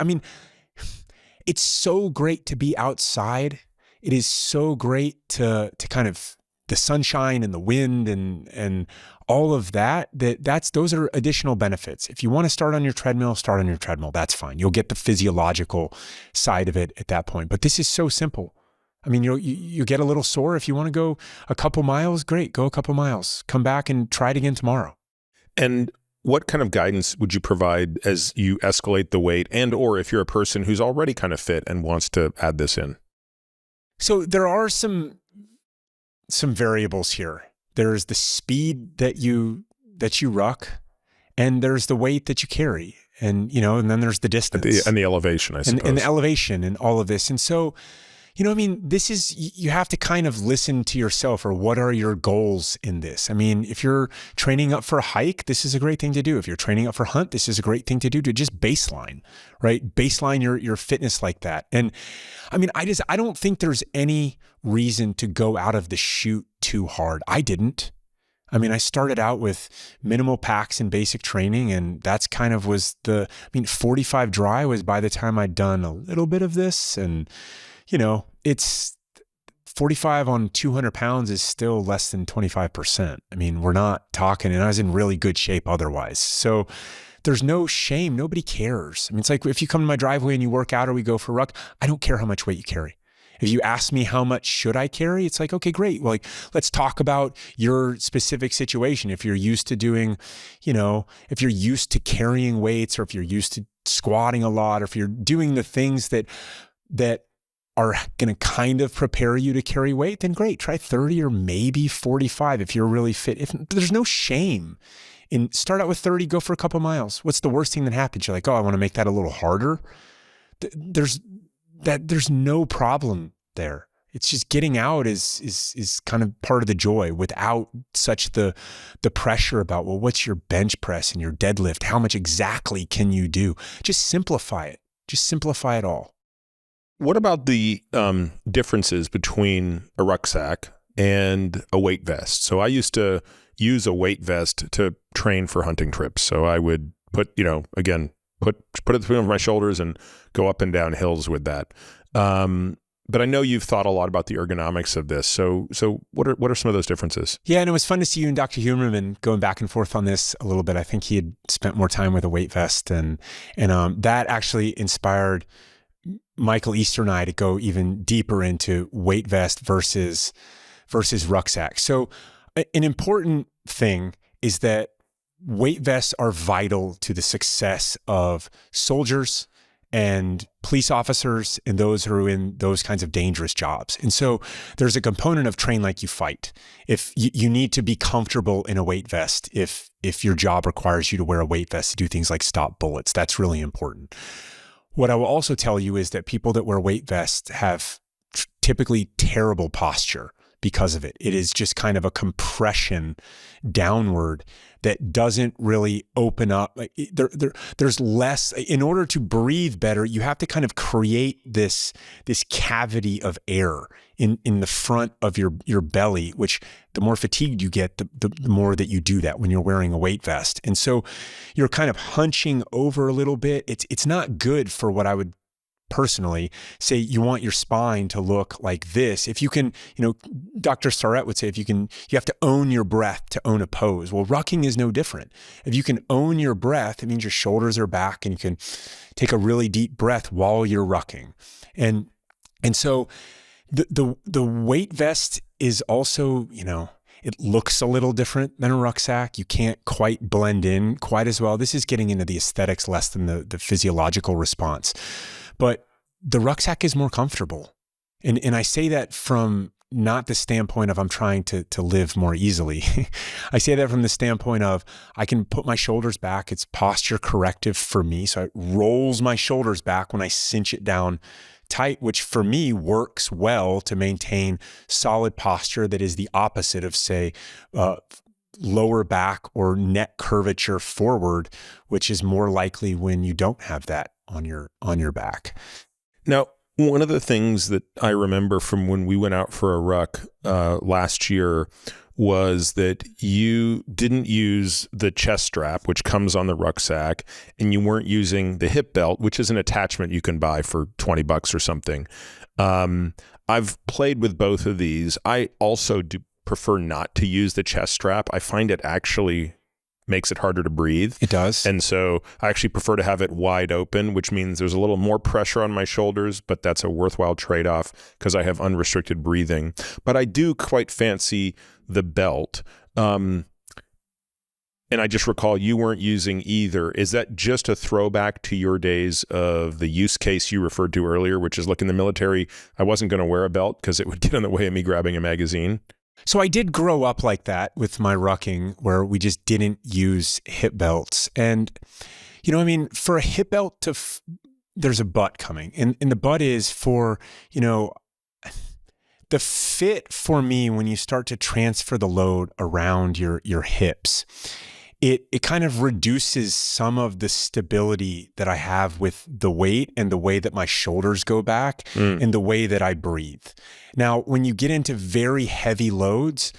It's so great to be outside. It is so great to kind of the sunshine and the wind and all of that. Those are additional benefits. If you want to start on your treadmill, start on your treadmill. That's fine. You'll get the physiological side of it at that point. But this is so simple. I mean, you get a little sore. If you want to go a couple miles, great, go a couple miles. Come back and try it again tomorrow. And what kind of guidance would you provide as you escalate the weight, and or if you're a person who's already kind of fit and wants to add this in? So there are some variables here. There's the speed that you ruck, and there's the weight that you carry, and and then there's the distance and the elevation, I suppose, and the elevation and all of this. And so, I mean, this is, you have to kind of listen to yourself, or what are your goals in this? I mean, if you're training up for a hike, this is a great thing to do. If you're training up for a hunt, this is a great thing to do, to just baseline, right? Baseline your fitness like that. And I mean, I don't think there's any reason to go out of the chute too hard. I didn't. I mean, I started out with minimal packs and basic training, and that's kind of was 45 dry was by the time I'd done a little bit of this. And it's 45 on 200 pounds is still less than 25%. I mean, we're not talking, and I was in really good shape otherwise. So there's no shame. Nobody cares. I mean, it's like if you come to my driveway and you work out or we go for a ruck, I don't care how much weight you carry. If you ask me how much should I carry, it's like, okay, great. Well, let's talk about your specific situation. If you're used to doing, if you're used to carrying weights, or if you're used to squatting a lot, or if you're doing the things that are going to kind of prepare you to carry weight, then great, try 30 or maybe 45 if you're really fit. If there's no shame in, start out with 30, go for a couple miles. What's the worst thing that happens? You're like, oh, I want to make that a little harder. There's no problem there. It's just getting out is kind of part of the joy, without such the pressure about, well, what's your bench press and your deadlift? How much exactly can you do? Just simplify it. Just simplify it all. What about the differences between a rucksack and a weight vest? So I used to use a weight vest to train for hunting trips. So I would put it between my shoulders and go up and down hills with that. But I know you've thought a lot about the ergonomics of this. So what are some of those differences? Yeah, and it was fun to see you and Dr. Huberman going back and forth on this a little bit. I think he had spent more time with a weight vest, and that actually inspired Michael Easter and I to go even deeper into weight vest versus rucksack. So an important thing is that weight vests are vital to the success of soldiers and police officers and those who are in those kinds of dangerous jobs. And so there's a component of train like you fight. If you need to be comfortable in a weight vest, if your job requires you to wear a weight vest to do things like stop bullets, that's really important. What I will also tell you is that people that wear weight vests have typically terrible posture because of it. It is just kind of a compression downward that doesn't really open up. There's less. In order to breathe better, you have to kind of create this cavity of air in the front of your belly, which the more fatigued you get, the more that you do that when you're wearing a weight vest. And so you're kind of hunching over a little bit. It's not good for what I would personally say. You want your spine to look like this. If you can, Dr. Starrett would say, you have to own your breath to own a pose. Well, rucking is no different. If you can own your breath, it means your shoulders are back and you can take a really deep breath while you're rucking. And so the weight vest is also, it looks a little different than a rucksack. You can't quite blend in quite as well. This is getting into the aesthetics less than the physiological response. But the rucksack is more comfortable. And I say that from not the standpoint of I'm trying to live more easily. I say that from the standpoint of I can put my shoulders back. It's posture corrective for me. So it rolls my shoulders back when I cinch it down tight, which for me works well to maintain solid posture that is the opposite of, say, lower back or neck curvature forward, which is more likely when you don't have that on your back. Now, one of the things that I remember from when we went out for a ruck last year was that you didn't use the chest strap, which comes on the rucksack, and you weren't using the hip belt, which is an attachment you can buy for $20 or something. I've played with both of these. I also do prefer not to use the chest strap. I find it actually makes it harder to breathe. It does. And so I actually prefer to have it wide open, which means there's a little more pressure on my shoulders, but that's a worthwhile trade-off because I have unrestricted breathing. But I do quite fancy the belt. And I just recall you weren't using either. Is that just a throwback to your days of the use case you referred to earlier, which is, look, in the military, I wasn't going to wear a belt because it would get in the way of me grabbing a magazine? So I did grow up like that with my rucking, where we just didn't use hip belts. And, you know, I mean, for a hip belt there's a but coming. And the but is for, you know, the fit for me when you start to transfer the load around your hips, it kind of reduces some of the stability that I have with the weight and the way that my shoulders go back and the way that I breathe. Now, when you get into very heavy loads,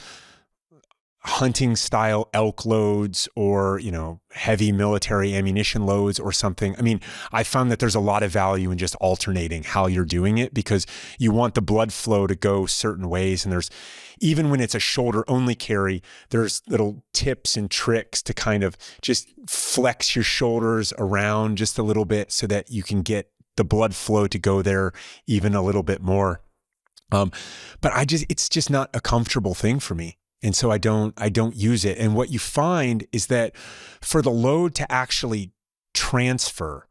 hunting style elk loads or, you know, heavy military ammunition loads or something. I mean, I found that there's a lot of value in just alternating how you're doing it because you want the blood flow to go certain ways. And there's, even when it's a shoulder only carry, there's little tips and tricks to kind of just flex your shoulders around just a little bit so that you can get the blood flow to go there even a little bit more. But it's just not a comfortable thing for me. And so I don't use it. And what you find is that for the load to actually transfer,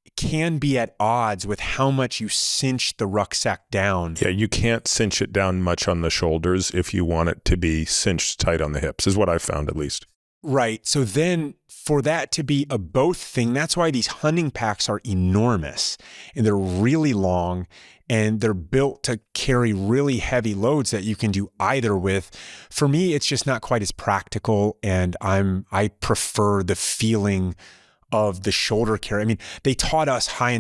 it can be at odds with how much you cinch the rucksack down. Yeah, you can't cinch it down much on the shoulders if you want it to be cinched tight on the hips, is what I've found at least. Right. So then for that to be a both thing, that's why these hunting packs are enormous and they're really long and they're built to carry really heavy loads that you can do either with. For me, it's just not quite as practical, and I prefer the feeling of the shoulder carry. I mean, they taught us high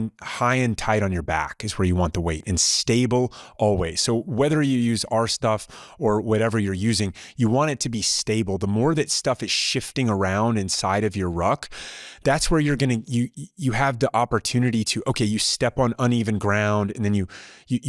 and tight on your back is where you want the weight, and stable always. So whether you use our stuff or whatever you're using, you want it to be stable. The more that stuff is shifting around inside of your ruck, that's where you're going to, you have the opportunity to, okay, you step on uneven ground and then you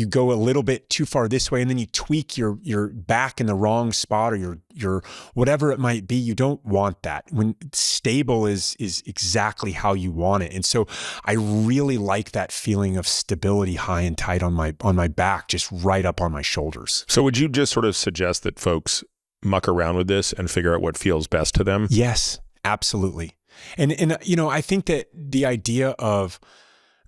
go a little bit too far this way and then you tweak your back in the wrong spot or your whatever it might be. You don't want that. When stable is exactly how you want it. And so I really like that feeling of stability high and tight on my back, just right up on my shoulders. So would you just sort of suggest that folks muck around with this and figure out what feels best to them? Yes, absolutely. And you know, I think that the idea of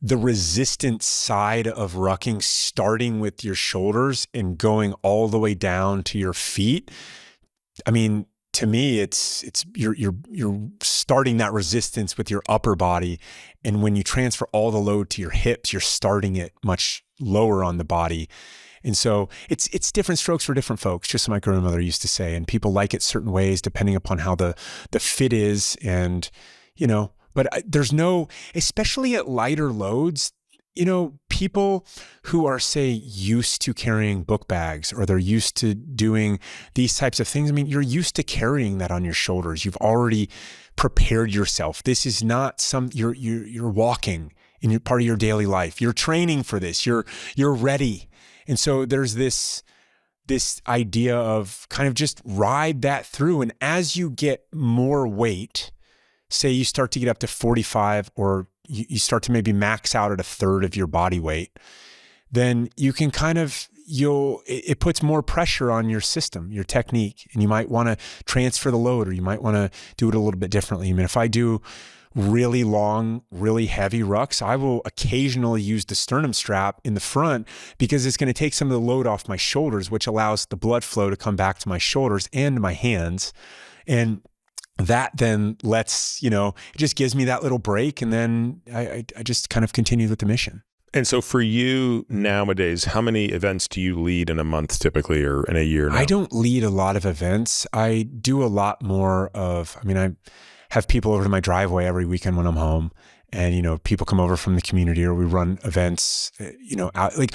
the resistance side of rucking starting with your shoulders and going all the way down to your feet, I mean, to me, it's you're starting that resistance with your upper body, and when you transfer all the load to your hips, you're starting it much lower on the body. And so it's different strokes for different folks, just like my grandmother used to say, and people like it certain ways depending upon how the fit is. And, you know, but there's no, especially at lighter loads, you know, people who are, say, used to carrying book bags or they're used to doing these types of things. I mean, you're used to carrying that on your shoulders. You've already prepared yourself. This is not you're walking in your part of your daily life. You're training for this. You're ready. And so there's this idea of kind of just ride that through. And as you get more weight, say you start to get up to 45 or you start to maybe max out at a third of your body weight, then you can kind of, it puts more pressure on your system, your technique, and you might want to transfer the load or you might want to do it a little bit differently. I mean, if I do really long, really heavy rucks, I will occasionally use the sternum strap in the front because it's going to take some of the load off my shoulders, which allows the blood flow to come back to my shoulders and my hands. And that then lets, you know, it just gives me that little break. And then I just kind of continue with the mission. And so for you nowadays, how many events do you lead in a month typically or in a year now? I don't lead a lot of events. I do a lot more of, I mean, I have people over to my driveway every weekend when I'm home, and, you know, people come over from the community or we run events, you know, out, like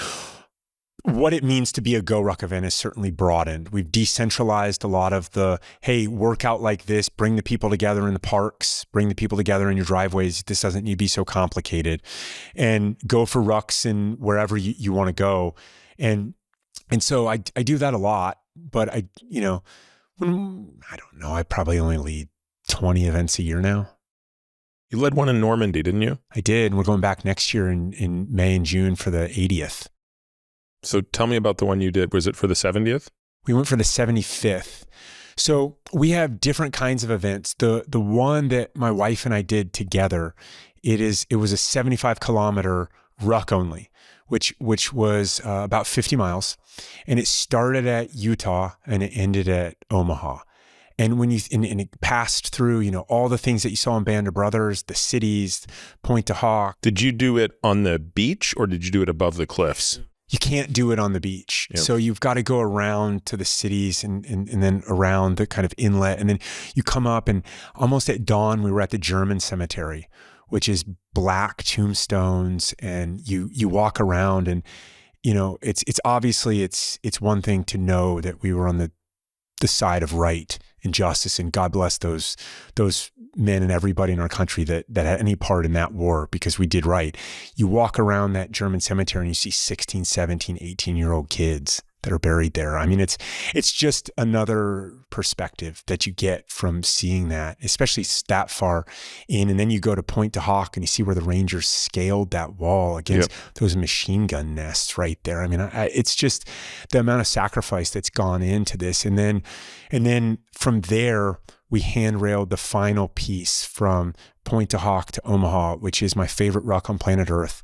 what it means to be a GORUCK event is certainly broadened. We've decentralized a lot of the, hey, work out like this, bring the people together in the parks, bring the people together in your driveways. This doesn't need to be so complicated, and go for rucks and wherever you want to go. And so I do that a lot, but I don't know, I probably only lead 20 events a year now. You led one in Normandy, didn't you? I did. And we're going back next year in May and June for the 80th. So tell me about the one you did. Was it for the 70th? We went for the 75th. So we have different kinds of events. The one that my wife and I did together, it was a 75-kilometer ruck only, which was about 50 miles. And it started at Utah and it ended at Omaha. And when and it passed through, you know, all the things that you saw in Band of Brothers, the cities, Point to Hawk. Did you do it on the beach or did you do it above the cliffs? You can't do it on the beach. Yep. So you've got to go around to the cities and then around the kind of inlet. And then you come up, and almost at dawn, we were at the German cemetery, which is black tombstones. And you walk around, and, you know, it's obviously it's one thing to know that we were on the side of right and justice, and God bless those men and everybody in our country that had any part in that war, because we did right. You walk around that German cemetery and you see 16, 17, 18-year-old kids that are buried there. I mean, it's just another perspective that you get from seeing that, especially that far in. And then you go to Point to Hawk and you see where the Rangers scaled that wall against those machine gun nests right there. I mean, it's just the amount of sacrifice that's gone into this. And then from there, we handrailed the final piece from Point to Hawk to Omaha, which is my favorite ruck on planet Earth.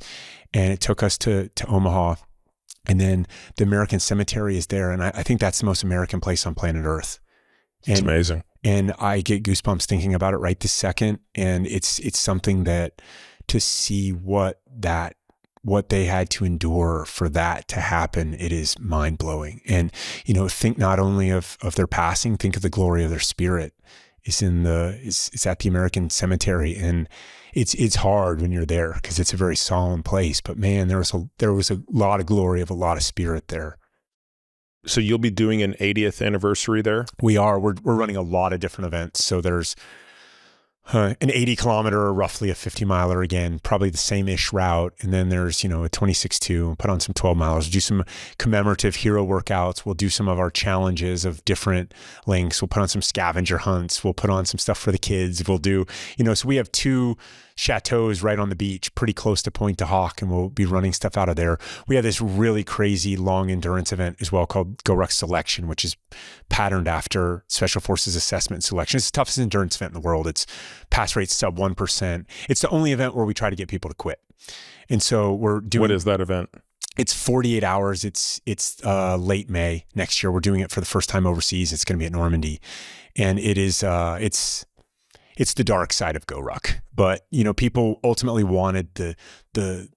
And it took us to Omaha. And then the American Cemetery is there. And I think that's the most American place on planet Earth. It's amazing. And I get goosebumps thinking about it right this second. And it's something that, to see what they had to endure for that to happen, it is mind blowing. And, you know, think not only of their passing, think of the glory of their spirit is at the American Cemetery. And it's hard when you're there because it's a very solemn place, but man, there was a lot of glory of a lot of spirit there. So you'll be doing an 80th anniversary there? We are. We're running a lot of different events. So there's an 80-kilometer, roughly a 50-miler, again, probably the same-ish route. And then there's, you know, a 26.2, put on some 12 miles, do some commemorative hero workouts. We'll do some of our challenges of different lengths. We'll put on some scavenger hunts. We'll put on some stuff for the kids. We'll do, you know, so we have 2 chateaus right on the beach, pretty close to Point to Hawk, and we'll be running stuff out of there. We have this really crazy long endurance event as well called GORUCK Selection, which is patterned after Special Forces Assessment and Selection. It's the toughest endurance event in the world. It's pass rate sub 1%. It's the only event where we try to get people to quit. And so we're doing— What is that event? It's 48 hours. It's late May next year. We're doing it for the first time overseas. It's going to be at Normandy. And it is, it's the dark side of GORUCK, but, you know, people ultimately wanted the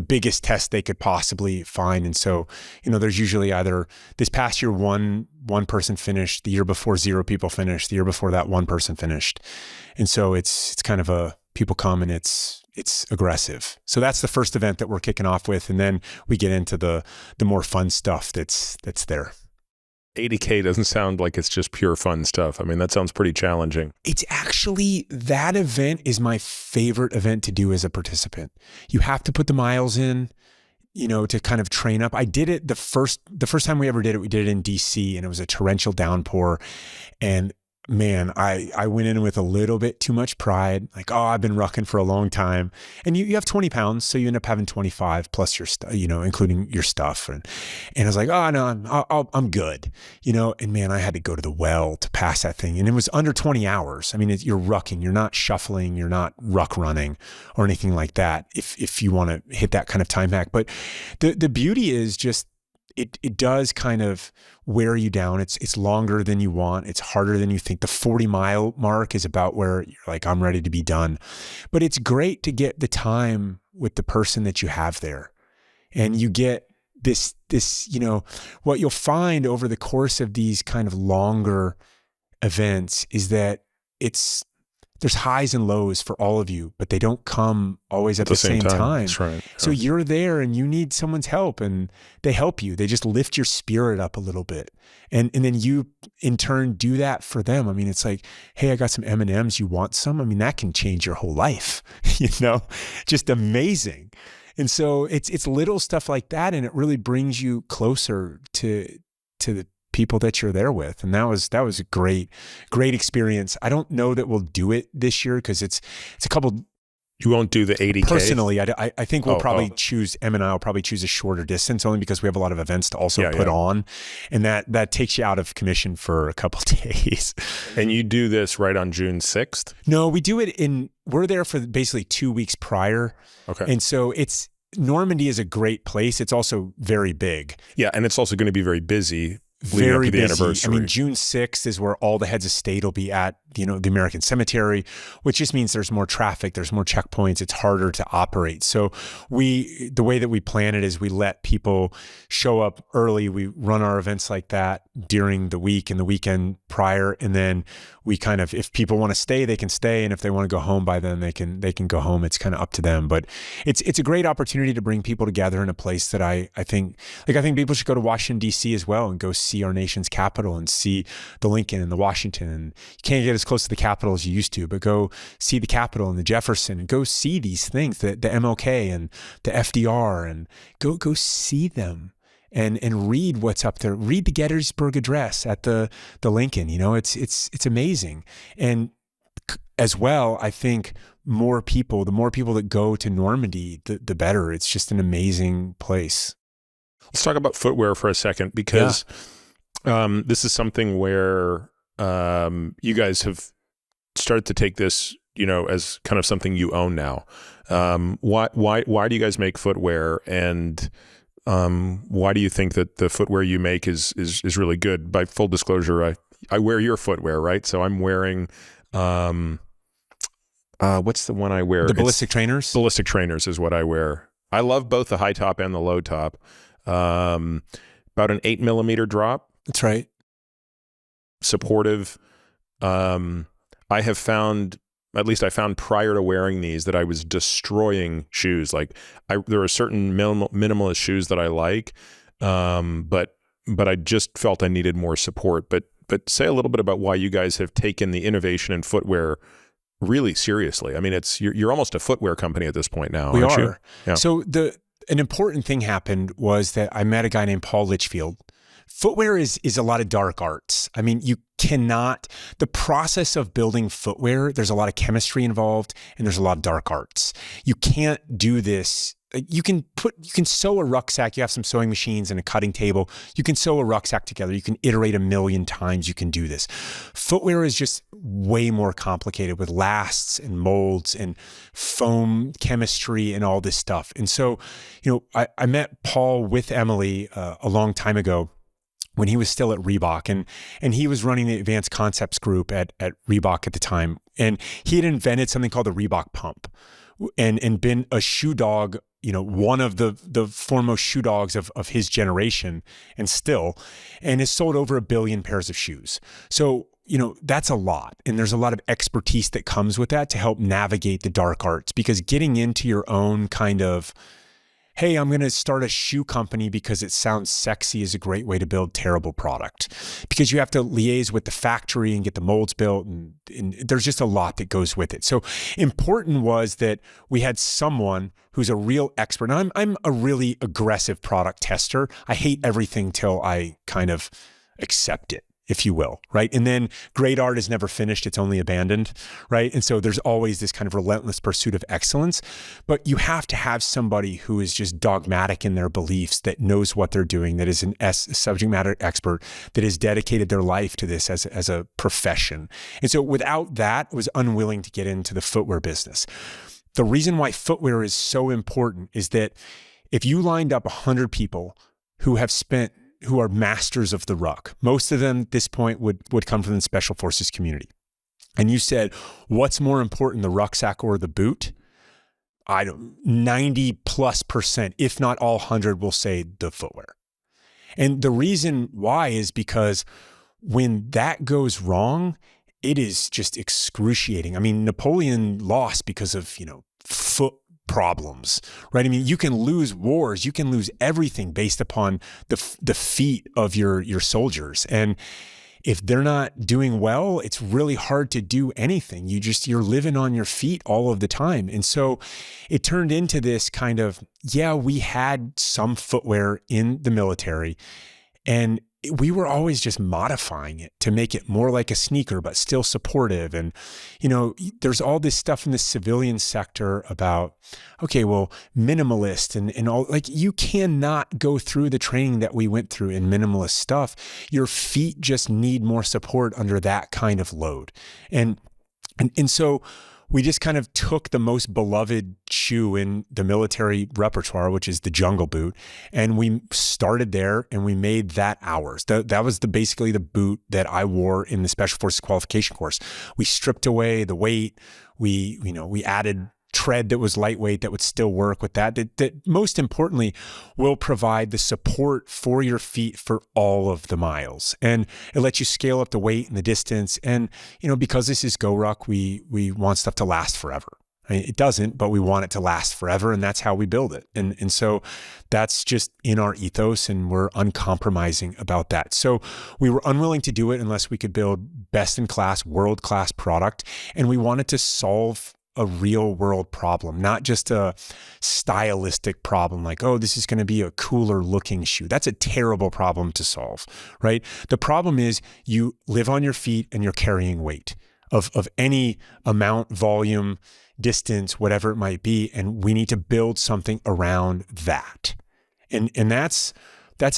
biggest test they could possibly find. And so, you know, there's usually either this past year, one person finished, the year before 0 people finished, the year before that 1 person finished. And so it's kind of people come and it's aggressive. So that's the first event that we're kicking off with. And then we get into the more fun stuff that's there. 80K doesn't sound like it's just pure fun stuff. I mean, that sounds pretty challenging. It's actually, that event is my favorite event to do as a participant. You have to put the miles in, you know, to kind of train up. I did it the first time we ever did it, we did it in DC, and it was a torrential downpour. And man, I went in with a little bit too much pride. Like, oh, I've been rucking for a long time. And you have 20 pounds, so you end up having 25 plus your stuff, you know, including your stuff. And I was like, oh no, I'm good, you know. And man, I had to go to the well to pass that thing, and it was under 20 hours. I mean, you're rucking, you're not shuffling, you're not ruck running or anything like that. If you want to hit that kind of time hack, but the beauty is just, it does kind of wear you down. It's longer than you want. It's harder than you think. The 40-mile mark is about where you're like, I'm ready to be done. But it's great to get the time with the person that you have there. And you get this, you know, what you'll find over the course of these kind of longer events is that there's highs and lows for all of you, but they don't come always at the same time. That's right. Yeah. So you're there and you need someone's help, and they help you. They just lift your spirit up a little bit. And then you in turn do that for them. I mean, it's like, hey, I got some M&Ms. You want some? I mean, that can change your whole life, you know, just amazing. And so it's little stuff like that. And it really brings you closer to people that you're there with. And that was a great experience. I don't know that we'll do it this year because it's a couple. You won't do the 80K? Personally, I think we'll probably choose, Em and I will probably choose a shorter distance only because we have a lot of events to also put on. And that takes you out of commission for a couple of days. And you do this right on June 6th? No, we do it we're there for basically 2 weeks prior. Okay. And so Normandy is a great place. It's also very big. Yeah, and it's also going to be very busy. Very the busy. Anniversary. I mean, June 6th is where all the heads of state will be at, the American Cemetery, which just means there's more traffic, there's more checkpoints, it's harder to operate. So the way that we plan it is we let people show up early. We run our events like that during the week and the weekend prior. And then we kind of, if people want to stay, they can stay. And if they want to go home by then, they can go home. It's kind of up to them. But it's a great opportunity to bring people together in a place that I think people should go to Washington, D.C. as well and go see our nation's capital and see the Lincoln and the Washington. And you can't get as close to the Capitol as you used to, but go see the Capitol and the Jefferson and go see these things, the MLK and the FDR, and go see them and read what's up there. Read the Gettysburg Address at the Lincoln. It's amazing. And as well, I think the more people that go to Normandy, the better. It's just an amazing place. Let's talk about footwear for a second, because this is something where you guys have started to take this, as kind of something you own now. Why do you guys make footwear, and why do you think that the footwear you make is really good? By full disclosure, I wear your footwear, right? So I'm wearing what's the one I wear? The ballistic trainers. Ballistic trainers is what I wear. I love both the high top and the low top. About an 8mm drop. That's right. Supportive. I have found, at least I found prior to wearing these, that I was destroying shoes. Like there are certain minimalist shoes that I like, but I just felt I needed more support. But say a little bit about why you guys have taken the innovation in footwear really seriously. I mean, you're almost a footwear company at this point now. We aren't are. You? Yeah. So an important thing happened was that I met a guy named Paul Litchfield. Footwear is a lot of dark arts. I mean, the process of building footwear, there's a lot of chemistry involved and there's a lot of dark arts. You can't do this. You can sew a rucksack. You have some sewing machines and a cutting table. You can sew a rucksack together. You can iterate 1,000,000 times. You can do this. Footwear is just way more complicated with lasts and molds and foam chemistry and all this stuff. And so, I met Paul with Emily a long time ago when he was still at Reebok, and he was running the advanced concepts group at Reebok at the time. And he had invented something called the Reebok pump and been a shoe dog, one of the foremost shoe dogs of his generation and has sold over 1 billion pairs of shoes. So, that's a lot. And there's a lot of expertise that comes with that to help navigate the dark arts, because getting into your own kind of, hey, I'm going to start a shoe company because it sounds sexy, is a great way to build terrible product, because you have to liaise with the factory and get the molds built. And there's just a lot that goes with it. So important was that we had someone who's a real expert. Now, I'm a really aggressive product tester. I hate everything till I kind of accept it, if you will, right? And then great art is never finished, it's only abandoned, right? And so there's always this kind of relentless pursuit of excellence, but you have to have somebody who is just dogmatic in their beliefs, that knows what they're doing, that is a subject matter expert, that has dedicated their life to this as a profession. And so without that, I was unwilling to get into the footwear business. The reason why footwear is so important is that if you lined up 100 people who are masters of the ruck, most of them at this point would come from the Special Forces community, and you said, what's more important, the rucksack or the boot? 90+%, if not all 100, will say the footwear. And the reason why is because when that goes wrong, it is just excruciating. I mean, Napoleon lost because of, foot problems, right? I mean, you can lose wars, you can lose everything based upon the feet of your soldiers. And if they're not doing well, it's really hard to do anything. You're living on your feet all of the time. And so it turned into this kind of, we had some footwear in the military, and we were always just modifying it to make it more like a sneaker, but still supportive. And, there's all this stuff in the civilian sector about, okay, well, minimalist and all, like, you cannot go through the training that we went through in minimalist stuff. Your feet just need more support under that kind of load. And so we just kind of took the most beloved shoe in the military repertoire, which is the jungle boot. And we started there and we made that ours. That was basically the boot that I wore in the Special Forces qualification course. We stripped away the weight. We added tread that was lightweight that would still work with that most importantly will provide the support for your feet for all of the miles. And it lets you scale up the weight and the distance. And, because this is GORUCK, we want stuff to last forever. I mean, it doesn't, but we want it to last forever. And that's how we build it. And so that's just in our ethos, and we're uncompromising about that. So we were unwilling to do it unless we could build best in class, world-class product. And we wanted to solve a real world problem, not just a stylistic problem like, oh, this is going to be a cooler looking shoe. That's a terrible problem to solve, right? The problem is you live on your feet and you're carrying weight of any amount, volume, distance, whatever it might be. And we need to build something around that. And that's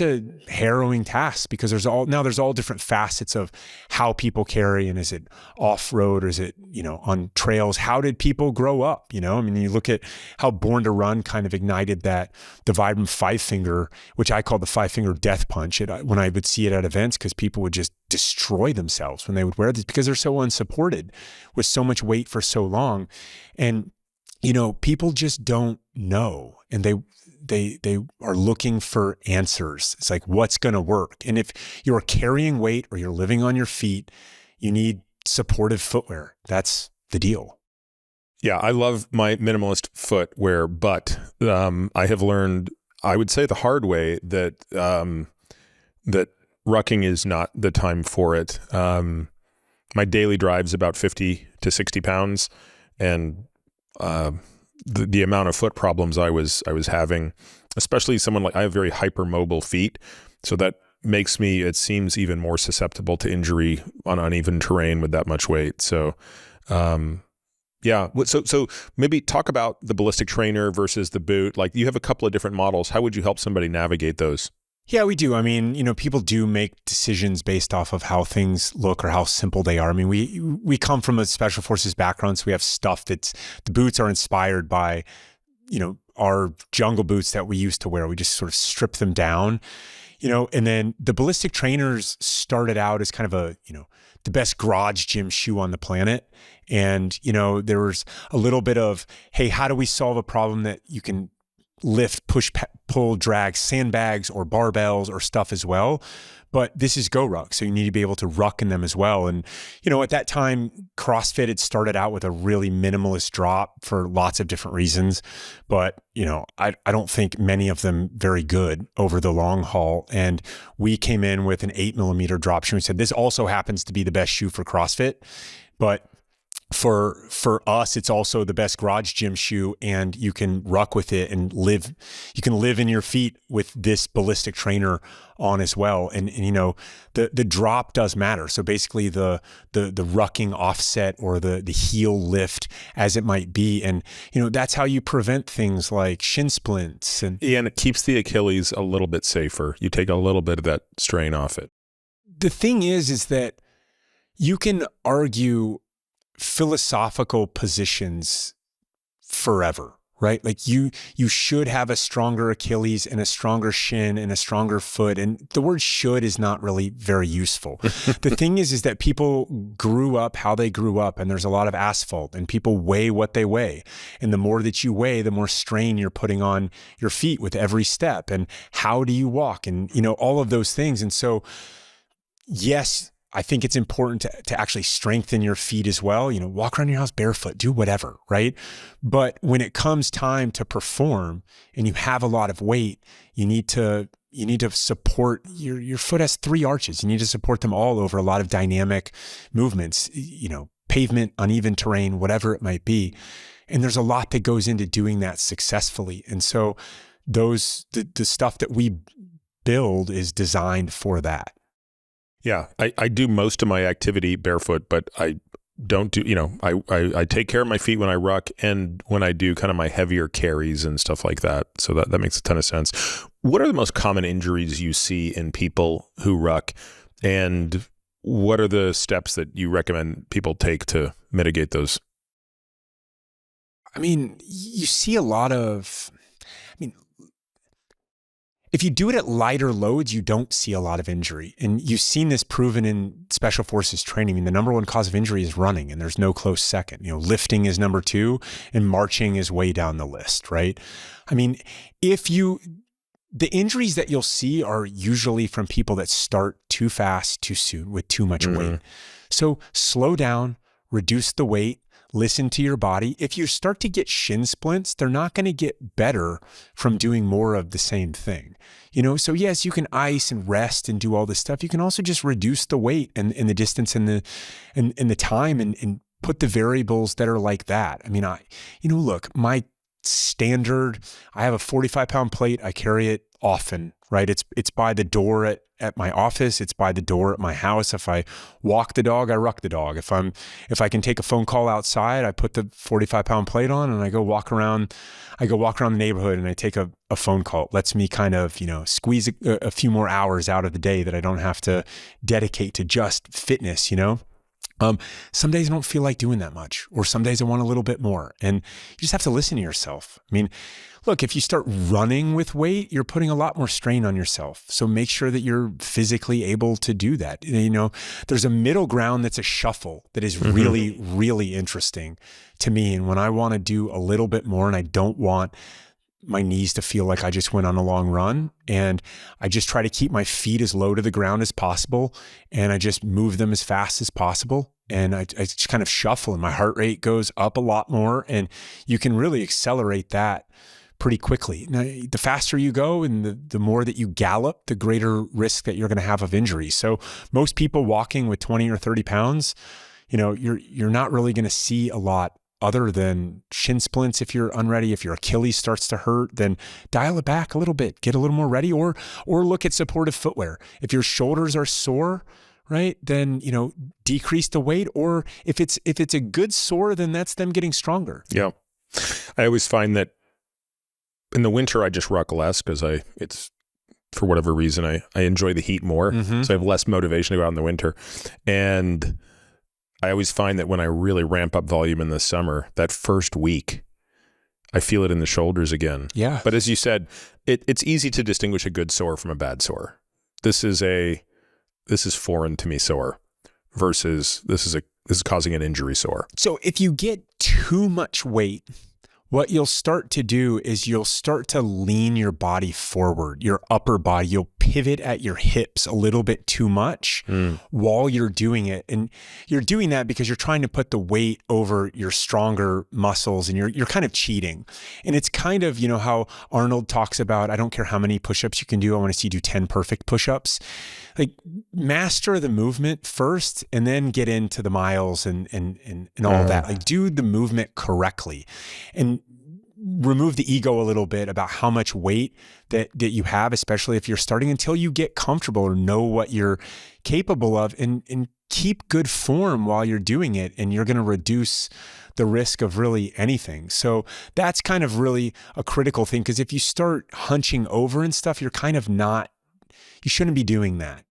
a harrowing task, because there's all different facets of how people carry. And is it off-road, or is it, on trails? How did people grow up? I mean, you look at how Born to Run kind of ignited the Vibram 5-finger, which I call the 5-finger death punch when I would see it at events, because people would just destroy themselves when they would wear this because they're so unsupported with so much weight for so long. And, people just don't know. And they are looking for answers. It's like, what's going to work? And if you're carrying weight or you're living on your feet, you need supportive footwear. That's the deal. Yeah, I love my minimalist footwear, but I have learned, I would say the hard way, that that rucking is not the time for it. My daily drive's about 50 to 60 pounds, and the amount of foot problems I was having, especially someone like, I have very hypermobile feet, so that makes me, it seems, even more susceptible to injury on uneven terrain with that much weight. So, yeah. So maybe talk about the ballistic trainer versus the boot. Like, you have a couple of different models. How would you help somebody navigate those? Yeah, we do. I mean, people do make decisions based off of how things look or how simple they are. I mean, we come from a Special Forces background, so we have stuff the boots are inspired by, our jungle boots that we used to wear. We just sort of strip them down, and then the ballistic trainers started out as kind of the best garage gym shoe on the planet. And, there was a little bit of, hey, how do we solve a problem that you can lift, push, pull, drag sandbags or barbells or stuff as well? But this is GORUCK, so you need to be able to ruck in them as well. And, at that time, CrossFit had started out with a really minimalist drop for lots of different reasons. But, I don't think many of them very good over the long haul. And we came in with an 8mm drop shoe and said, this also happens to be the best shoe for CrossFit. But for us, it's also the best garage gym shoe, and you can ruck with it and live. You can live in your feet with this ballistic trainer on as well. And the drop does matter. So basically the rucking offset or the heel lift, as it might be. And, that's how you prevent things like shin splints. And it keeps the Achilles a little bit safer. You take a little bit of that strain off it. The thing is that you can argue philosophical positions forever, right? Like you should have a stronger Achilles and a stronger shin and a stronger foot. And the word should is not really very useful. The thing is that people grew up how they grew up, and there's a lot of asphalt, and people weigh what they weigh. And the more that you weigh, the more strain you're putting on your feet with every step. And how do you walk? And, all of those things. And so, yes, I think it's important to actually strengthen your feet as well. Walk around your house barefoot, do whatever, right? But when it comes time to perform and you have a lot of weight, you need to support your foot has 3 arches. You need to support them all over a lot of dynamic movements, pavement, uneven terrain, whatever it might be. And there's a lot that goes into doing that successfully. And so the stuff that we build is designed for that. Yeah, I do most of my activity barefoot, but I don't do, I take care of my feet when I ruck and when I do kind of my heavier carries and stuff like that. So that makes a ton of sense. What are the most common injuries you see in people who ruck, and what are the steps that you recommend people take to mitigate those? I mean, you see a lot of, if you do it at lighter loads, you don't see a lot of injury. And you've seen this proven in special forces training. I mean, the number one cause of injury is running, and there's no close second. Lifting is number 2, and marching is way down the list, right? I mean, the injuries that you'll see are usually from people that start too fast, too soon, with too much weight. So slow down, reduce the weight, listen to your body. If you start to get shin splints, they're not going to get better from doing more of the same thing. So yes, you can ice and rest and do all this stuff. You can also just reduce the weight and the distance and the time and put the variables that are like that. I mean, look, my standard, I have a 45-pound plate. I carry it often, right? It's by the door at my office. It's by the door at my house. If I walk the dog, I ruck the dog. If I can take a phone call outside, I put the 45-pound plate on and I go walk around the neighborhood and I take a phone call. It lets me kind of, squeeze a few more hours out of the day that I don't have to dedicate to just fitness, Some days I don't feel like doing that much, or some days I want a little bit more. And you just have to listen to yourself. I mean, look, if you start running with weight, you're putting a lot more strain on yourself. So make sure that you're physically able to do that. There's a middle ground that's a shuffle that is really, really interesting to me. And when I want to do a little bit more and I don't want my knees to feel like I just went on a long run, and I just try to keep my feet as low to the ground as possible, and I just move them as fast as possible, and I just kind of shuffle, and my heart rate goes up a lot more, and you can really accelerate that pretty quickly. Now, the faster you go and the more that you gallop, the greater risk that you're going to have of injury. So most people walking with 20 or 30 pounds, you're not really going to see a lot other than shin splints. If you're unready, if your Achilles starts to hurt, then dial it back a little bit, get a little more ready, or look at supportive footwear. If your shoulders are sore, right, then, decrease the weight, or if it's a good sore, then that's them getting stronger. Yeah. I always find that in the winter, I just ruck less because for whatever reason, I enjoy the heat more. So I have less motivation to go out in the winter. And I always find that when I really ramp up volume in the summer, that first week, I feel it in the shoulders again. Yeah. But as you said, it's easy to distinguish a good sore from a bad sore. This is foreign to me sore versus this is causing an injury sore. So if you get too much weight, what you'll start to do is you'll start to lean your body forward, your upper body. You'll pivot at your hips a little bit too much while you're doing it. And you're doing that because you're trying to put the weight over your stronger muscles, and you're kind of cheating. And it's kind of, how Arnold talks about, I don't care how many push-ups you can do. I want to see you do 10 perfect push-ups. Like, master the movement first and then get into the miles and all that. Like, do the movement correctly and remove the ego a little bit about how much weight that you have, especially if you're starting, until you get comfortable or know what you're capable of, and keep good form while you're doing it. And you're going to reduce the risk of really anything. So that's kind of really a critical thing, because if you start hunching over and stuff, you're kind of you shouldn't be doing that.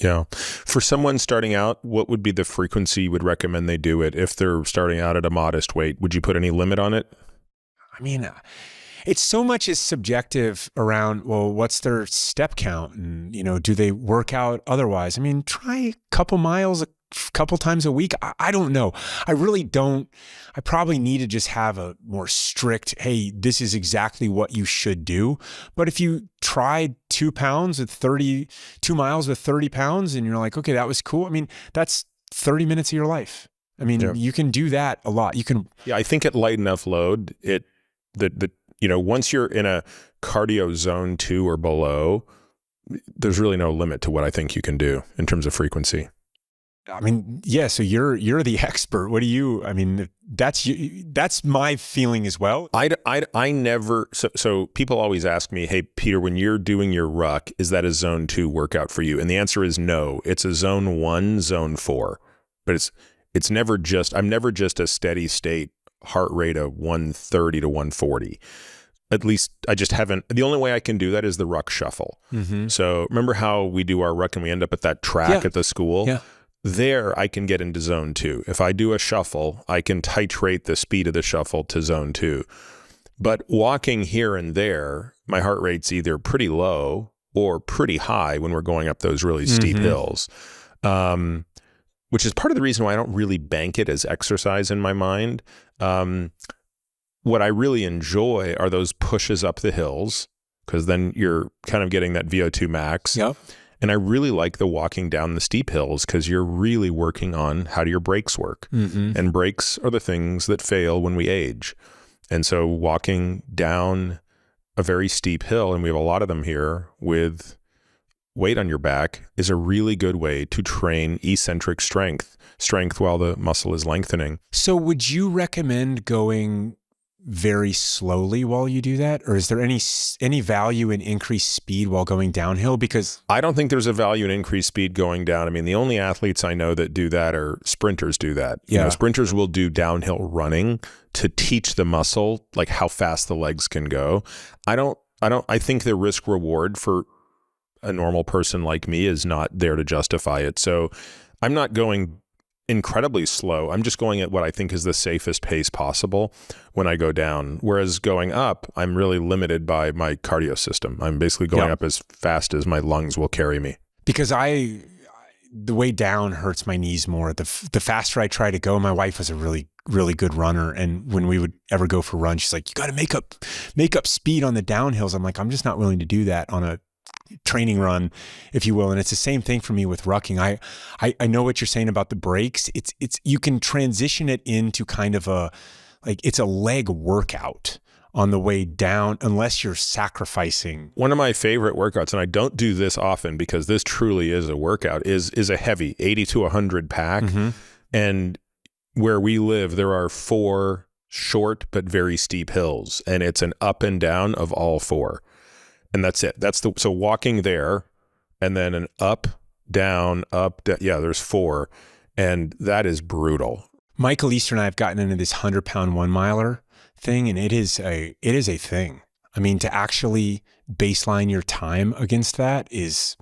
Yeah. For someone starting out, what would be the frequency you would recommend they do it? If they're starting out at a modest weight, would you put any limit on it? I mean, it's so much is subjective around, well, what's their step count? And, do they work out otherwise? I mean, try a couple miles a couple times a week. I don't know. I really don't. I probably need to just have a more strict, hey, this is exactly what you should do. But if you tried 2 miles with 30 pounds and you're like, okay, that was cool. I mean, that's 30 minutes of your life. I mean, You can do that a lot. You can. Yeah. I think at light enough load, once you're in a cardio zone 2 or below, there's really no limit to what I think you can do in terms of frequency. I mean, yeah. So you're the expert. What do you? I mean, that's my feeling as well. I never. So people always ask me, "Hey, Peter, when you're doing your ruck, is that a zone 2 workout for you?" And the answer is no. It's a zone 1, zone 4. But it's never just. I'm never just a steady state heart rate of 130 to 140. At least I just haven't. The only way I can do that is the ruck shuffle. Mm-hmm. So remember how we do our ruck and we end up at that track at the school? Yeah. There, I can get into zone 2. If I do a shuffle, I can titrate the speed of the shuffle to zone 2. But walking here and there, my heart rate's either pretty low or pretty high when we're going up those really steep hills, which is part of the reason why I don't really bank it as exercise in my mind. What I really enjoy are those pushes up the hills, because then you're kind of getting that VO2 max. Yep. And I really like the walking down the steep hills, because you're really working on how do your brakes work. And brakes are the things that fail when we age. And so walking down a very steep hill, and we have a lot of them here, with weight on your back is a really good way to train eccentric strength while the muscle is lengthening. So would you recommend going very slowly while you do that? Or is there any value in increased speed while going downhill? Because I don't think there's a value in increased speed going down. I mean, the only athletes I know that do that are sprinters do that. Yeah. You know, sprinters will do downhill running to teach the muscle, like how fast the legs can go. I think the risk reward for a normal person like me is not there to justify it. So I'm not going incredibly slow. I'm just going at what I think is the safest pace possible when I go down. Whereas going up, I'm really limited by my cardio system. I'm basically going up as fast as my lungs will carry me. Because the way down hurts my knees more. The faster I try to go, my wife was a really, really good runner. And when we would ever go for runs, she's like, you got to make up speed on the downhills. I'm like, I'm just not willing to do that on a training run, if you will. And it's the same thing for me with rucking. I know what you're saying about the brakes. It's you can transition it into kind of it's a leg workout on the way down, unless you're sacrificing. One of my favorite workouts, and I don't do this often because this truly is a workout, is a heavy 80 to 100 pack. And where we live, there are 4 short but very steep hills, and it's an up and down of all 4. And that's it. So walking there, and then an up, down. Yeah, there's 4. And that is brutal. Michael Easter and I have gotten into this 100-pound 1-miler thing, and it is a thing. I mean, to actually baseline your time against that is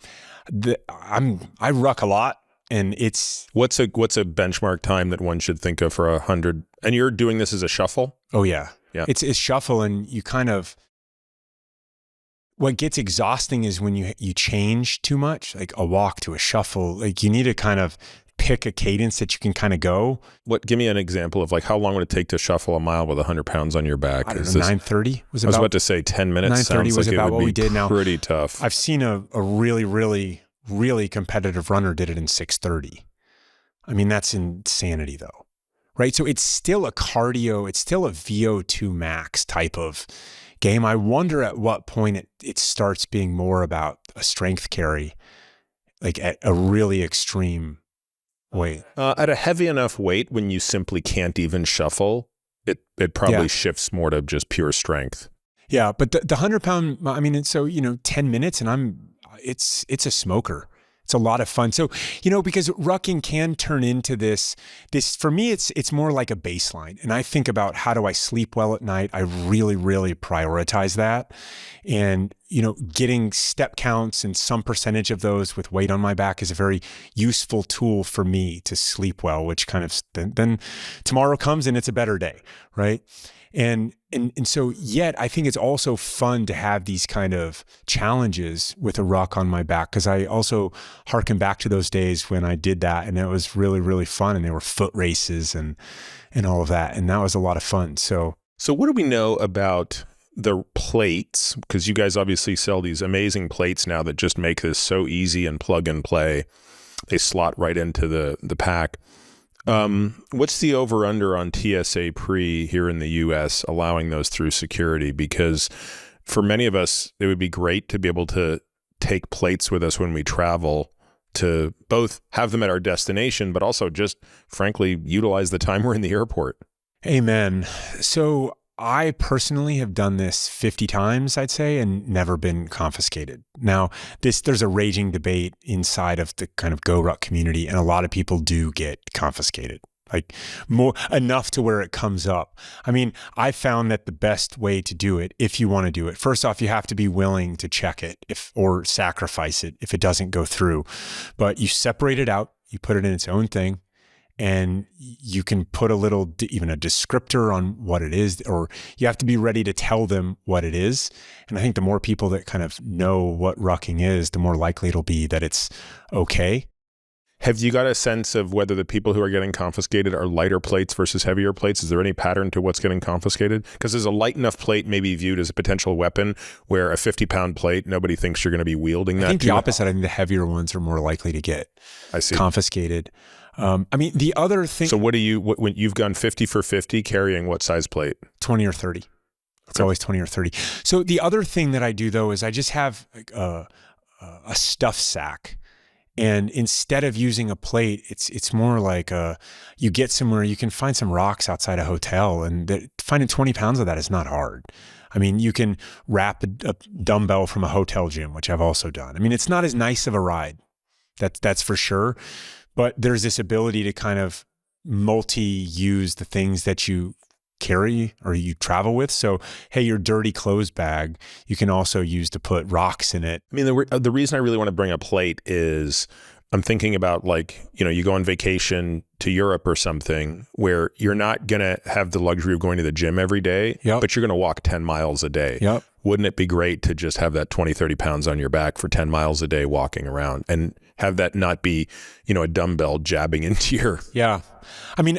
I ruck a lot, and it's what's a benchmark time that one should think of for 100? And you're doing this as a shuffle? Oh yeah. It's shuffle, and you kind of, what gets exhausting is when you change too much, like a walk to a shuffle. Like you need to kind of pick a cadence that you can kind of go. Give me an example of like how long would it take to shuffle a mile with 100 pounds on your back? I don't know, 9:30 was about. I was about to say 10 minutes. 9:30 was about what we did. Now pretty tough. I've seen a really, really, really competitive runner did it in 6:30. I mean, that's insanity though, right? So it's still a cardio, it's still a VO2 max type of game. I wonder at what point it starts being more about a strength carry, like at a really extreme weight. At a heavy enough weight, when you simply can't even shuffle, it probably shifts more to just pure strength. Yeah, but the 100-pound, I mean, it's so, 10 minutes and it's a smoker. It's a lot of fun. So, because rucking can turn into this, for me, it's more like a baseline. And I think about, how do I sleep well at night? I really, really prioritize that. And, getting step counts and some percentage of those with weight on my back is a very useful tool for me to sleep well, which kind of, then tomorrow comes and it's a better day, right? And so yet I think it's also fun to have these kind of challenges with a ruck on my back, because I also harken back to those days when I did that, and it was really, really fun, and there were foot races and all of that, and that was a lot of fun. So what do we know about the plates? Because you guys obviously sell these amazing plates now that just make this so easy and plug and play. They slot right into the pack. What's the over-under on TSA pre here in the US, allowing those through security? Because for many of us, it would be great to be able to take plates with us when we travel to both have them at our destination, but also just frankly utilize the time we're in the airport. Amen. So I personally have done this 50 times, I'd say, and never been confiscated. Now, there's a raging debate inside of the kind of GORUCK community, and a lot of people do get confiscated, like more enough to where it comes up. I mean, I found that the best way to do it, if you want to do it, first off, you have to be willing to check it or sacrifice it if it doesn't go through. But you separate it out, you put it in its own thing, and you can put even a descriptor on what it is, or you have to be ready to tell them what it is. And I think the more people that kind of know what rucking is, the more likely it'll be that it's okay. Have you got a sense of whether the people who are getting confiscated are lighter plates versus heavier plates? Is there any pattern to what's getting confiscated? Because there's a light enough plate maybe viewed as a potential weapon, where a 50-pound plate, nobody thinks you're going to be wielding that. I think the opposite. I think the heavier ones are more likely to get confiscated. I mean, the other thing. So when you've gone 50 for 50, carrying what size plate? 20 or 30. It's always 20 or 30. So the other thing that I do though is I just have like a stuff sack. And instead of using a plate, it's more like you get somewhere, you can find some rocks outside a hotel, and finding 20 pounds of that is not hard. I mean, you can wrap a dumbbell from a hotel gym, which I've also done. I mean, it's not as nice of a ride. That's for sure. But there's this ability to kind of multi-use the things that you carry or you travel with. So, hey, your dirty clothes bag, you can also use to put rocks in it. I mean, the reason I really want to bring a plate is I'm thinking about, like, you go on vacation to Europe or something where you're not going to have the luxury of going to the gym every day, but you're going to walk 10 miles a day. Yep. Wouldn't it be great to just have that 20, 30 pounds on your back for 10 miles a day walking around, and have that not be, a dumbbell jabbing into your... Yeah. I mean,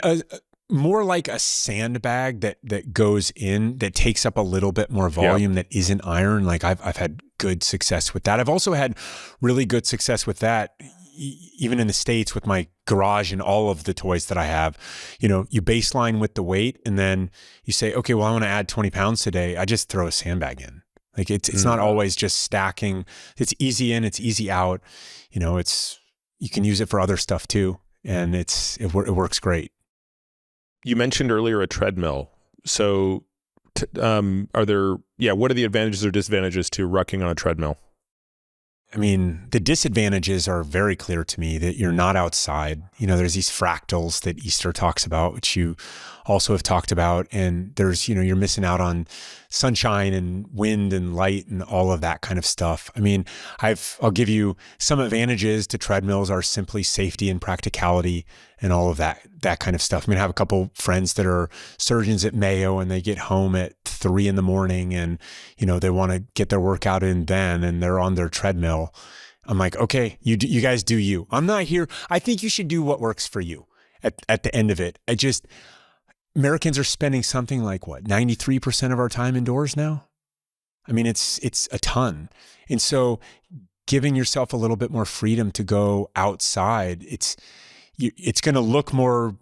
more like a sandbag that goes in, that takes up a little bit more volume, that isn't iron. Like I've had good success with that. I've also had really good success with that, even in the States with my garage and all of the toys that I have. You baseline with the weight, and then you say, okay, well, I want to add 20 pounds today. I just throw a sandbag in. Like it's not always just stacking. It's easy in, it's easy out. You can use it for other stuff too. And it works great. You mentioned earlier a treadmill. So what are the advantages or disadvantages to rucking on a treadmill? I mean, the disadvantages are very clear to me, that you're not outside. There's these fractals that Easter talks about, which you also have talked about. And there's, you're missing out on sunshine and wind and light and all of that kind of stuff. I mean, I'll give you some advantages to treadmills are simply safety and practicality and all of that kind of stuff. I mean, I have a couple friends that are surgeons at Mayo, and they get home at 3 a.m. and, they want to get their workout in then, and they're on their treadmill. I'm like, okay, you guys do you. I'm not here. I think you should do what works for you at the end of it. Americans are spending something like 93% of our time indoors now. I mean, it's a ton. And so giving yourself a little bit more freedom to go outside, it's going to look more,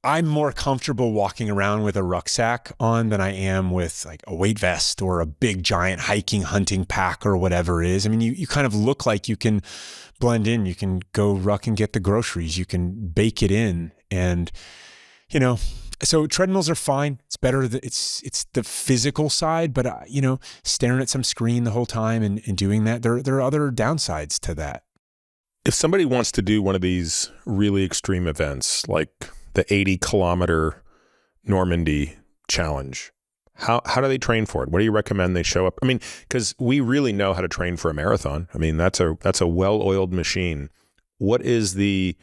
I'm more comfortable walking around with a rucksack on than I am with like a weight vest or a big giant hiking, hunting pack or whatever it is. I mean, you kind of look like you can blend in. You can go ruck and get the groceries. You can bake it in. And, so treadmills are fine. It's better. It's the physical side, but staring at some screen the whole time and doing that, there are other downsides to that. If somebody wants to do one of these really extreme events, like the 80-kilometer Normandy challenge, how do they train for it? What do you recommend they show up? I mean, because we really know how to train for a marathon. I mean, that's a well-oiled machine. What is the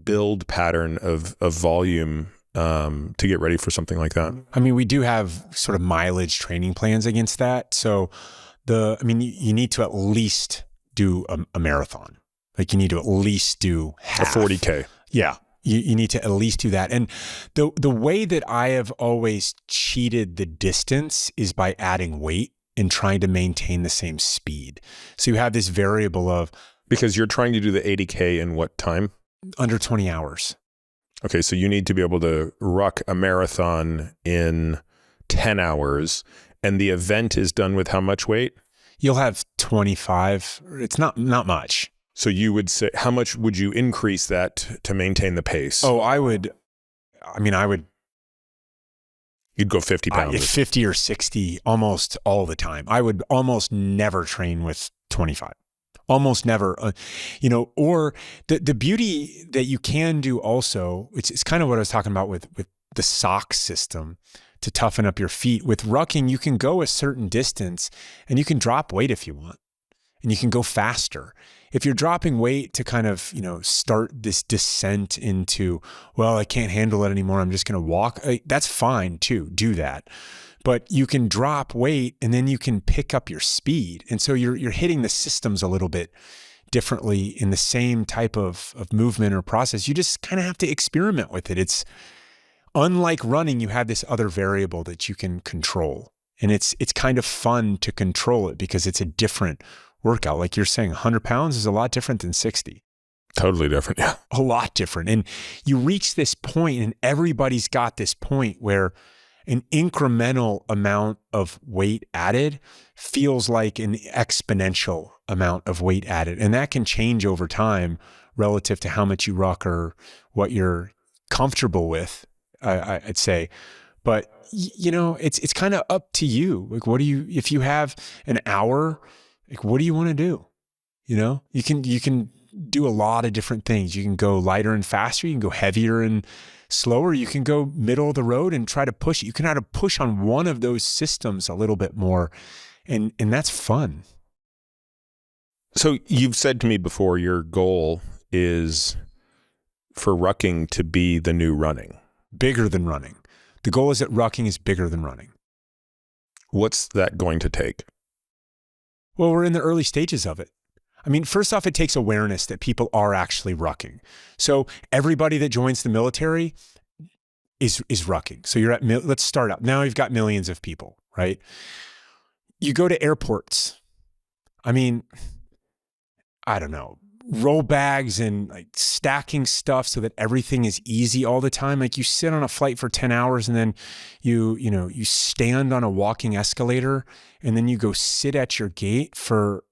build pattern of volume to get ready for something like that? I mean, we do have sort of mileage training plans against that. So you need to at least do a marathon. Like you need to at least do half. A 40K. Yeah. You need to at least do that. And the way that I have always cheated the distance is by adding weight and trying to maintain the same speed. So you have this variable of... Because you're trying to do the 80K in what time? Under 20 hours. Okay, so you need to be able to ruck a marathon in 10 hours, and the event is done with how much weight? You'll have 25. It's not much. So you would say, how much would you increase that to maintain the pace? Oh, I would You'd go 50 pounds. 50 or 60 almost all the time. I would almost never train with 25. Almost never, or the beauty that you can do also, it's kind of what I was talking about with the sock system to toughen up your feet. With rucking, you can go a certain distance and you can drop weight if you want, and you can go faster. If you're dropping weight to kind of, start this descent into, well, I can't handle it anymore, I'm just going to walk, that's fine too, do that. But you can drop weight and then you can pick up your speed. And so you're hitting the systems a little bit differently in the same type of movement or process. You just kind of have to experiment with it. It's unlike running, you have this other variable that you can control. And it's kind of fun to control it because it's a different workout. Like you're saying, 100 pounds is a lot different than 60. Totally different, yeah. A lot different. And you reach this point, and everybody's got this point where an incremental amount of weight added feels like an exponential amount of weight added. And that can change over time relative to how much you ruck or what you're comfortable with, I'd say. But, it's kind of up to you. Like, if you have an hour, like, what do you want to do? You can do a lot of different things. You can go lighter and faster. You can go heavier and slower. You can go middle of the road and try to push it. You can try to push on one of those systems a little bit more. And that's fun. So you've said to me before, your goal is for rucking to be the new running. Bigger than running. The goal is that rucking is bigger than running. What's that going to take? Well, we're in the early stages of it. I mean, first off, it takes awareness that people are actually rucking. So everybody that joins the military is rucking. So let's start out. Now you've got millions of people, right? You go to airports. I mean, I don't know, roll bags and like stacking stuff so that everything is easy all the time. Like you sit on a flight for 10 hours and then you stand on a walking escalator and then you go sit at your gate for,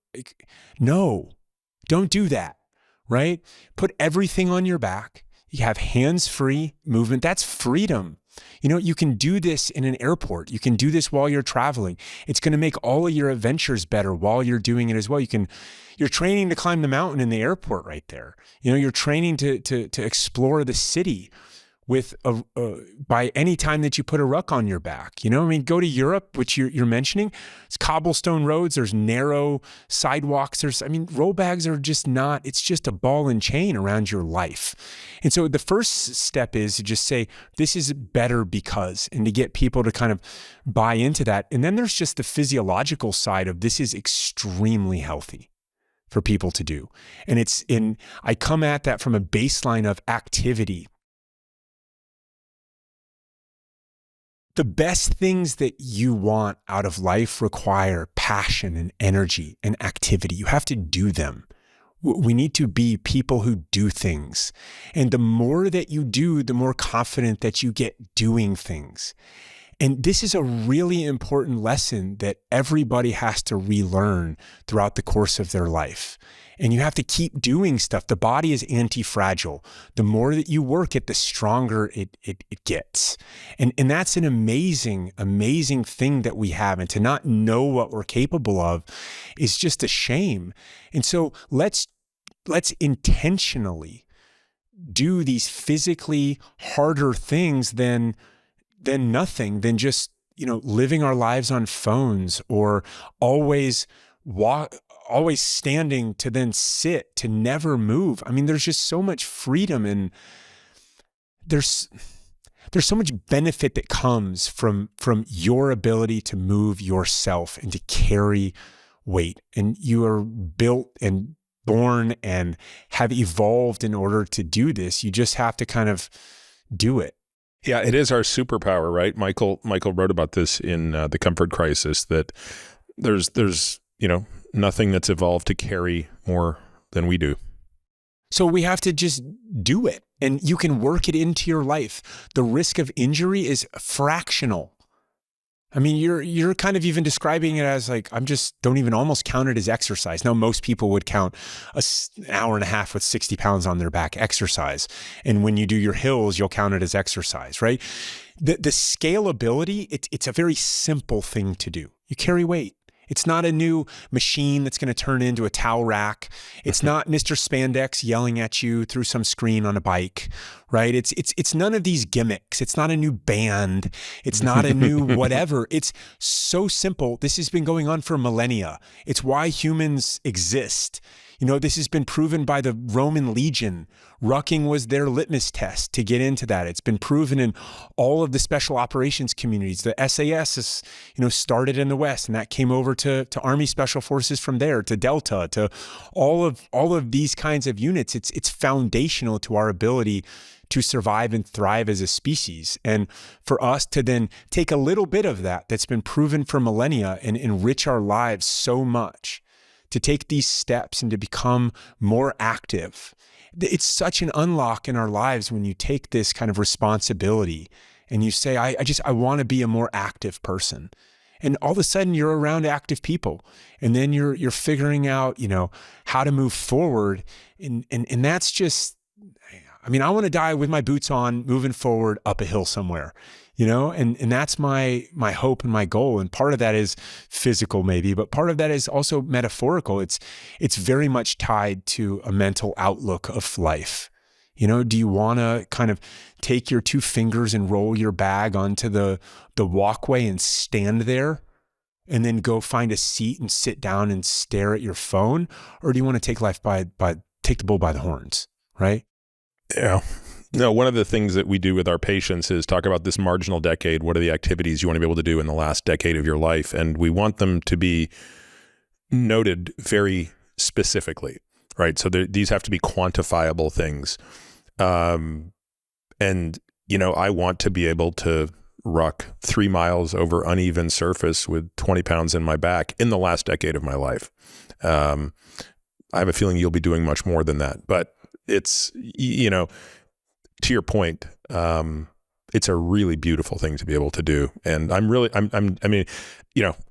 no, don't do that, right? Put everything on your back. You have hands-free movement. That's freedom. You can do this in an airport. You can do this while you're traveling. It's going to make all of your adventures better while you're doing it as well. You're training to climb the mountain in the airport right there. You're training to explore the city with by any time that you put a ruck on your back. Go to Europe, which you're mentioning. It's cobblestone roads. There's narrow sidewalks. Roll bags are just not, it's just a ball and chain around your life. And so the first step is to just say, this is better because, and to get people to kind of buy into that. And then there's just the physiological side of this is extremely healthy for people to do. And I come at that from a baseline of activity. The best things that you want out of life require passion and energy and activity. You have to do them. We need to be people who do things. And the more that you do, the more confident that you get doing things. And this is a really important lesson that everybody has to relearn throughout the course of their life. And you have to keep doing stuff. The body is anti-fragile. The more that you work it, the stronger it gets. And that's an amazing, amazing thing that we have. And to not know what we're capable of is just a shame. And so let's intentionally do these physically harder things than nothing, than just, living our lives on phones or always standing to then sit, to never move. There's just so much freedom, and there's so much benefit that comes from your ability to move yourself and to carry weight. And you are built and born and have evolved in order to do this. You just have to kind of do it. Yeah, it is our superpower, right? Michael wrote about this in The Comfort Crisis, that there's nothing that's evolved to carry more than we do. So we have to just do it, and you can work it into your life. The risk of injury is fractional. I mean, you're kind of even describing it as like, don't even almost count it as exercise. Now, most people would count an hour and a half with 60 pounds on their back exercise. And when you do your hills, you'll count it as exercise, right? The scalability, it's a very simple thing to do. You carry weight. It's not a new machine that's going to turn into a towel rack. It's not Mr. Spandex yelling at you through some screen on a bike, right? It's none of these gimmicks. It's not a new band. It's not a new whatever. It's so simple. This has been going on for millennia. It's why humans exist. You know, this has been proven by the Roman legion. Rucking was their litmus test to get into that. It's been proven in all of the special operations communities. The SAS is, started in the West, and that came over to Army Special Forces from there, to Delta, to all of these kinds of units. It's foundational to our ability to survive and thrive as a species. And for us to then take a little bit of that's been proven for millennia and enrich our lives so much, to take these steps and to become more active. It's such an unlock in our lives when you take this kind of responsibility and you say, I want to be a more active person. And all of a sudden you're around active people, and then you're figuring out, how to move forward. And that's just, I want to die with my boots on, moving forward up a hill somewhere, and that's my hope and my goal. And part of that is physical maybe, but part of that is also metaphorical. It's very much tied to a mental outlook of life. Do you want to kind of take your two fingers and roll your bag onto the walkway and stand there and then go find a seat and sit down and stare at your phone? Or do you want to take life take the bull by the horns, right? Yeah. No, one of the things that we do with our patients is talk about this marginal decade. What are the activities you want to be able to do in the last decade of your life? And we want them to be noted very specifically, right? So these have to be quantifiable things. And, I want to be able to ruck 3 miles over uneven surface with 20 pounds in my back in the last decade of my life. I have a feeling you'll be doing much more than that, but it's, to your point, it's a really beautiful thing to be able to do. And I'm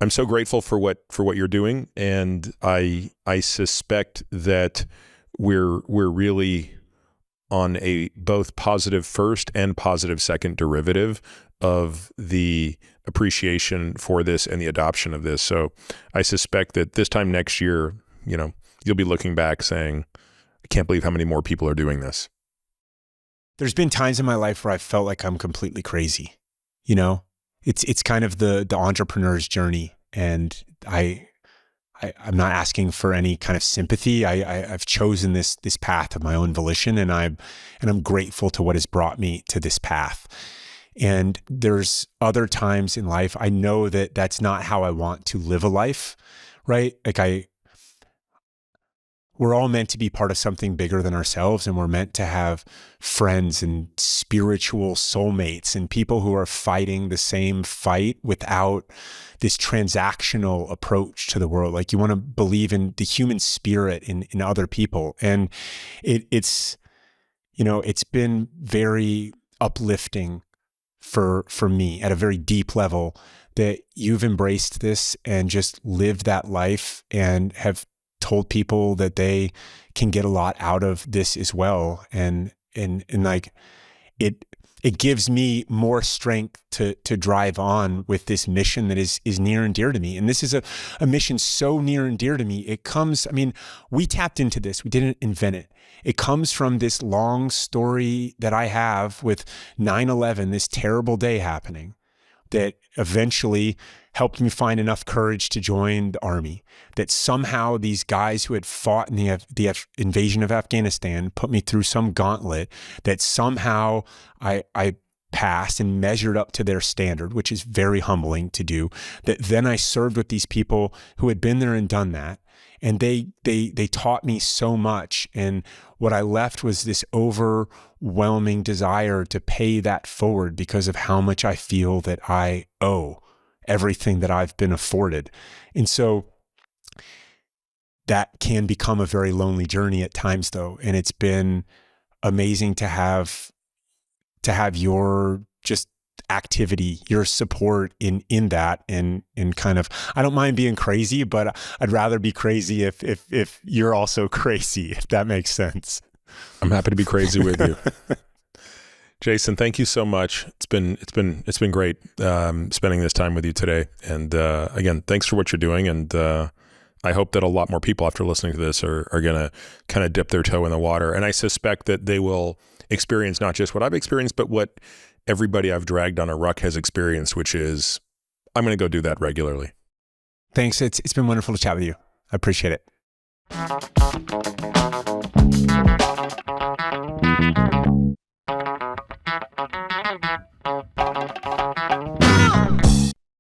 so grateful for what you're doing. And I suspect that we're really on a both positive first and positive second derivative of the appreciation for this and the adoption of this. So I suspect that this time next year, you'll be looking back saying, I can't believe how many more people are doing this. There's been times in my life where I felt like I'm completely crazy. It's kind of the entrepreneur's journey, and I'm not asking for any kind of sympathy. I've chosen this path of my own volition, and I'm grateful to what has brought me to this path. And there's other times in life I know that that's not how I want to live a life, right? Like we're all meant to be part of something bigger than ourselves, and we're meant to have friends and spiritual soulmates and people who are fighting the same fight without this transactional approach to the world. Like, you want to believe in the human spirit in other people. And it's been very uplifting for me at a very deep level that you've embraced this and just lived that life and have told people that they can get a lot out of this as well. And like it gives me more strength to drive on with this mission that is near and dear to me. And this is a mission so near and dear to me. It comes, we tapped into this. We didn't invent it. It comes from this long story that I have with 9/11, this terrible day happening that eventually helped me find enough courage to join the Army, that somehow these guys who had fought in the invasion of Afghanistan put me through some gauntlet, that somehow I passed and measured up to their standard, which is very humbling to do, that then I served with these people who had been there and done that. And they taught me so much. And what I left was this overwhelming desire to pay that forward because of how much I feel that I owe everything that I've been afforded. And so that can become a very lonely journey at times, though. And it's been amazing to have your just activity, your support in that, and kind of, I don't mind being crazy, but I'd rather be crazy if you're also crazy, if that makes sense. I'm happy to be crazy with you. Jason, thank you so much. It's been great spending this time with you today. And again, thanks for what you're doing. And I hope that a lot more people after listening to this are going to kind of dip their toe in the water. And I suspect that they will experience not just what I've experienced, but what everybody I've dragged on a ruck has experienced, which is, I'm going to go do that regularly. Thanks. It's been wonderful to chat with you. I appreciate it.